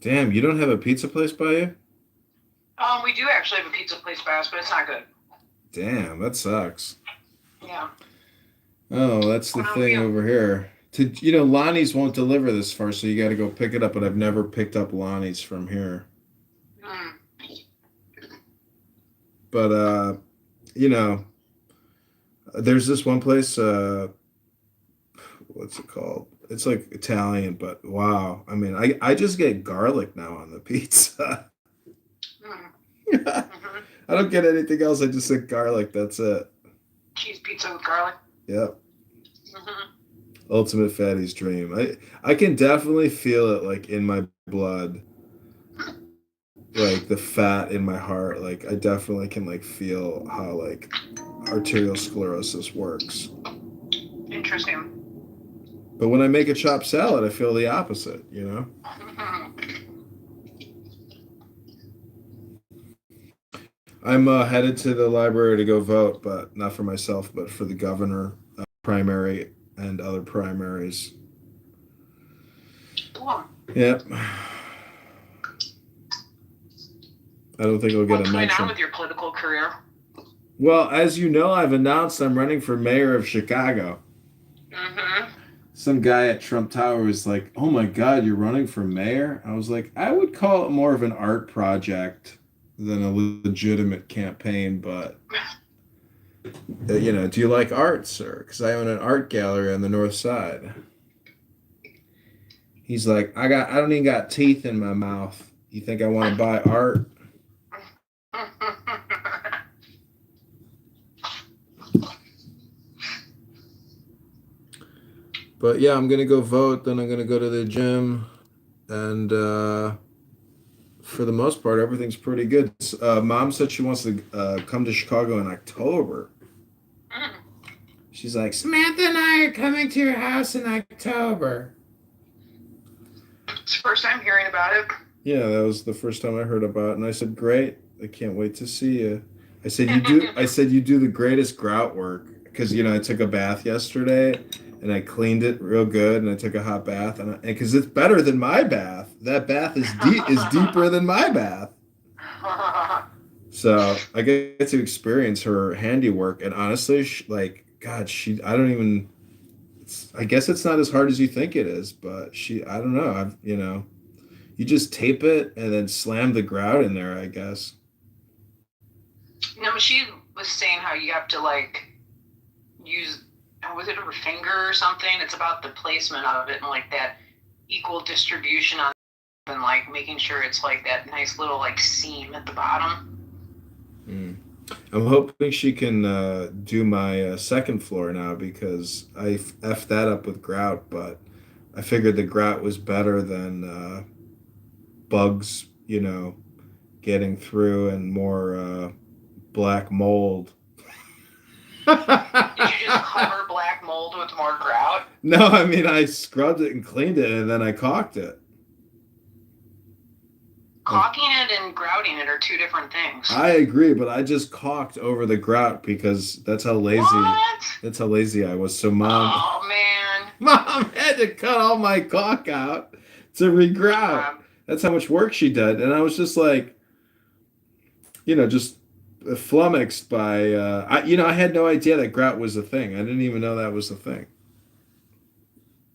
Damn, you don't have a pizza place by you? We do actually have a pizza place by us, but it's not good. Damn, that sucks. Yeah. Oh, that's the thing over here. Lonnie's won't deliver this far, so you got to go pick it up. But I've never picked up Lonnie's from here. But there's this one place. What's it called? It's like Italian, but wow. I mean, I just get garlic now on the pizza. I don't get anything else. I just get garlic. That's it. Cheese pizza with garlic. Yep. Ultimate fatty's dream. I can definitely feel it like in my blood. Like the fat in my heart. Like I definitely can like feel how like arterial sclerosis works. Interesting. But when I make a chopped salad, I feel the opposite, you know? I'm headed to the library to go vote, but not for myself, but for the governor primary and other primaries. Cool. Yep. I don't think I'll get a mention. What's going on with your political career? Well, as you know, I've announced I'm running for mayor of Chicago. Some guy at Trump Tower was like, "Oh my God, you're running for mayor?" I was like, I would call it more of an art project than a legitimate campaign, but do you like art, sir? Because I own an art gallery on the north side. He's like, I don't even got teeth in my mouth. You think I want to buy art? But yeah, I'm gonna go vote. Then I'm gonna go to the gym, and for the most part, everything's pretty good. Mom said she wants to come to Chicago in October. She's like, Samantha and I are coming to your house in October. It's the first time hearing about it. Yeah, that was the first time I heard about it, and I said, "Great! I can't wait to see you." I said, "You do." I said, "You do the greatest grout work," because I took a bath yesterday, and I cleaned it real good, and I took a hot bath, and because it's better than my bath. That bath is deeper than my bath. So I get to experience her handiwork, and honestly, God, I don't even. I guess it's not as hard as you think it is, but I don't know. You just tape it and then slam the grout in there, I guess. No, she was saying how you have to use, was it her finger or something? It's about the placement of it and that equal distribution on and making sure it's that nice little seam at the bottom. I'm hoping she can do my second floor now because I effed that up with grout, but I figured the grout was better than bugs, getting through and more black mold. Did you just cover black mold with more grout? No, I mean I scrubbed it and cleaned it and then I caulked it. Caulking it and grouting it are two different things. I agree, but I just caulked over the grout because that's how lazy. What? That's how lazy I was. So mom, Oh man. mom had to cut all my caulk out to regrout. That's how much work she did, and I was just like, just flummoxed by. I had no idea that grout was a thing. I didn't even know that was a thing.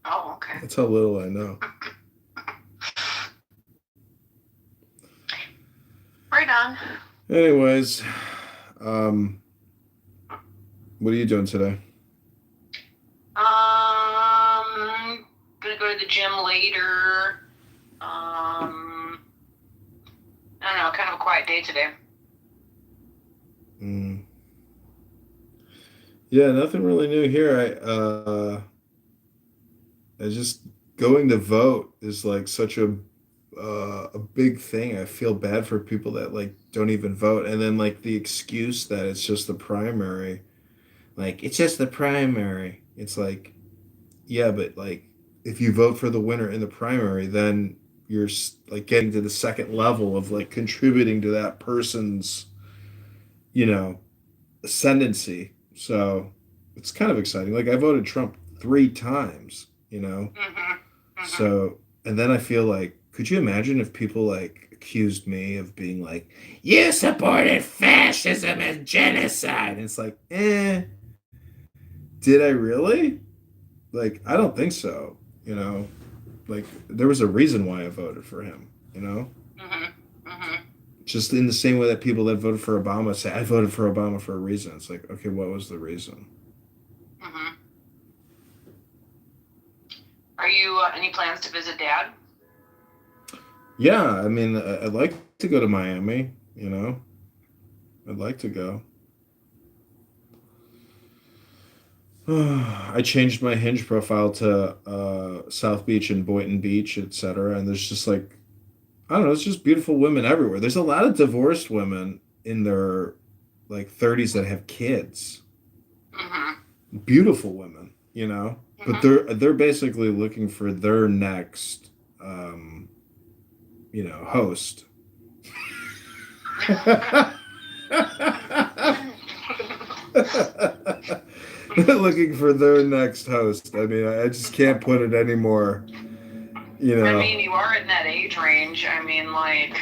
Oh, okay. That's how little I know. Right on. Anyways, what are you doing today? Gonna go to the gym later. I don't know, kind of a quiet day today. Yeah, nothing really new here. I just going to vote is like such a big thing. I feel bad for people that like don't even vote, and then like the excuse that it's just the primary, like it's just the primary. It's like, yeah, but like if you vote for the winner in the primary, then you're like getting to the second level of like contributing to that person's, ascendancy. So it's kind of exciting. Like I voted Trump 3 times. So, and then I feel like, could you imagine if people like accused me of being like, you supported fascism and genocide? And it's like, did I really? Like, I don't think so. Like there was a reason why I voted for him. Just in the same way that people that voted for Obama say, I voted for Obama for a reason. It's like, okay, what was the reason? Are you any plans to visit Dad? Yeah, I mean, I'd like to go to Miami, I'd like to go. I changed my Hinge profile to South Beach and Boynton Beach, etc. And there's just like, I don't know, it's just beautiful women everywhere. There's a lot of divorced women in their like 30s that have kids. Beautiful women, but they're basically looking for their next host. They're looking for their next host. I mean, I just can't put it anymore. I mean, you are in that age range. I mean, like,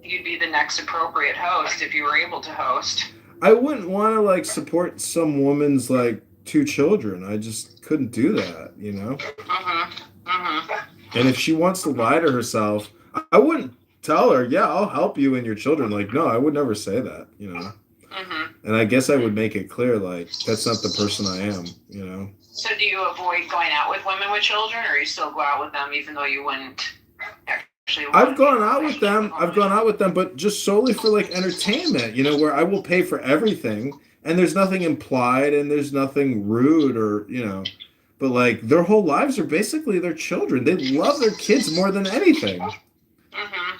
you'd be the next appropriate host if you were able to host. I wouldn't want to like support some woman's like 2 children. I just couldn't do that, And if she wants to lie to herself, I wouldn't tell her, yeah, I'll help you and your children. Like, no, I would never say that, And I guess I would make it clear, like, that's not the person I am, So do you avoid going out with women with children, or you still go out with them even though you wouldn't actually I've gone out with them, but just solely for like entertainment, where I will pay for everything and there's nothing implied and there's nothing rude or, but like their whole lives are basically their children. They love their kids more than anything.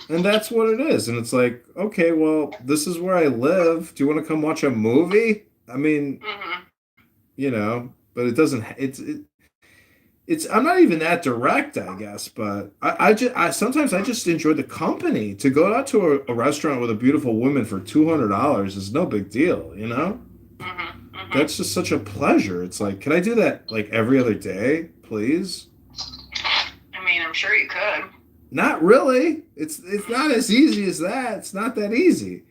And that's what it is. And it's like, okay, well, this is where I live. Do you want to come watch a movie? I mean, but it doesn't, it's I'm not even that direct, I guess, but I sometimes I just enjoy the company. To go out to a restaurant with a beautiful woman for $200 is no big deal, That's just such a pleasure. It's like, can I do that like every other day, please? I mean, I'm sure you could. Not really. It's not as easy as that. It's not that easy.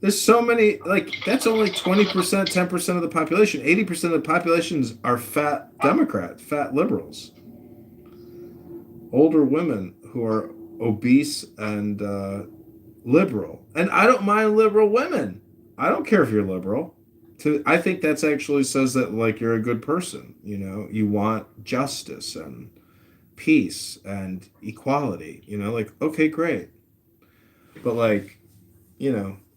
There's so many, like, that's only 20%, 10% of the population. 80% of the populations are fat Democrats, fat liberals. Older women who are obese and liberal. And I don't mind liberal women. I don't care if you're liberal. I think that's actually says that, like, you're a good person. You want justice and peace and equality. Like, okay, great. But, like,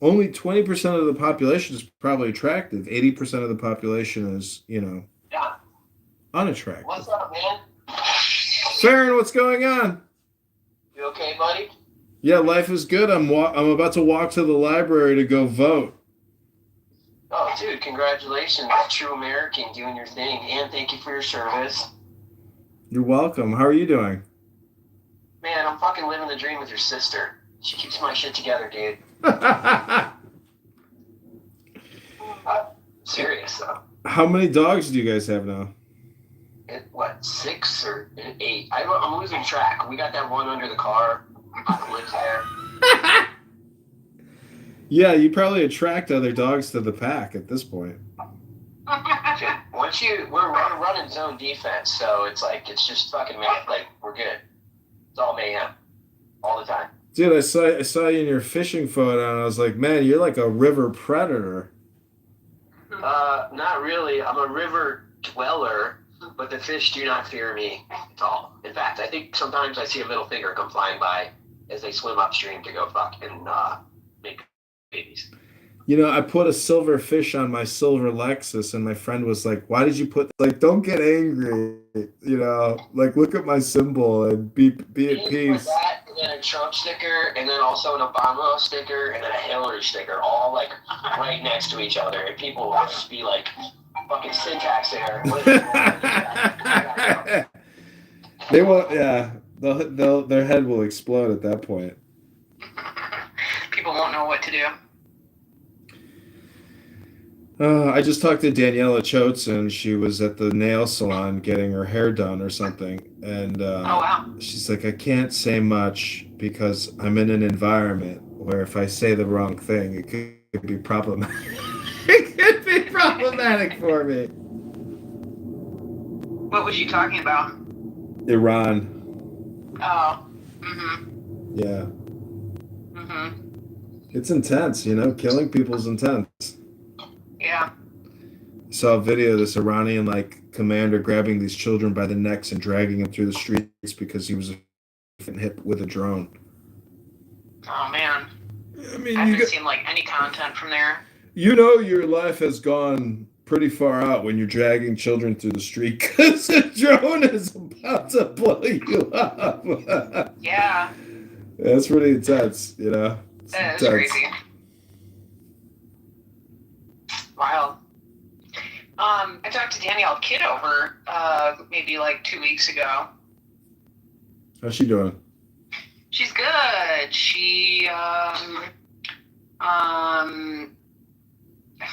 only 20% of the population is probably attractive. 80% of the population is, unattractive. What's up, man? Farron, what's going on? You okay, buddy? Yeah, life is good. I'm about to walk to the library to go vote. Oh, dude, congratulations. True American doing your thing. And thank you for your service. You're welcome. How are you doing? Man, I'm fucking living the dream with your sister. She keeps my shit together, dude. Serious, though. How many dogs do you guys have now? What, 6 or 8? I'm losing track. We got that one under the car. Lives there. Yeah, you probably attract other dogs to the pack at this point. We're running zone defense, so it's like, it's just fucking, like, we're good. It's all mayhem. All the time. Dude, I saw you in your fishing photo, and I was like, man, you're like a river predator. Not really. I'm a river dweller, but the fish do not fear me at all. In fact, I think sometimes I see a middle finger come flying by as they swim upstream to go fuck and make babies. You know, I put a silver fish on my silver Lexus, and my friend was like, why did you put, like, don't get angry, you know, like, look at my symbol and be at peace. Put that, and then a Trump sticker, and then also an Obama sticker, and then a Hillary sticker, all, like, right next to each other, and people will just be like, fucking syntax error. They won't, yeah, their head will explode at that point. People won't know what to do. I just talked to Daniela Choates, and she was at the nail salon getting her hair done or something. And oh, wow. She's like, I can't say much because I'm in an environment where if I say the wrong thing, it could be problematic. It could be problematic for me. What was you talking about? Iran. Oh. Yeah. It's intense, you know? Killing people's intense. Yeah. Saw a video of this Iranian commander grabbing these children by the necks and dragging them through the streets because he was hit with a drone. Oh man. I mean, I haven't seen any content from there. You know, your life has gone pretty far out when you're dragging children through the street because a drone is about to blow you up. Yeah. That's pretty intense, you know. That is crazy. Wild. I talked to Danielle Kitover maybe 2 weeks ago. How's she doing? She's good. She I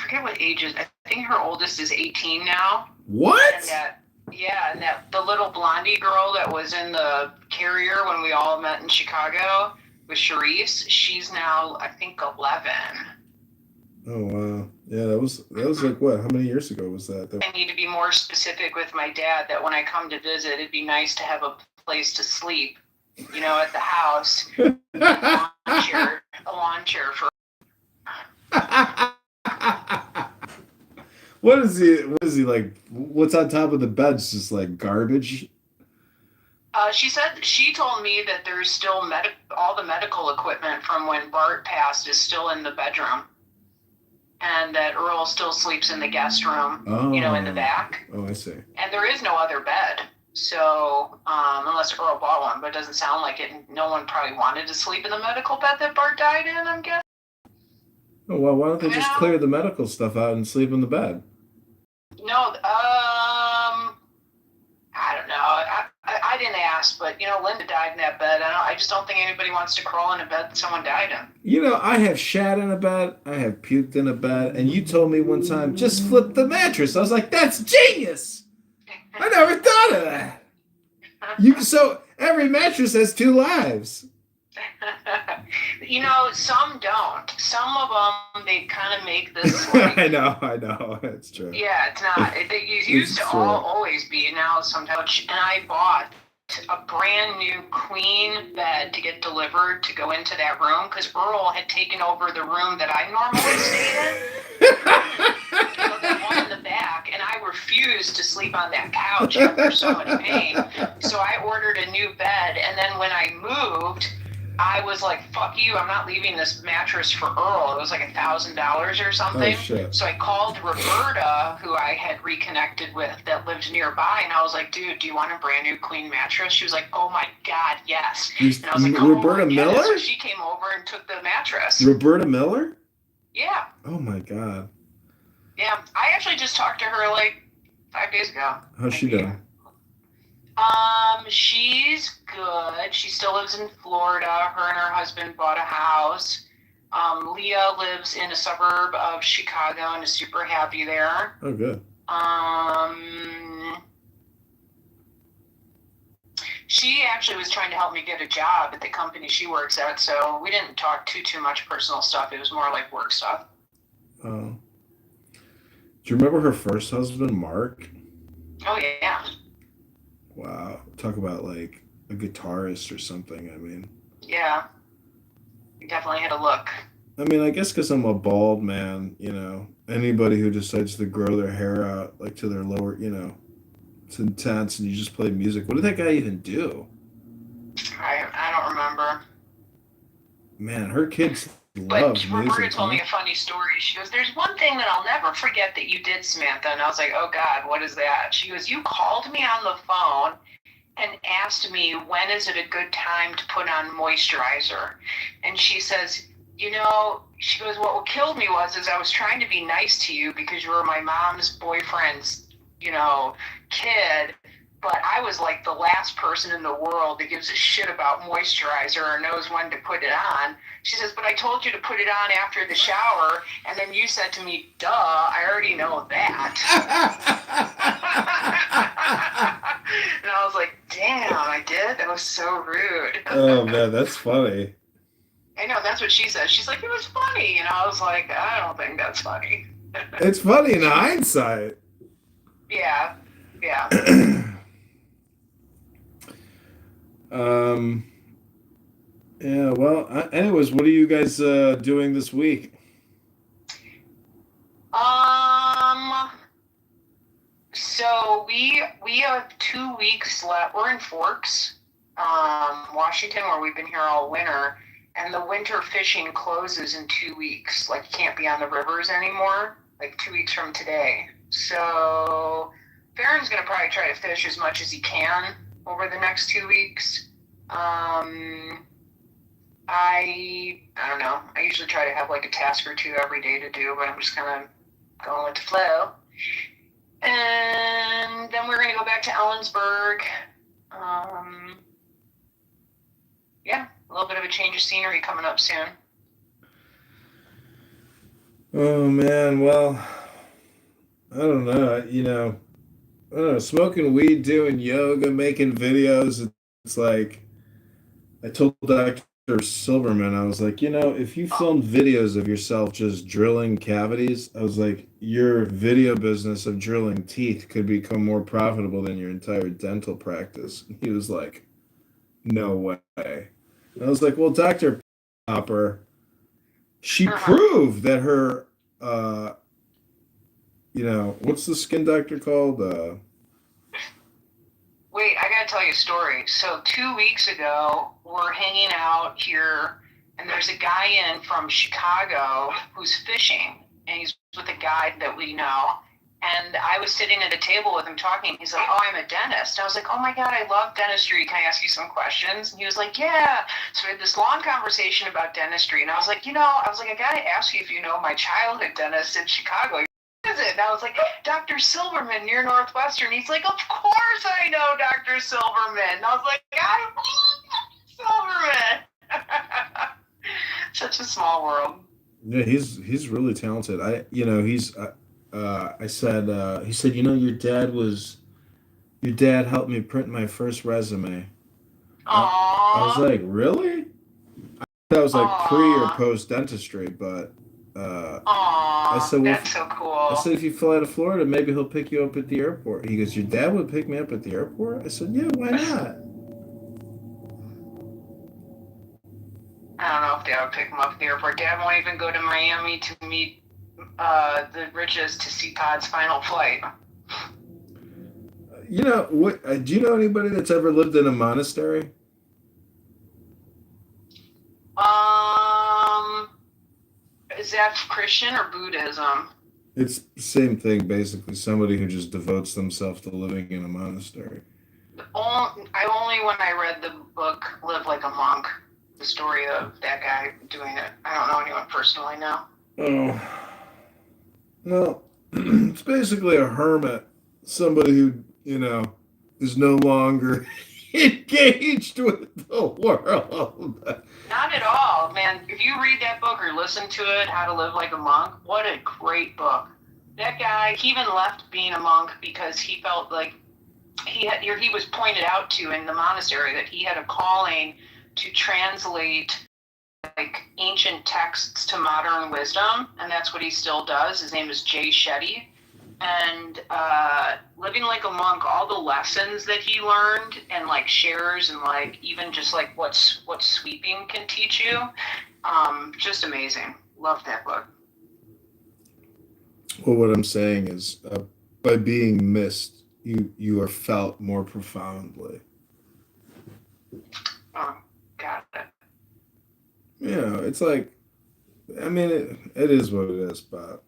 forget what age is. I think her oldest is 18 now. What? And that the little blondie girl that was in the carrier when we all met in Chicago with Charisse, she's now I think 11. Oh wow. Yeah, that was what? How many years ago was that? I need to be more specific with my dad that when I come to visit, it'd be nice to have a place to sleep, at the house. A lawn chair for. What is he like? What's on top of the bed? It's just garbage. She told me that there's still all the medical equipment from when Bart passed is still in the bedroom. And that Earl still sleeps in the guest room, in the back. Oh, I see. And there is no other bed. So, unless Earl bought one, but it doesn't sound like it. No one probably wanted to sleep in the medical bed that Bart died in, I'm guessing. Oh, well, why don't they just clear the medical stuff out and sleep in the bed? No, I don't know. I didn't ask, but, Linda died in that bed. I just don't think anybody wants to crawl in a bed that someone died in. I have shat in a bed. I have puked in a bed. And you told me one time, just flip the mattress. I was like, that's genius. I never thought of that. So every mattress has 2 lives. Some don't. Some of them, they kind of make this. I know. It's true. Yeah, it's not. It used to always be. Now sometimes. And I bought a brand new queen bed to get delivered to go into that room because Earl had taken over the room that I normally stayed in. The one in the back, and I refused to sleep on that couch after so much pain. So I ordered a new bed, and then when I moved, I was like, fuck you, I'm not leaving this mattress for Earl. It was $1,000 or something. Oh, shit. So I called Roberta, who I had reconnected with that lived nearby, and I was like, dude, do you want a brand new queen mattress? She was like, oh my God, yes. And I was like, Roberta Miller? So she came over and took the mattress. Roberta Miller? Yeah. Oh my God. Yeah, I actually just talked to her 5 days ago. How's she doing? She's good. She still lives in Florida. Her and her husband bought a house. Leah lives in a suburb of Chicago and is super happy there. Oh, good. She actually was trying to help me get a job at the company she works at, so we didn't talk too much personal stuff. It was more like work stuff. Oh. Do you remember her first husband, Mark? Oh, yeah. Wow. Talk about like a guitarist or something. I mean. Yeah. You definitely had a look. I mean, I guess because I'm a bald man, you know, anybody who decides to grow their hair out like to their lower, you know, it's intense and you just play music. What did that guy even do? I don't remember. Man, her kids But love Roberta music. told me a funny story. She goes, "There's one thing that I'll never forget that you did, Samantha." And I was like, "Oh, God, what is that?" She goes, "You called me on the phone and asked me when is it a good time to put on moisturizer." And she says, "You know," she goes, "what killed me was I was trying to be nice to you because you were my mom's boyfriend's, you know, kid. But I was like the last person in the world that gives a shit about moisturizer or knows when to put it on." She says, "But I told you to put it on after the shower, and then you said to me, duh, I already know that." And I was like, damn, I did? That was so rude. Oh, man, that's funny. I know, that's what she says. She's like, "It was funny." And I was like, "I don't think that's funny." It's funny in hindsight. Yeah. Yeah, well, anyways, what are you guys doing this week? So we have 2 weeks left. We're in Forks, Washington, where we've been here all winter, and the winter fishing closes in 2 weeks. Like, you can't be on the rivers anymore, like 2 weeks from today. So Farron's gonna probably try to fish as much as he can over the next 2 weeks. I don't know. I usually try to have like a task or two every day to do, but I'm just kind of going with the flow. And then we're going to go back to Ellensburg. Yeah, a little bit of a change of scenery coming up soon. Oh, man, well, I don't know. You know, I don't know, smoking weed, doing yoga, making videos. It's like, I told Dr. Silverman, I was like, you know, if you filmed videos of yourself just drilling cavities, I was like, your video business of drilling teeth could become more profitable than your entire dental practice. And he was like, no way. And I was like, well, Dr. Popper, she proved that her, you know, what's the skin doctor called? Wait, I gotta tell you a story. So 2 weeks ago, we're hanging out here, and there's a guy in from Chicago who's fishing, and he's with a guide that we know. And I was sitting at a table with him talking. He's like, "Oh, I'm a dentist." And I was like, "Oh my God, I love dentistry. Can I ask you some questions?" And he was like, "Yeah." So we had this long conversation about dentistry. And I was like, I gotta ask you if you know my childhood dentist in Chicago. Is it? And I was like, "Dr. Silverman near Northwestern." He's like, "Of course I know Dr. Silverman." And I was like, "I love Dr. Silverman." Such a small world. Yeah, he's really talented. He said, you know, your dad helped me print my first resume. I was like, really? That was like pre or post dentistry, but I said, well, that's so cool. I said, if you fly to Florida, maybe he'll pick you up at the airport. He goes, your dad would pick me up at the airport? I said, yeah, why not? I don't know if Dad would pick him up at the airport. Dad won't even go to Miami to meet the Riches to see Todd's final flight. You know, what? Do you know anybody that's ever lived in a monastery? Is that Christian or Buddhism? It's the same thing, basically. Somebody who just devotes themselves to living in a monastery. I only, when I read the book Live Like a Monk, the story of that guy doing it. I don't know anyone personally now. Oh. Well, it's basically a hermit. Somebody who, you know, is no longer engaged with the world. Not at all, man. If you read that book or listen to it, How to Live Like a Monk, what a great book. That guy, he even left being a monk because he felt like he was pointed out to in the monastery that he had a calling to translate like ancient texts to modern wisdom, and that's what he still does. His name is Jay Shetty. And living like a monk, all the lessons that he learned and like shares, and like even just like what sweeping can teach you, just amazing. Love that book. Well, what I'm saying is, by being missed, you are felt more profoundly. Oh, got it. You know, it's like, I mean, it is what it is, but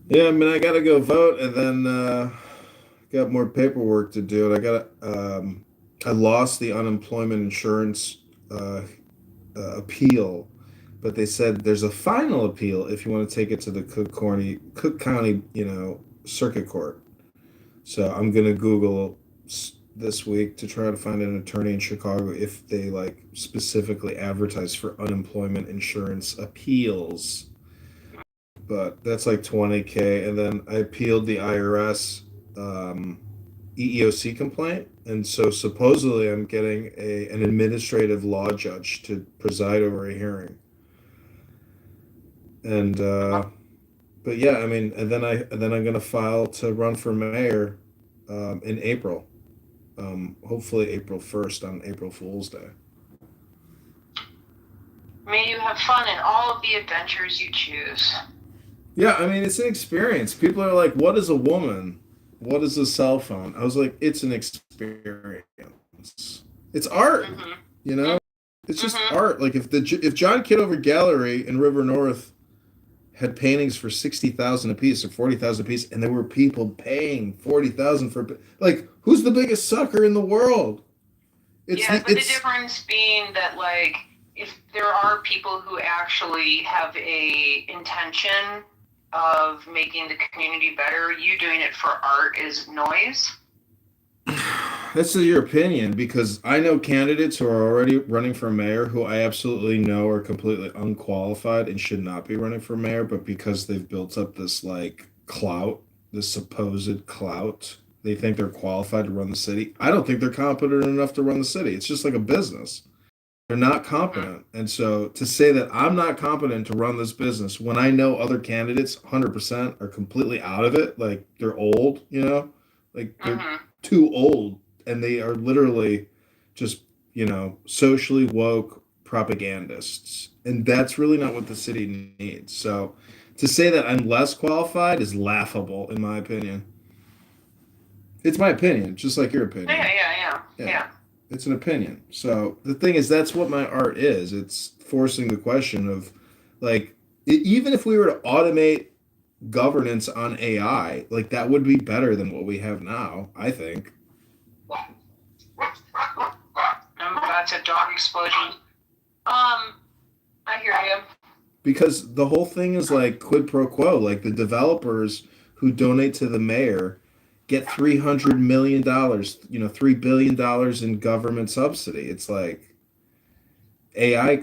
yeah, I mean, I gotta go vote, and then got more paperwork to do. And I lost the unemployment insurance appeal, but they said there's a final appeal if you want to take it to the Cook County, circuit court. So I'm gonna Google this week to try to find an attorney in Chicago if they like specifically advertise for unemployment insurance appeals. But that's like $20K, and then I appealed the IRS EEOC complaint, and so supposedly I'm getting an administrative law judge to preside over a hearing. And but yeah, I mean, and then I'm gonna file to run for mayor in April. Hopefully April 1st on April Fool's Day. May you have fun in all of the adventures you choose. Yeah, I mean, it's an experience. People are like, what is a woman? What is a cell phone? I was like, it's an experience. It's art, It's just art. Like if John Kitover Gallery in River North had paintings for 60,000 a piece or 40,000 a piece, and there were people paying 40,000 for, like, who's the biggest sucker in the world? The difference being that, like, if there are people who actually have a intention of making the community better, you doing it for art is noise. That's your opinion, because I know candidates who are already running for mayor who I absolutely know are completely unqualified and should not be running for mayor, but because they've built up this like clout, this supposed clout, they think they're qualified to run the city. I don't think they're competent enough to run the city. It's just like a business. They're not competent. And so to say that I'm not competent to run this business when I know other candidates 100% are completely out of it, like they're old, like they're too old, and they are literally just, socially woke propagandists. And that's really not what the city needs. So to say that I'm less qualified is laughable, in my opinion. It's my opinion, just like your opinion. Yeah. It's an opinion. So the thing is, that's what my art is. It's forcing the question of, like, even if we were to automate governance on AI, like, that would be better than what we have now, I think. That's a dog explosion. I hear you. Because the whole thing is like quid pro quo. Like, the developers who donate to the mayor get $300 million, $3 billion in government subsidy. It's like AI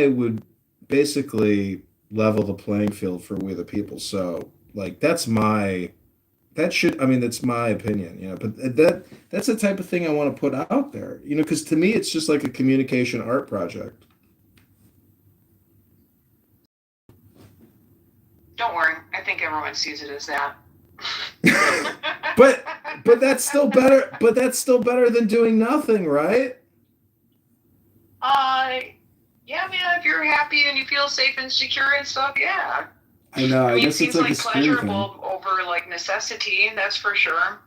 would basically level the playing field for we the people. So like that's my opinion, but that's the type of thing I want to put out there, because to me it's just like a communication art project. Don't worry, I think everyone sees it as that. but that's still better. But that's still better than doing nothing, right? Yeah, man. If you're happy and you feel safe and secure and stuff, yeah. I know. I guess it seems it's like like a screen pleasurable thing. over like necessity. That's for sure.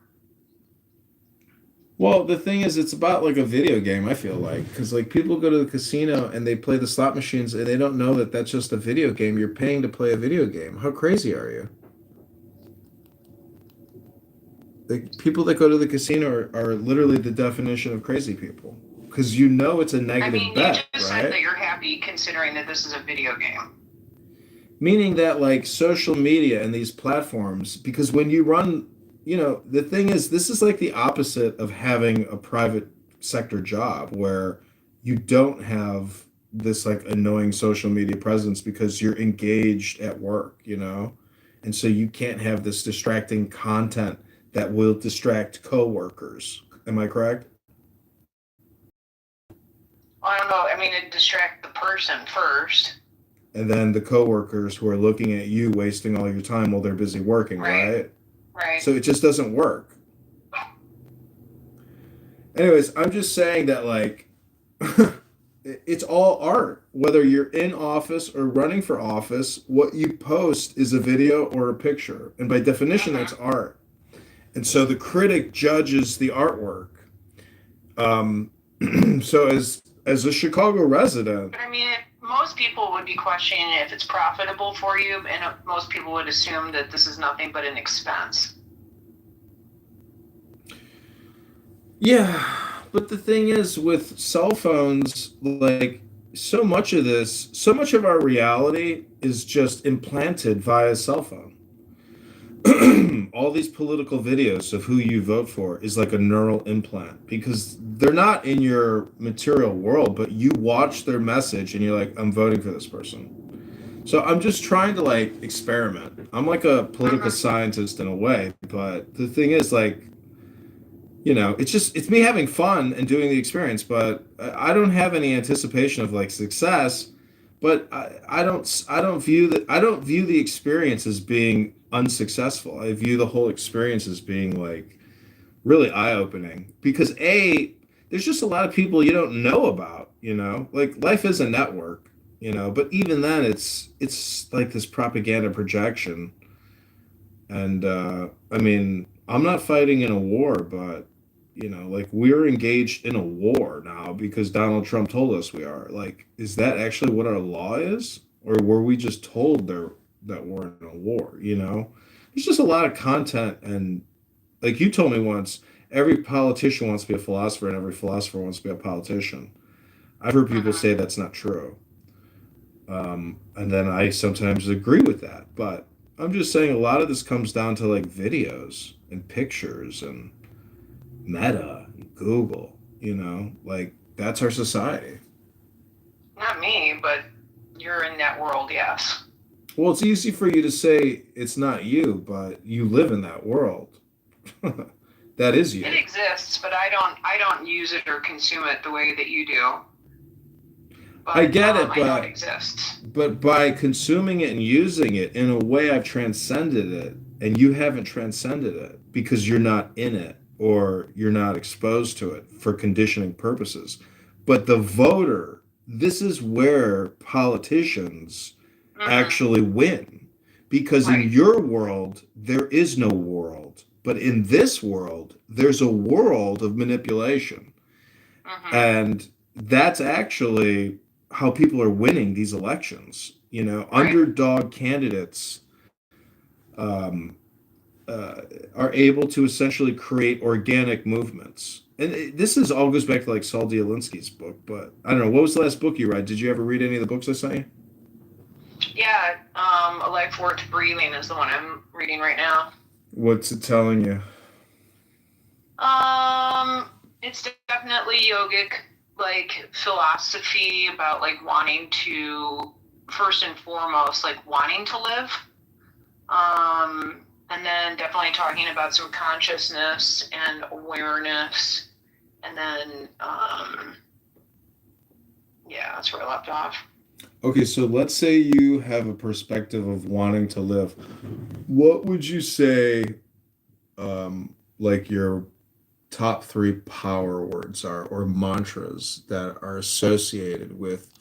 Well, the thing is, it's about like a video game. I feel like because like people go to the casino and they play the slot machines and they don't know that that's just a video game. You're paying to play a video game. How crazy are you? Like people that go to the casino are literally the definition of crazy people because it's a negative bet, you just right? said that you're happy considering that this is a video game. Meaning that like social media and these platforms, because when you run, the thing is, this is like the opposite of having a private sector job where you don't have this like annoying social media presence because you're engaged at work, and so you can't have this distracting content that will distract coworkers. Am I correct? I don't know. I mean, it distract the person first. And then the coworkers who are looking at you wasting all your time while they're busy working, right? Right. So it just doesn't work. Anyways, I'm just saying that like it's all art. Whether you're in office or running for office, what you post is a video or a picture. And by definition, that's art. And so the critic judges the artwork. So as a Chicago resident, But I mean, most people would be questioning if it's profitable for you, and most people would assume that this is nothing but an expense. yeah, but the thing is with cell phones, like so much of our reality is just implanted via cell phone. All these political videos of who you vote for is like a neural implant because they're not in your material world, but you watch their message and you're like, I'm voting for this person. So I'm just trying to like experiment. I'm like a political scientist in a way, but the thing is like, it's me having fun and doing the experience, but I don't have any anticipation of like success. But I don't view the experience as being unsuccessful. I view the whole experience as being like really eye-opening because there's just a lot of people you don't know about, like life is a network, but even then it's like this propaganda projection. And I mean, I'm not fighting in a war, but like we're engaged in a war now because Donald Trump told us we are. Like, is that actually what our law is? Or were we just told that we're in a war, There's just a lot of content, and like you told me once, every politician wants to be a philosopher and every philosopher wants to be a politician. I've heard people say that's not true. And then I sometimes agree with that. But I'm just saying a lot of this comes down to like videos and pictures and Meta, Google, like that's our society. Not me, but you're in that world, yes. Well, it's easy for you to say it's not you, but you live in that world. That is you. It exists, but I don't use it or consume it the way that you do. But, I get it, I know it exists. But by consuming it and using it, in a way I've transcended it, and you haven't transcended it because you're not in it or you're not exposed to it for conditioning purposes. But the voter, this is where politicians actually win. Because in your world, there is no world. But in this world, there's a world of manipulation. And that's actually how people are winning these elections. Underdog candidates are able to essentially create organic movements. And this is all goes back to like Saul Dialinsky's book, but I don't know. What was the last book you read? Did you ever read any of the books I sent you? Yeah, A Life Worth Breathing is the one I'm reading right now. What's it telling you? It's definitely yogic, like philosophy about like wanting to, first and foremost, like wanting to live. And then definitely talking about some consciousness and awareness. And then, yeah, that's where I left off. Okay, so let's say you have a perspective of wanting to live. What would you say, like your top 3 power words are, or mantras that are associated with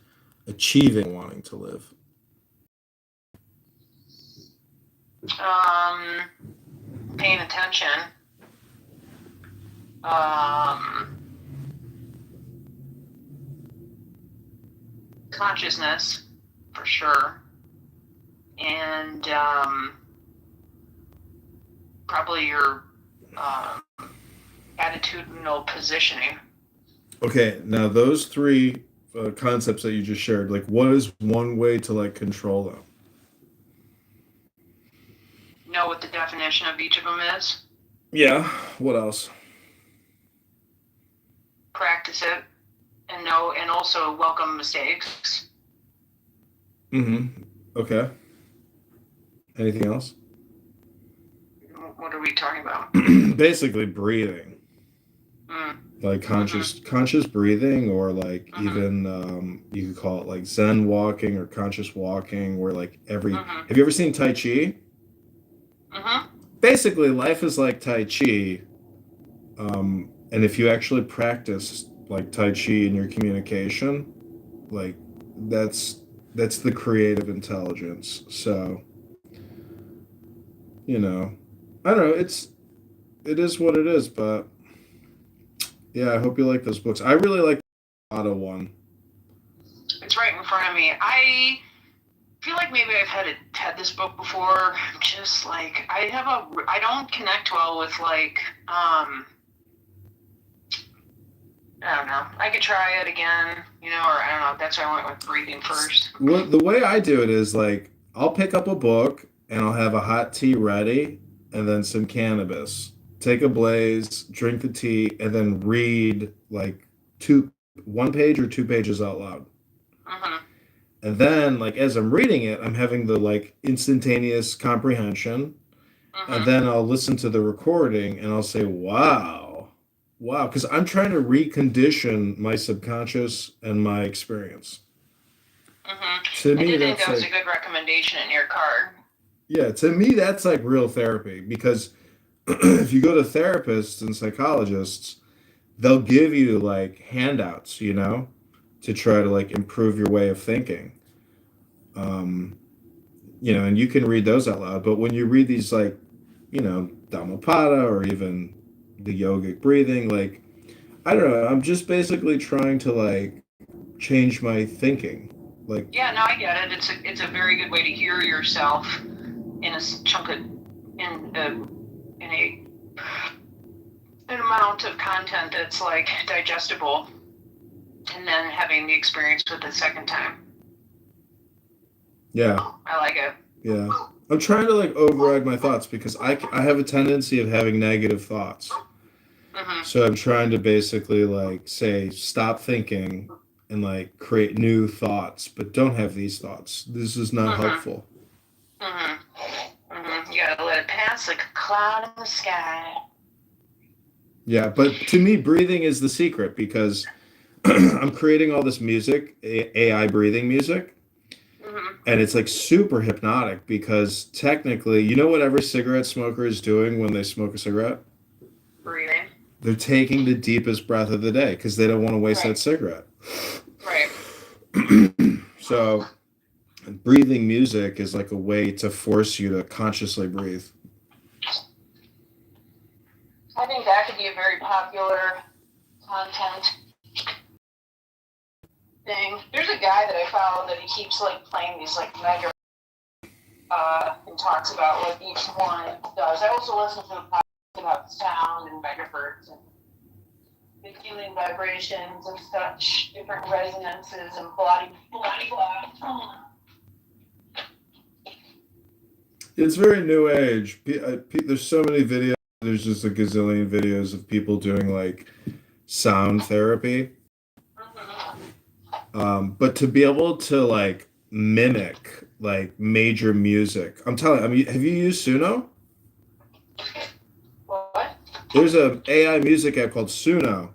achieving wanting to live? Paying attention. Consciousness, for sure. And probably your attitudinal positioning. Okay, now those 3 concepts that you just shared, like what is one way to like control them? know what the definition of each of them is. Yeah. What else? Practice it, and know, and also welcome mistakes. Mm-hmm. Okay. Anything else? What are we talking about? Basically breathing. Like conscious breathing, or like even you could call it like Zen walking or conscious walking, where like have you ever seen Tai Chi? Basically, life is like Tai Chi. And if you actually practice like Tai Chi in your communication, like that's the creative intelligence. So, you know, I don't know, it is what it is, but yeah, I hope you like those books. I really like the Auto one. It's right in front of me. I feel like maybe I've had this book before. Just like I don't connect well with like I don't know. I could try it again, or I don't know. That's why I went with breathing first. The way I do it is like I'll pick up a book and I'll have a hot tea ready and then some cannabis. Take a blaze, drink the tea, and then read like 1 page or 2 pages out loud. And then, like, as I'm reading it, I'm having the like instantaneous comprehension. And then I'll listen to the recording and I'll say, wow, because I'm trying to recondition my subconscious and my experience. To me, I did think that's that was like, a good recommendation in your card. yeah, to me, that's like real therapy, because if you go to therapists and psychologists, they'll give you like handouts, to try to like improve your way of thinking. And you can read those out loud, but when you read these like, Dhammapada or even the yogic breathing, like, I don't know, I'm just basically trying to like change my thinking. Like, Yeah, no, I get it. It's a very good way to hear yourself in a chunk of in an amount of content that's like digestible, and then having the experience with it the second time. yeah. I like it. Yeah. I'm trying to like override my thoughts because I have a tendency of having negative thoughts. So I'm trying to basically like say, stop thinking and like create new thoughts, but don't have these thoughts. This is not helpful. You gotta let it pass like a cloud in the sky. Yeah, but to me, breathing is the secret, because I'm creating all this music, AI breathing music. And it's like super hypnotic, because technically, you know what every cigarette smoker is doing when they smoke a cigarette? Breathing. They're taking the deepest breath of the day because they don't want to waste that cigarette. Right. So breathing music is like a way to force you to consciously breathe. I think that could be a very popular content thing. There's a guy that I follow that he keeps like playing these like mega and talks about what each one does. I also listen to a podcast about sound and megahertz and the healing vibrations and such, different resonances and blah. It's very new age. There's so many videos. There's just a gazillion videos of people doing like sound therapy. But to be able to like mimic like major music, I'm telling you, I mean, have you used Suno? What? There's a AI music app called Suno.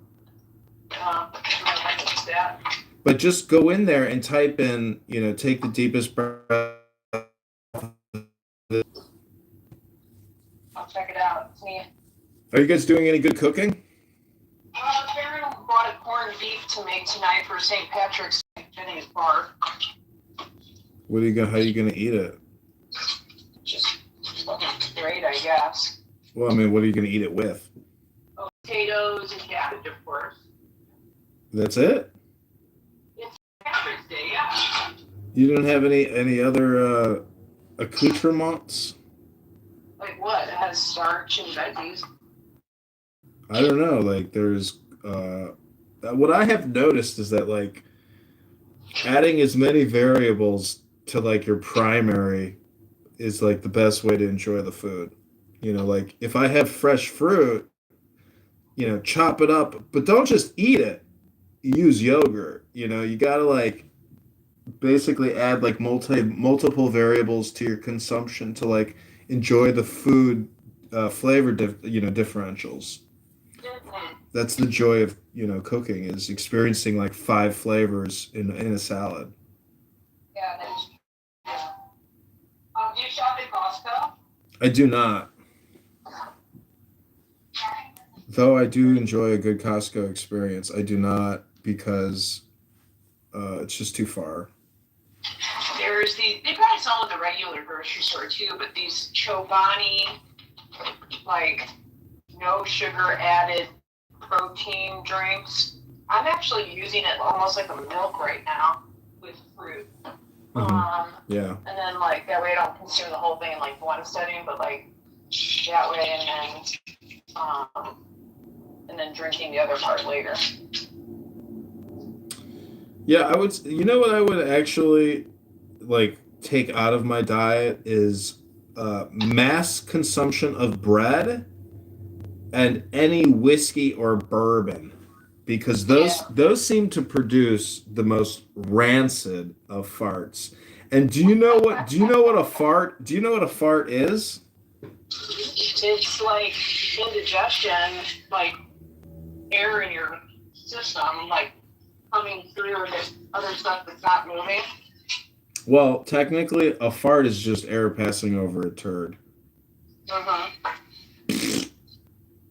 But just go in there and type in, take the deepest breath. I'll check it out. It's neat. Are you guys doing any good cooking? Karen brought a corned beef to make tonight for St. Patrick's Jenny's bar. How are you gonna eat it? Just fucking great, I guess. Well, I mean, what are you gonna eat it with? Potatoes and cabbage, of course. That's it? It's Patrick's Day, yeah. You don't have any other accoutrements? Like what? It has starch and veggies. I don't know. Like, there's what I have noticed is that like adding as many variables to like your primary is like the best way to enjoy the food. Like if I have fresh fruit, chop it up, but don't just eat it. Use yogurt. You gotta like basically add like multiple variables to your consumption to like enjoy the food flavor differentials. That's the joy of cooking, is experiencing like 5 flavors in a salad. Yeah, there's. Yeah. Do you shop at Costco? I do not, though I do enjoy a good Costco experience. I do not, because it's just too far. There's they probably sell at the regular grocery store too, but these Chobani, like no sugar added protein drinks. I'm actually using it almost like a milk right now with fruit. Yeah. And then like that way I don't consume the whole thing in like one setting, but like that way, and then drinking the other part later. Yeah, I would. What I would actually like take out of my diet is mass consumption of bread and any whiskey or bourbon, because those seem to produce the most rancid of farts. And do you know what a fart is? It's like indigestion, like air in your system, like coming through and other stuff that's not moving. Well, technically, a fart is just air passing over a turd.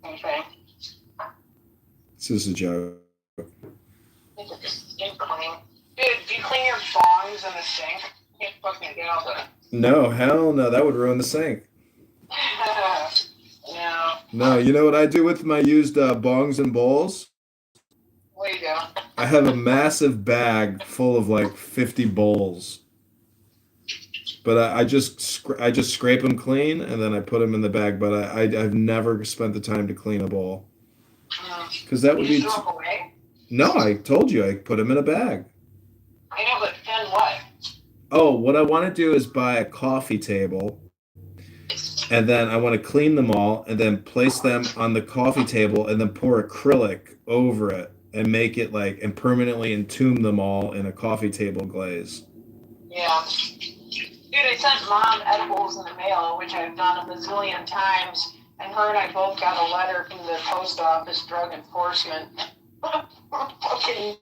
Okay. It's just a joke. Sink clean. Dude, do you clean your bongs in the sink? You can't fucking get out of it. No, hell no, that would ruin the sink. No. No, you know what I do with my used bongs and bowls? What do you do? I have a massive bag full of like 50 bowls. But I just scrape them clean and then I put them in the bag. But I've never spent the time to clean a bowl, because that would be. Throw them away? No, I told you I put them in a bag. I know, but then what? Oh, what I want to do is buy a coffee table, and then I want to clean them all, and then place them on the coffee table, and then pour acrylic over it, and make it like, and permanently entomb them all in a coffee table glaze. Yeah. Dude, I sent Mom edibles in the mail, which I've done a bazillion times, and her and I both got a letter from the post office drug enforcement fucking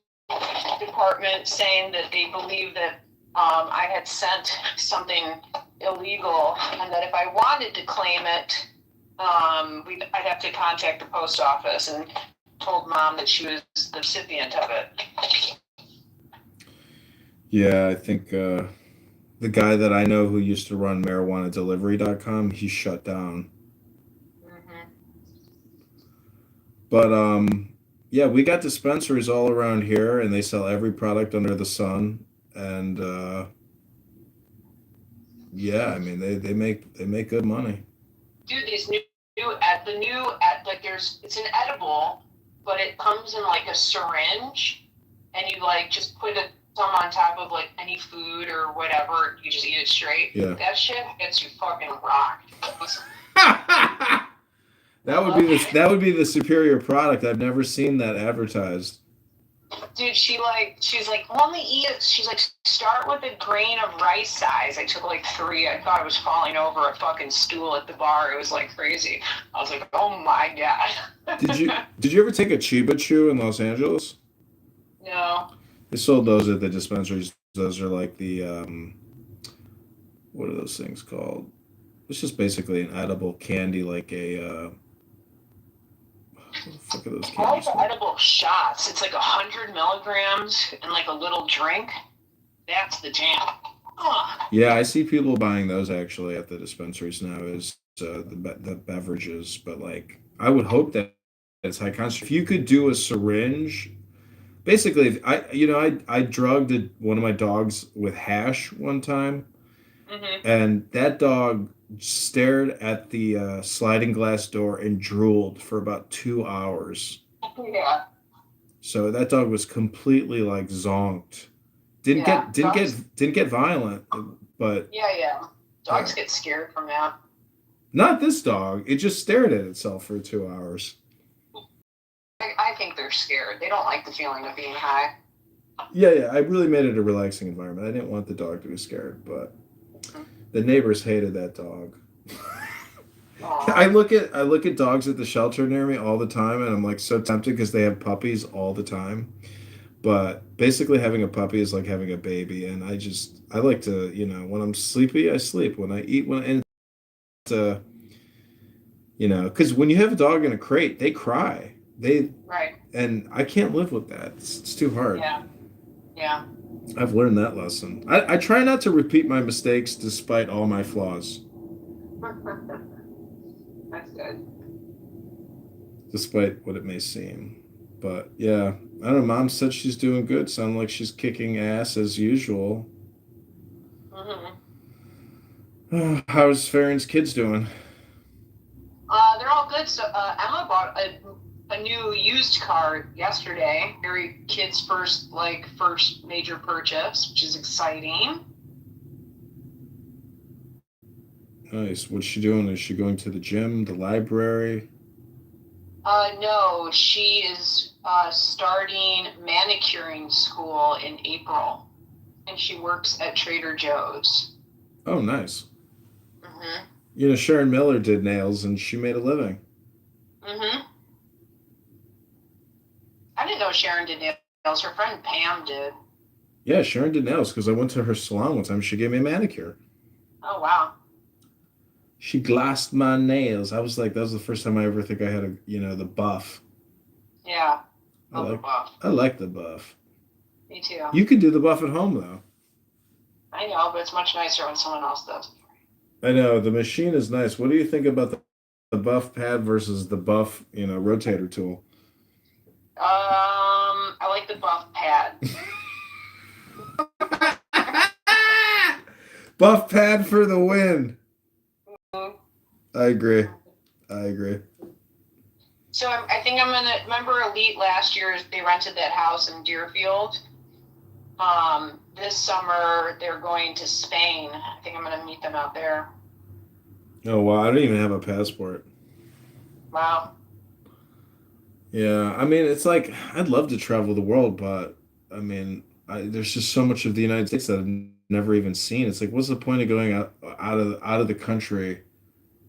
department saying that they believe that I had sent something illegal, and that if I wanted to claim it, I'd have to contact the post office, and told Mom that she was the recipient of it. Yeah, I think the guy that I know who used to run marijuanadelivery.com, he shut down. But yeah, we got dispensaries all around here, and they sell every product under the sun. And yeah, I mean they make good money. Dude, these new like it's an edible, but it comes in like a syringe, and you like just put some on top of like any food or whatever. You just eat it straight. Yeah. That shit gets you fucking rocked. That would be the superior product. I've never seen that advertised. Dude, she's like, only eat it. She's like, start with a grain of rice size. I took like 3. I thought I was falling over a fucking stool at the bar. It was like crazy. I was like, oh my God. Did you ever take a Chiba Chew in Los Angeles? No. They sold those at the dispensaries. Those are like the what are those things called? It's just basically an edible candy, like a what the fuck are those I like candies the called? edible shots. It's like 100 milligrams in like a little drink. That's the jam. Yeah, I see people buying those actually at the dispensaries now as the beverages, but like I would hope that it's high concentration. If you could do a syringe, basically, if I drugged one of my dogs with hash one time, and that dog stared at the sliding glass door and drooled for about 2 hours. Yeah. So that dog was completely like zonked. Didn't get violent, but Yeah. Dogs get scared from that. Not this dog. It just stared at itself for 2 hours. I think they're scared. They don't like the feeling of being high. Yeah. I really made it a relaxing environment. I didn't want the dog to be scared, but the neighbors hated that dog. I look at dogs at the shelter near me all the time, and I'm like so tempted because they have puppies all the time. But basically, having a puppy is like having a baby, and I like to, when I'm sleepy, I sleep. When I eat, because when you have a dog in a crate, they cry. Right. And I can't live with that. It's too hard. Yeah. I've learned that lesson. I try not to repeat my mistakes despite all my flaws. That's good. Despite what it may seem. But yeah, I don't know. Mom said she's doing good. Sound like she's kicking ass as usual. How's Farron's kids doing? They're all good. So Emma bought a new used car yesterday. Very kid's first major purchase, which is exciting. Nice. What's she doing? Is she going to the gym, the library? No, she is starting manicuring school in April, and she works at Trader Joe's. Oh, nice. Sharon Miller did nails, and she made a living. I didn't know Sharon did nails. Her friend Pam did. Yeah, Sharon did nails because I went to her salon one time. She gave me a manicure. Oh, wow. She glassed my nails. I was like, that was the first time I ever think I had the buff. Yeah. I like the buff. Me too. You could do the buff at home, though. I know, but it's much nicer when someone else does. I know. The machine is nice. What do you think about the buff pad versus the buff, rotator tool? I like the buff pad. Buff pad for the win. I agree. So I think I'm gonna remember Elite last year. They rented that house in Deerfield. This summer they're going to Spain. I think I'm gonna meet them out there. Oh wow! I don't even have a passport. Wow. Yeah, I mean, it's like I'd love to travel the world, but I mean, there's just so much of the United States that I've never even seen. It's like, what's the point of going out of the country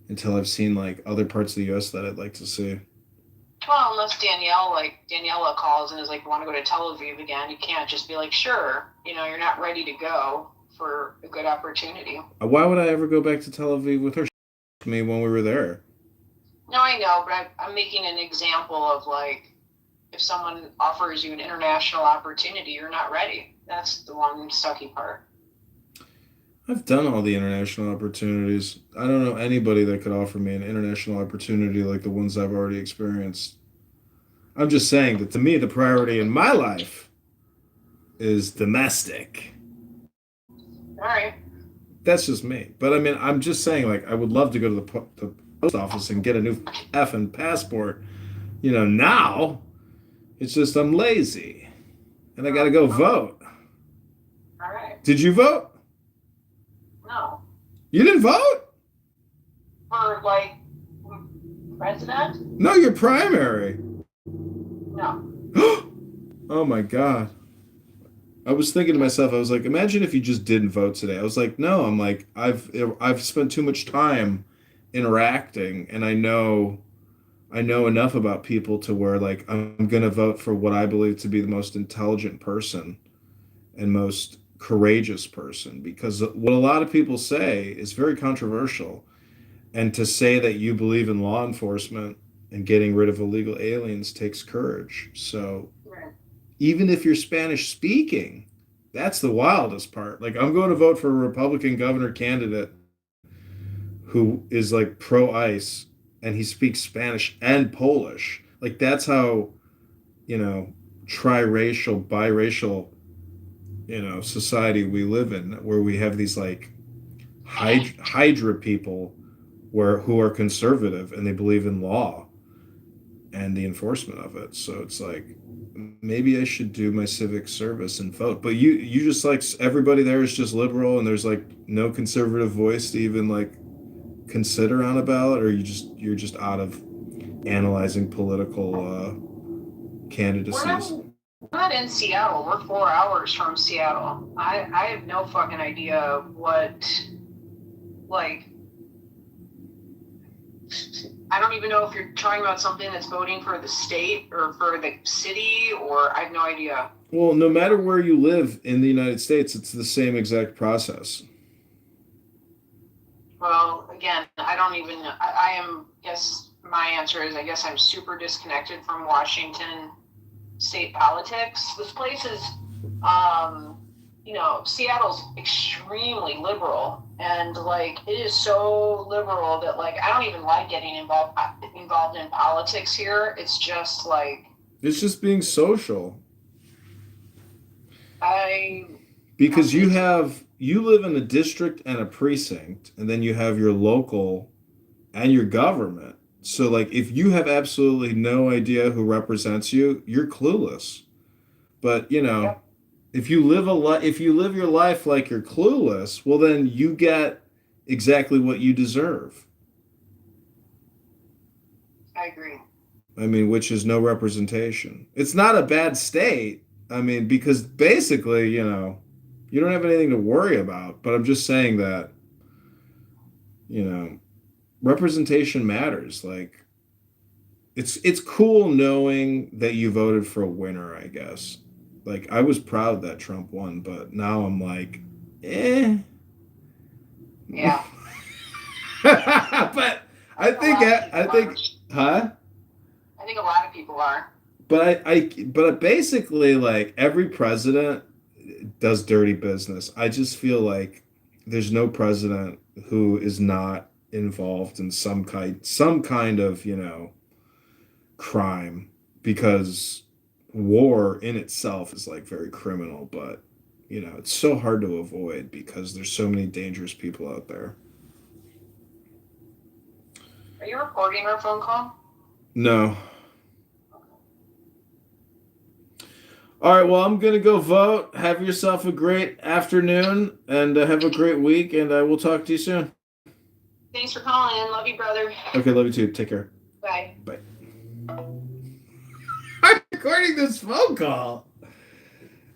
until I've seen like other parts of the U.S. that I'd like to see? Well, unless Daniela calls and is like, want to go to Tel Aviv again, you can't just be like, sure, you're not ready to go for a good opportunity. Why would I ever go back to Tel Aviv with her me when we were there? No, I know, but I'm making an example of like, if someone offers you an international opportunity, you're not ready. That's the one sucky part. I've done all the international opportunities. I don't know anybody that could offer me an international opportunity like the ones I've already experienced. I'm just saying that to me, the priority in my life is domestic. All right. That's just me. But I mean, I'm just saying, like, I would love to go to the post office and get a new effing passport. Now it's just I'm lazy and I got to go vote. All right. Did you vote? No. You didn't vote? For like president? No, your primary. No. Oh my God. I was thinking to myself, I was like, imagine if you just didn't vote today. I was like, no, I'm like, I've spent too much time interacting, and I know enough about people to where like I'm gonna vote for what I believe to be the most intelligent person and most courageous person, because what a lot of people say is very controversial. And to say that you believe in law enforcement and getting rid of illegal aliens takes courage. So even if you're Spanish speaking, that's the wildest part. Like, I'm going to vote for a Republican governor candidate who is like pro ICE and he speaks Spanish and Polish. Like, that's how, triracial, biracial, society we live in, where we have these like Hydra people who are conservative and they believe in law. and the enforcement of it. So it's like maybe I should do my civic service and vote. But you just like everybody there is just liberal and there's like no conservative voice to even like consider on a ballot, or you're just out of analyzing political candidacies. We're not in Seattle. We're 4 hours from Seattle. I have no fucking idea what, like, I don't even know if you're talking about something that's voting for the state or for the city, or I have no idea. Well, no matter where you live in the United States, it's the same exact process. Well, again, I am, guess my answer is I guess I'm super disconnected from Washington state politics. This place is, Seattle's extremely liberal, and like it is so liberal that like I don't even like getting involved in politics here. It's just like it's just being social. Because you live in a district and a precinct, and then you have your local and your government. So like if you have absolutely no idea who represents you, you're clueless. But if you live your life like you're clueless, well then you get exactly what you deserve. I agree. I mean, which is no representation. It's not a bad state. I mean, because basically, you don't have anything to worry about. But I'm just saying that, representation matters. Like, it's cool knowing that you voted for a winner, I guess. Like, I was proud that Trump won, but now I'm like, eh. Yeah. But I think, huh? I think a lot of people are. But basically, like every president does dirty business. I just feel like there's no president who is not involved in some kind of crime, because war in itself is like very criminal, but it's so hard to avoid because there's so many dangerous people out there. Are you recording our phone call? No. All right, well, I'm going to go vote. Have yourself a great afternoon and have a great week, and I will talk to you soon. Thanks for calling in. Love you, brother. Okay, love you too. Take care. Bye. Bye. I'm recording this phone call.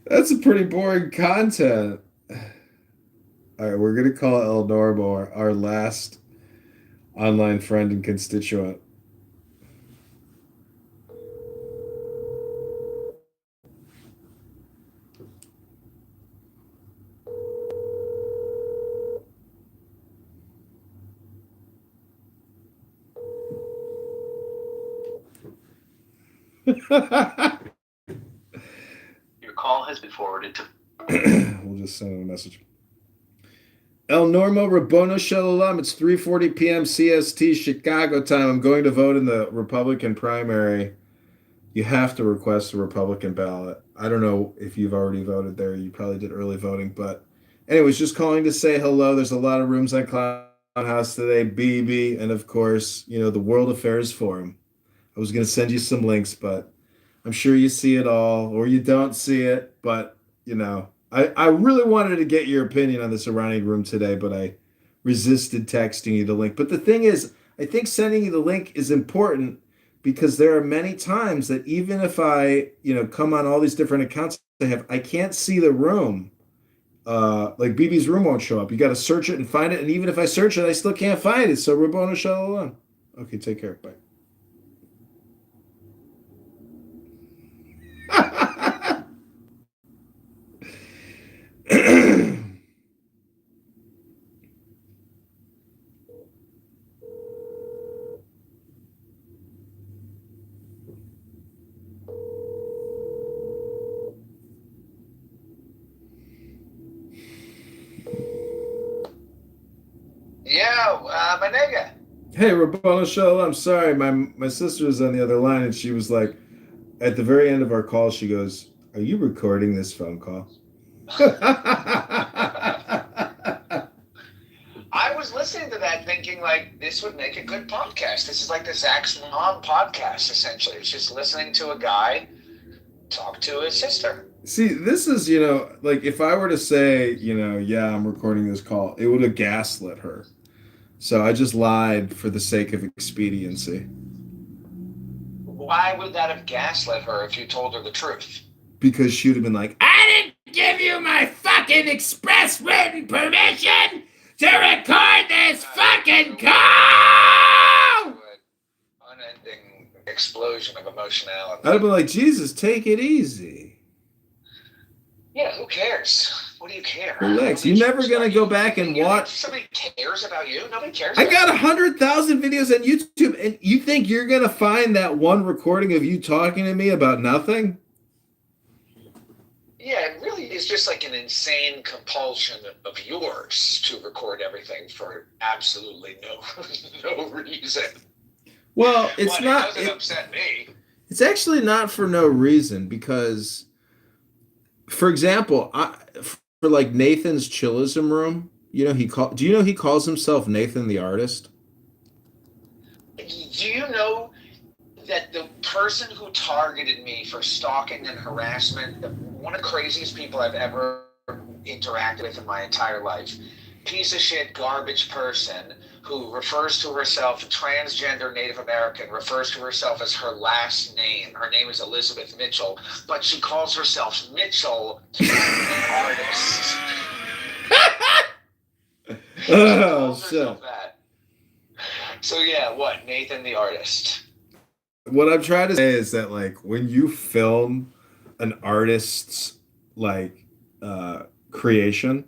That's a pretty boring content. All right, we're going to call El Normo, our last online friend and constituent. Your call has been forwarded to. We'll just send him a message. El Normo Rabono Shalom. It's 3:40 p.m. CST Chicago time. I'm going to vote in the Republican primary. You have to request a Republican ballot. I don't know if you've already voted there. You probably did early voting, but anyways, just calling to say hello. There's a lot of rooms on Clownhouse today. BB, and of course, the World Affairs Forum. I was going to send you some links, but I'm sure you see it all, or you don't see it. But, I really wanted to get your opinion on this Iranian room today, but I resisted texting you the link. But the thing is, I think sending you the link is important because there are many times that even if I, come on all these different accounts I can't see the room. Like BB's room won't show up. You got to search it and find it. And even if I search it, I still can't find it. So Rabbona Shalom. Okay, take care. Bye. My nigga. Hey, Rabbana Shalom. I'm sorry, my sister was on the other line, and she was like, at the very end of our call, she goes, "Are you recording this phone call?" I was was listening to that thinking like this would make a good podcast. This is like the Zach's Mom podcast, essentially. It's just listening to a guy talk to his sister. See, this is, like if I were to say, yeah, I'm recording this call, it would have gaslit her. So I just lied for the sake of expediency. Why would that have gaslit her if you told her the truth? Because she would have been like, I didn't give you my fucking express written permission to record this fucking call! Unending explosion of emotionality. I'd have been like, Jesus, take it easy. Yeah, who cares? What do you care? Relax. You're never going to go back and watch. Somebody cares about you? Nobody cares. I got 100,000 videos on YouTube, and you think you're going to find that one recording of you talking to me about nothing? Yeah, it really is just like an insane compulsion of yours to record everything for absolutely no reason. Well, it's not. It doesn't upset me. It's actually not for no reason because, for example, for like Nathan's Chillism room, do you know he calls himself Nathan the Artist? Do you know that the person who targeted me for stalking and harassment, one of the craziest people I've ever interacted with in my entire life, piece of shit, garbage person who refers to herself, transgender Native American, refers to herself as her last name. Her name is Elizabeth Mitchell, but she calls herself Mitchell, the artist. Oh, shit. So yeah, what? Nathan the Artist. What I'm trying to say is that, like, when you film an artist's, like, creation,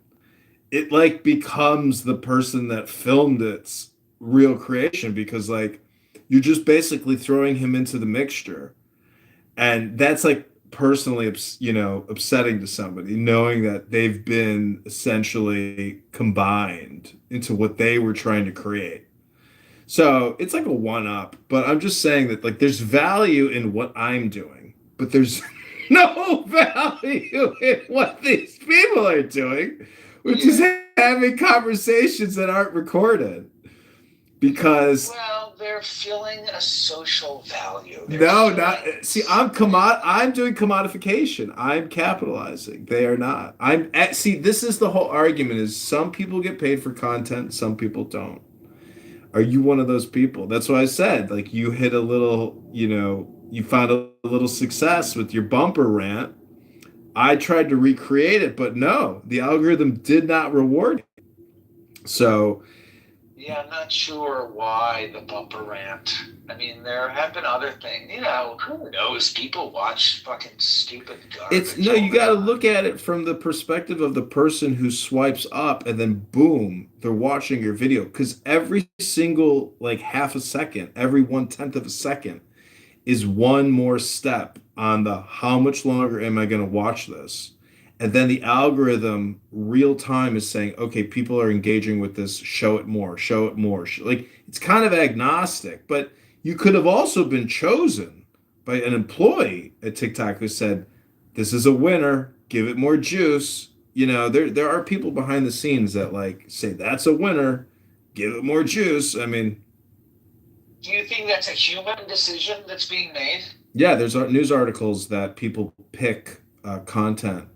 it, like, becomes the person that filmed its real creation because, like, you're just basically throwing him into the mixture. And that's, like, personally, upsetting to somebody, knowing that they've been essentially combined into what they were trying to create. So it's like a one-up, but I'm just saying that, like, there's value in what I'm doing, but there's no value in what these people are doing, which is having conversations that aren't recorded. Because they're filling a social value. I'm doing commodification. I'm capitalizing. They are not. This is the whole argument: is some people get paid for content, some people don't. Are you one of those people? That's why I said, like, you hit a little, you found a little success with your bumper rant. I tried to recreate it, but no, the algorithm did not reward me. So, yeah, I'm not sure why the bumper rant. I mean, there have been other things. Who knows? People watch fucking stupid garbage. You got to look at it from the perspective of the person who swipes up and then boom, they're watching your video. Because every single, like, half a second, every 1/10 of a second is one more step on the how much longer am I going to watch this? And then the algorithm real time is saying, okay, people are engaging with this. Show it more, show it more. Like, it's kind of agnostic, but you could have also been chosen by an employee at TikTok who said, this is a winner, give it more juice. There are people behind the scenes that, like, say that's a winner, give it more juice. I mean, do you think that's a human decision that's being made? Yeah, there's news articles that people pick content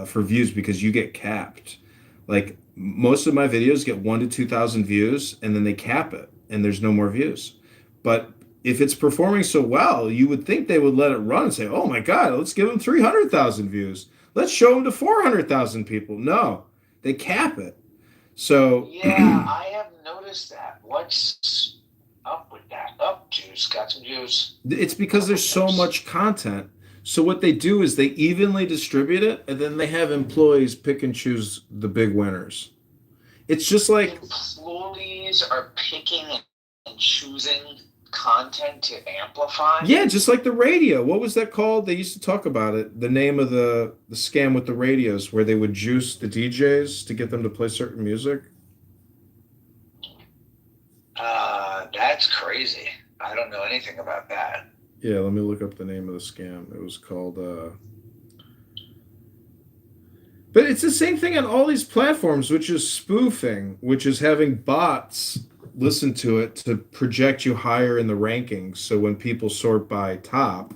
for views because you get capped. Like, most of my videos get 1,000 to 2,000 views and then they cap it and there's no more views. But if it's performing so well, you would think they would let it run and say, oh my God, let's give them 300,000 views. Let's show them to 400,000 people. No, they cap it. So yeah, I have noticed that. What's up with that? Juice, got some juice. It's because there's so much content. So what they do is they evenly distribute it, and then they have employees pick and choose the big winners. It's just like employees are picking and choosing content to amplify. Yeah, just like the radio. What was that called? They used to talk about it. The name of the scam with the radios, where they would juice the DJs to get them to play certain music. That's crazy. I don't know anything about that. Yeah, let me look up the name of the scam. It was called But it's the same thing on all these platforms, which is spoofing, which is having bots listen to it to project you higher in the rankings. So when people sort by top,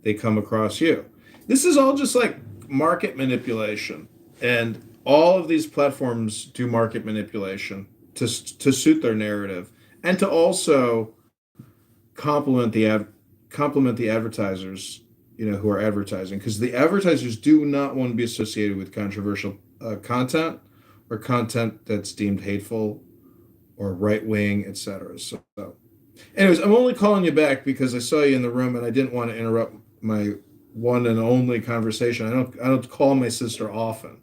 they come across you. This is all just like market manipulation. And all of these platforms do market manipulation to suit their narrative and to also complement the advertisers, who are advertising, because the advertisers do not want to be associated with controversial content or content that's deemed hateful or right wing, etc. So, anyways, I'm only calling you back because I saw you in the room and I didn't want to interrupt my one and only conversation. I don't call my sister often.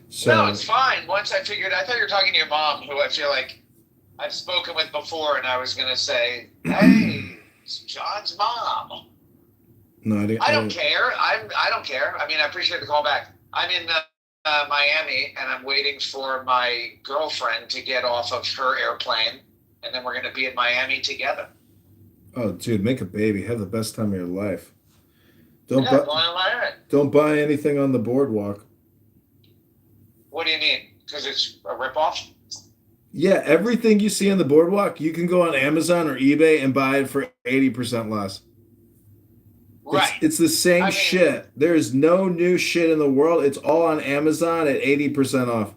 So No, it's fine. Once I thought you were talking to your mom, who I feel like I've spoken with before, and I was going to say, hey, it's John's mom. No, I don't care. I don't care. I mean, I appreciate the call back. I'm in Miami, and I'm waiting for my girlfriend to get off of her airplane, and then we're going to be in Miami together. Oh, dude, make a baby. Have the best time of your life. Going on Miami. Don't buy anything on the boardwalk. What do you mean? Because it's a ripoff? Yeah, everything you see on the boardwalk, you can go on Amazon or eBay and buy it for 80% less. Right. It's the same shit. There is no new shit in the world. It's all on Amazon at 80% off.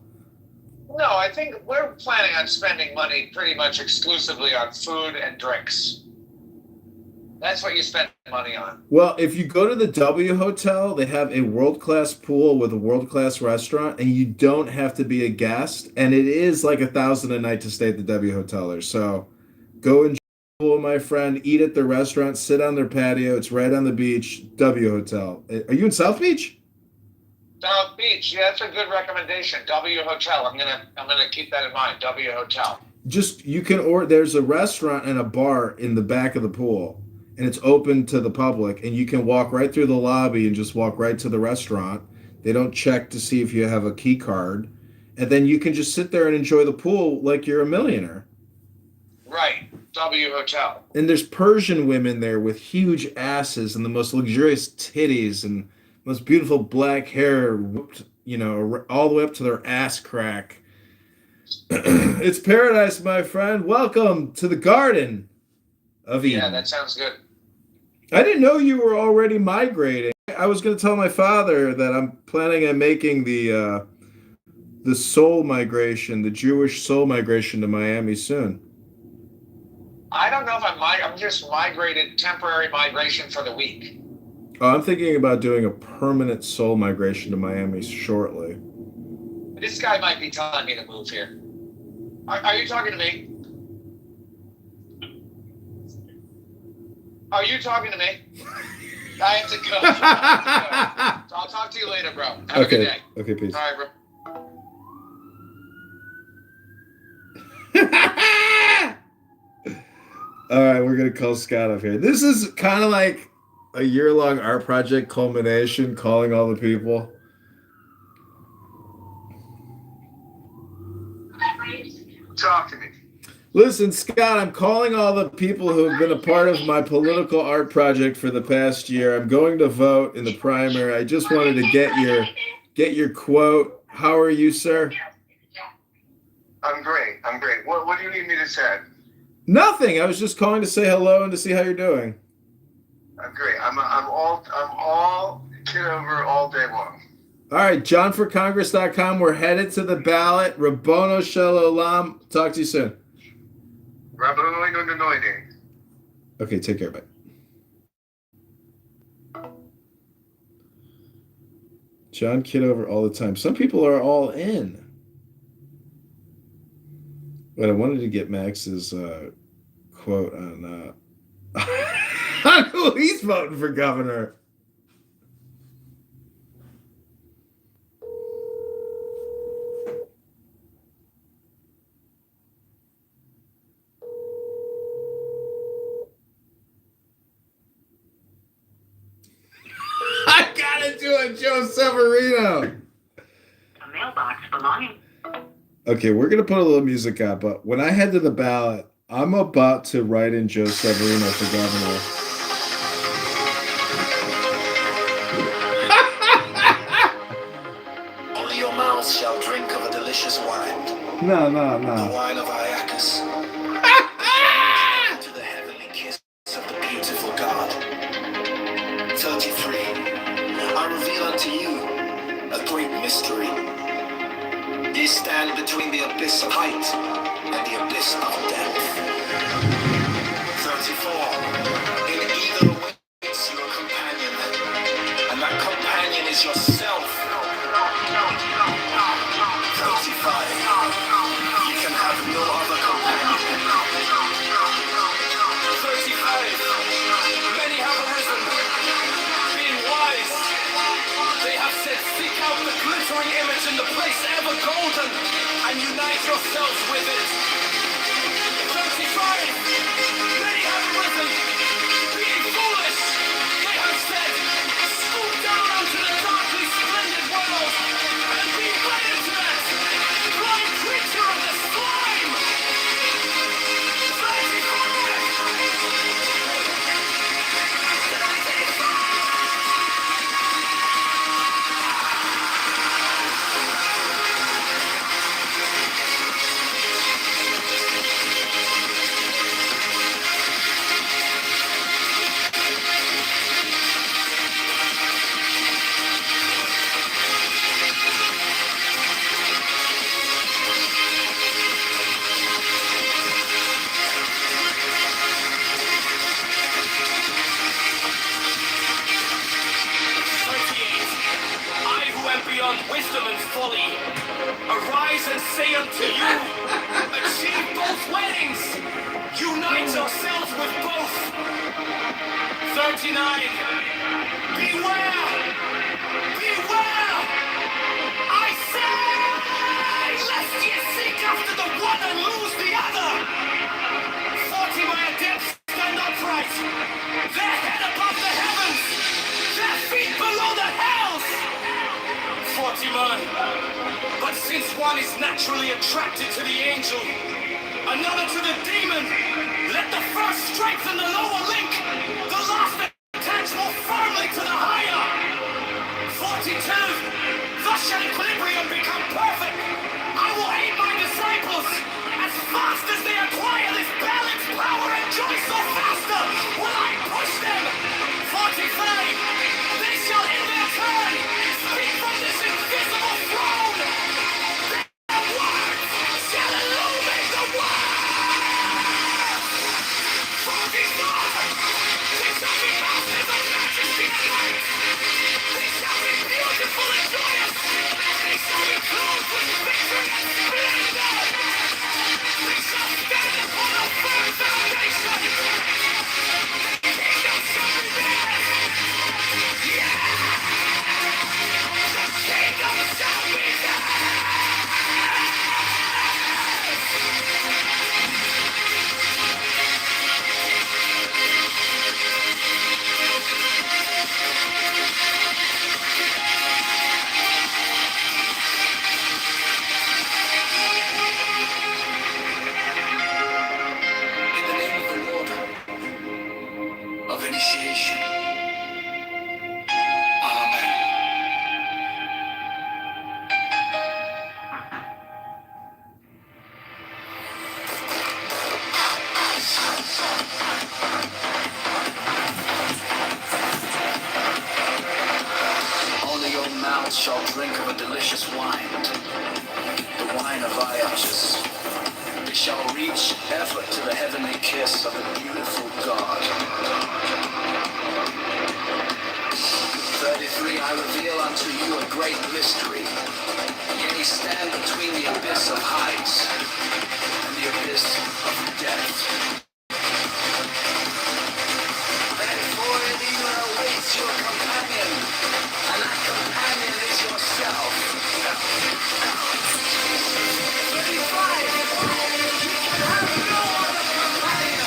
No, I think we're planning on spending money pretty much exclusively on food and drinks. That's what you spend money on. Well, if you go to the W Hotel, they have a world-class pool with a world-class restaurant, and you don't have to be a guest. And it is like $1,000 a night to stay at the W Hotel there. So go enjoy the pool, my friend. Eat at the restaurant. Sit on their patio. It's right on the beach. W Hotel. Are you in South Beach? South Beach. Yeah, that's a good recommendation. W Hotel. I'm gonna keep that in mind. W Hotel. You can order. There's a restaurant and a bar in the back of the pool. And it's open to the public, and you can walk right through the lobby and just walk right to the restaurant. They don't check to see if you have a key card, and then you can just sit there and enjoy the pool like you're a millionaire. Right, W Hotel. And there's Persian women there with huge asses and the most luxurious titties and most beautiful black hair, whipped, all the way up to their ass crack. It's paradise, my friend. Welcome to the Garden of Eden. Yeah, that sounds good. I didn't know you were already migrating. I was going to tell my father that I'm planning on making the soul migration, the Jewish soul migration to Miami soon. I don't know if I'm just temporary migration for the week. Oh, I'm thinking about doing a permanent soul migration to Miami shortly. This guy might be telling me to move here. Are you talking to me? Are you talking to me? I have to go. So I'll talk to you later, bro. Have a good day. Okay, peace. All right, bro. All right, we're going to call Scott up here. This is kind of like a year-long art project culmination, calling all the people. Talk to me. Listen, Scott, I'm calling all the people who have been a part of my political art project for the past year. I'm going to vote in the primary. I just wanted to get your quote. How are you, sir? I'm great. What do you need me to say? Nothing. I was just calling to say hello and to see how you're doing. I'm great. I'm all Kitover all day long. All right, JohnForCongress.com. We're headed to the ballot. Rabbono Shel Olam. Talk to you soon. Okay, take care. Bye. John Kitover all the time. Some people are all in. But I wanted to get Max's quote on who he's voting for governor. I gotta do a Joe Severino. A mailbox belonging. Okay, we're gonna put a little music out, but when I head to the ballot, I'm about to write in Joe Severino for governor. No. The wine of Iacus. To the heavenly kiss of the beautiful God. 33. I reveal unto you a great mystery. Ye stand between the abyss of height and the abyss of depth. 34. In either awaits your companion, and that companion is yourself. 35. You can have no other companion. 35. Many have arisen, being wise. They have said, seek out the glittering image in the place ever golden, and unite yourselves with it. 35. Many have arisen, being foolish. They have said, swoop down onto the darkly splendid world, and be led into that blind creature of the slime. 38. I who am beyond wisdom and folly, arise and say unto you, achieve both weddings, unite yourselves with both. 39. Beware! Beware! I say, lest ye seek after the one and lose the other. 40. My adepts stand upright, their head above the heavens, their feet below the hells. 41. But since one is naturally attracted to the angel, another to the demon, let the first strengthen the lower link, the last attach more firmly to the higher. 42. Thus shall equilibrium become perfect. I will aid my disciples. As fast as they acquire this balance, power, and joy, so faster will I push them. 43. They shall in their turn speak from this invisible throne. Their words shall illuminate the world. 44. They shall be masters of majesty and light. They shall be beautiful and joyous. They shall be clothed with victory and splendor. They shall stand upon a firm foundation. The kingdom shall be theirs. Yeah! The kingdom shall be theirs. In the name of the Lord of initiation. Amen. Only your mouth shall drink of a delicious wine, the wine of Iacus. It shall reach ever to the heavenly kiss of the beautiful God. 33. I reveal unto you a great mystery. Yea, stand between the abyss of heights and the abyss of depth. 34. In either awaits your companion, and that companion is yourself. 35. You can have no other companion.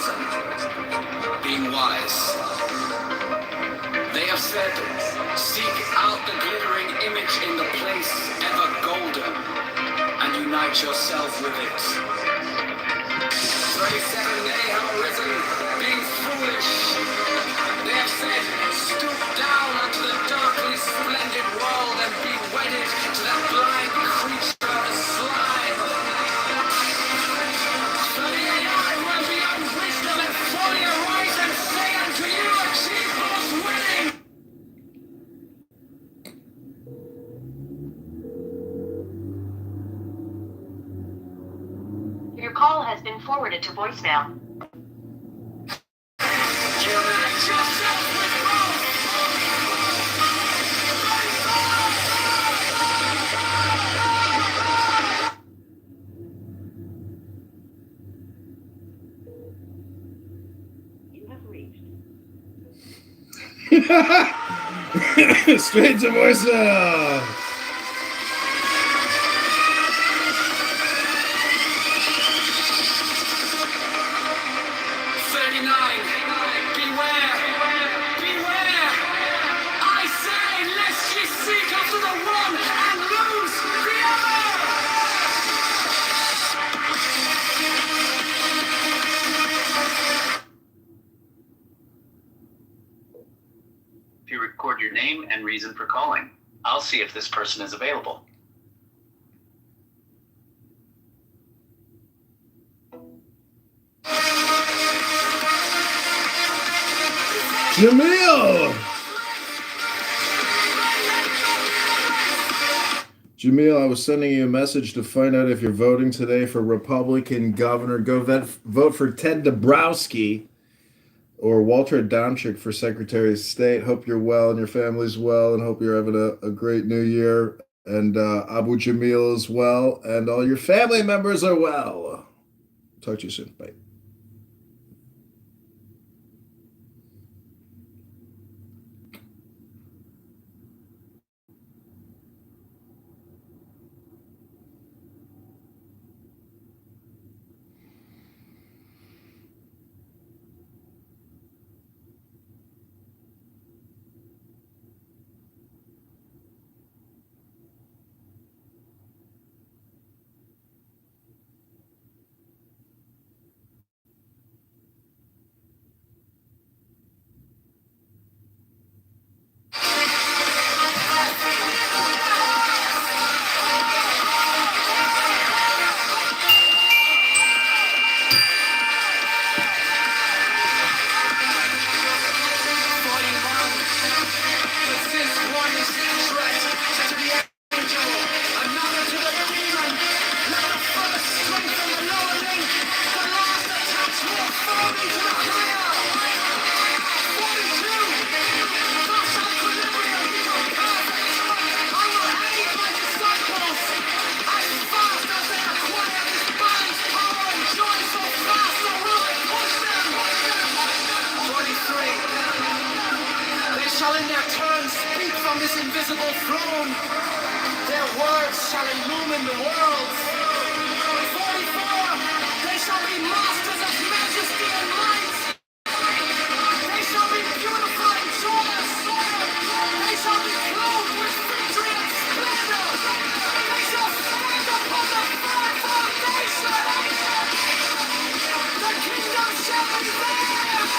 reason, being wise. They have said, seek out the glittering image in the place ever golden, and unite yourself with it. 37 they have arisen, being foolish. They have said, stoop down unto the darkly splendid world and be wedded to that blind creature of slime. 38 will be on wisdom and folly arise and say unto you, achieve most winning. Your call has been forwarded to voicemail. Unite yourself with both. You have reached. Straight to voicemail. If you record your name and reason for calling, I'll see if this person is available. Jamil! Jamil, I was sending you a message to find out if you're voting today for Republican governor. Go vote for Ted Dabrowski or Walter Adamczyk for Secretary of State. Hope you're well and your family's well, and hope you're having a great new year. And Abu Jamil is well, and all your family members are well. Talk to you soon. Bye. Shall in their turn speak from this invisible throne. Their words shall illumine the world. 44, they shall be masters of majesty and might. They shall be beautiful and joyous. They shall be clothed with victory and splendor. They shall stand upon the firm foundation. The kingdom shall be theirs.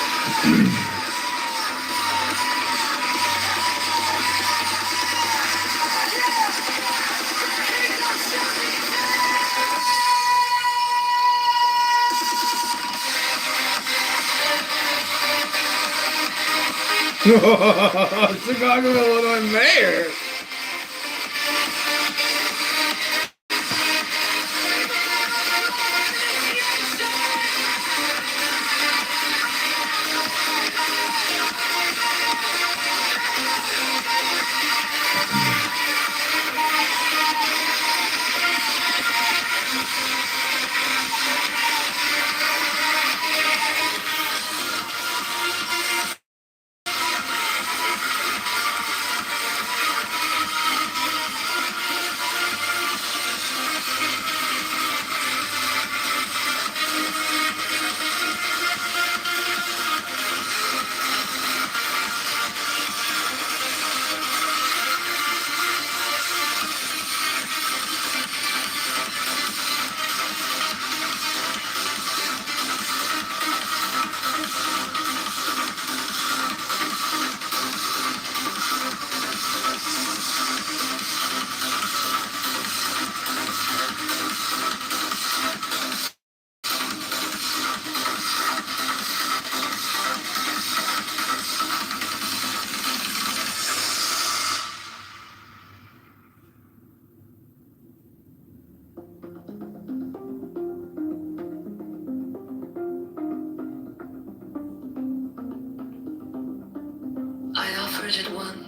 Chicago, Illinois mayor.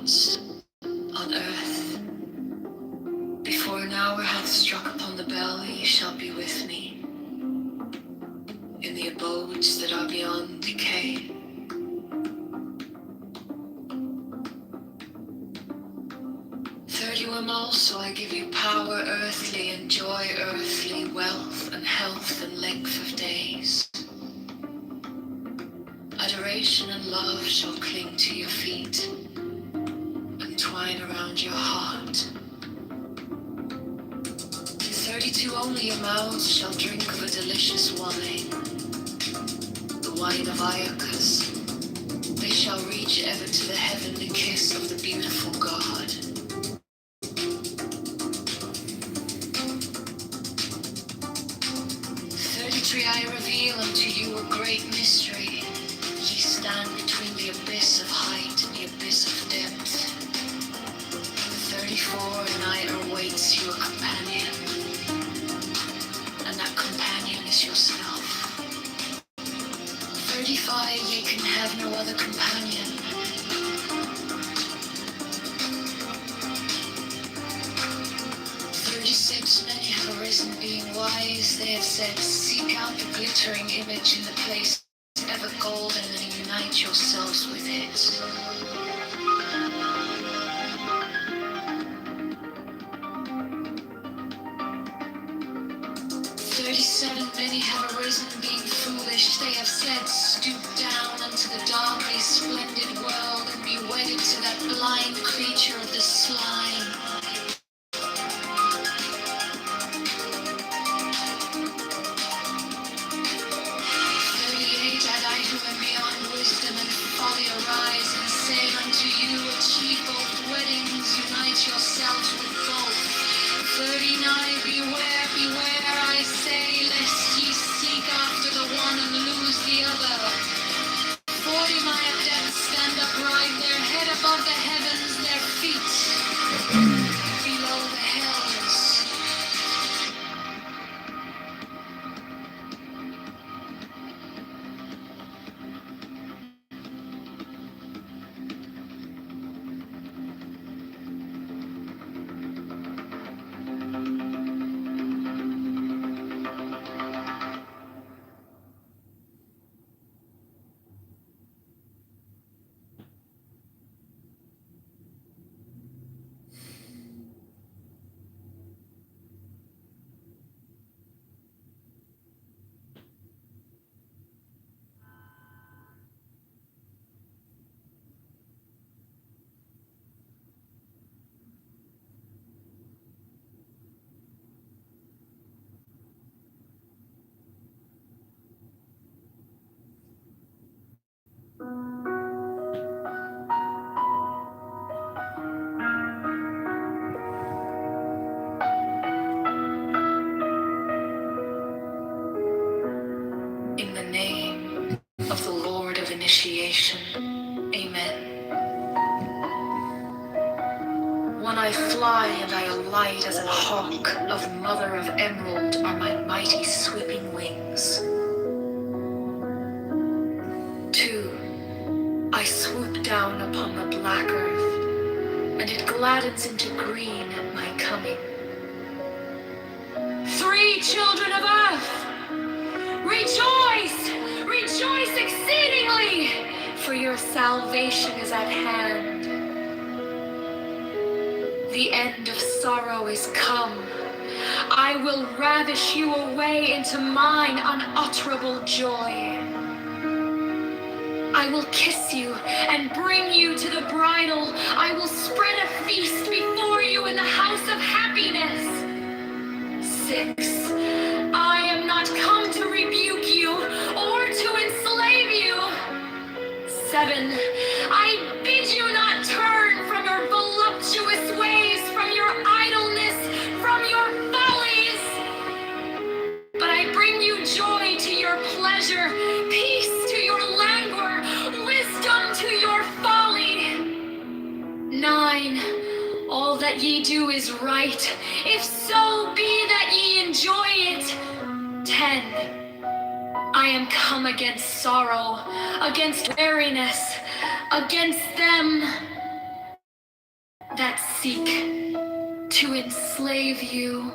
gods on earth. Before an hour hath struck upon the bell, ye shall be with me in the abodes that are beyond decay. Third, you am also I give you power earthly and joy earthly, wealth and health and length of days. Adoration and love shall cling to your feet and twine around your heart. 32 only your mouths shall drink of a delicious wine, the wine of Iacchus. They shall reach ever to the heavenly kiss of the beautiful God. 33 I reveal unto you a great mystery. Ye stand between the abyss of height and the abyss of depth. 34 and I awaits you a companion, and that companion is yourself. 35 ye can have no other companion. 36 many have arisen being wise, they have said, seek out the glittering image in the place ever golden and unite yourselves with it. 37 many have arisen being foolish, they have said, stoop down unto the darkly splendid world and be wedded to that blind creature of the slime. 38 and I who am beyond wisdom and folly arise and say unto you, achieve both weddings, unite yourselves with both. 39 beware, beware, I say, lest ye seek after the one and lose the other. 40 my adepts stand upright, their head above the heavens, their feet below the hells. In the name of the Lord of Initiation, Amen. When I fly and I alight as a hawk of mother of emerald are my mighty sweeping wings. 2, I swoop down upon the black earth, and it gladdens into green at my coming. 3, children of earth, rejoice! Rejoice exceedingly, for your salvation is at hand. The end of sorrow is come. I will ravish you away into mine unutterable joy. I will kiss you and bring you to the bridal. I will spread a feast before you in the house of happiness. 6, I am not come to rebuke you or to enslave you. 7, I bid you not turn from your voluptuous ways, from your idleness, from your follies. But I bring you joy to your pleasure, peace to your languor, wisdom to your folly. 9, all that ye do is right, if so be that ye enjoy it. 10, I am come against sorrow, against weariness, against them. that seek to enslave you.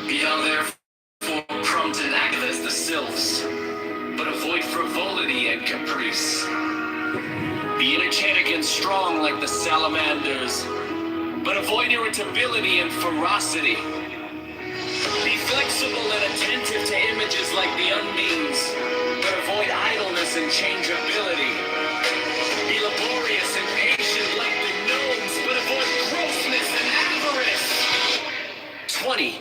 Be thou therefore prompt and active as the sylphs, but avoid frivolity and caprice. Be energetic and strong like the salamanders, but avoid irritability and ferocity. Be flexible and attentive to images like the undines, but avoid idleness and changeability. Be laborious and patient like the gnomes, but avoid grossness and avarice. 20.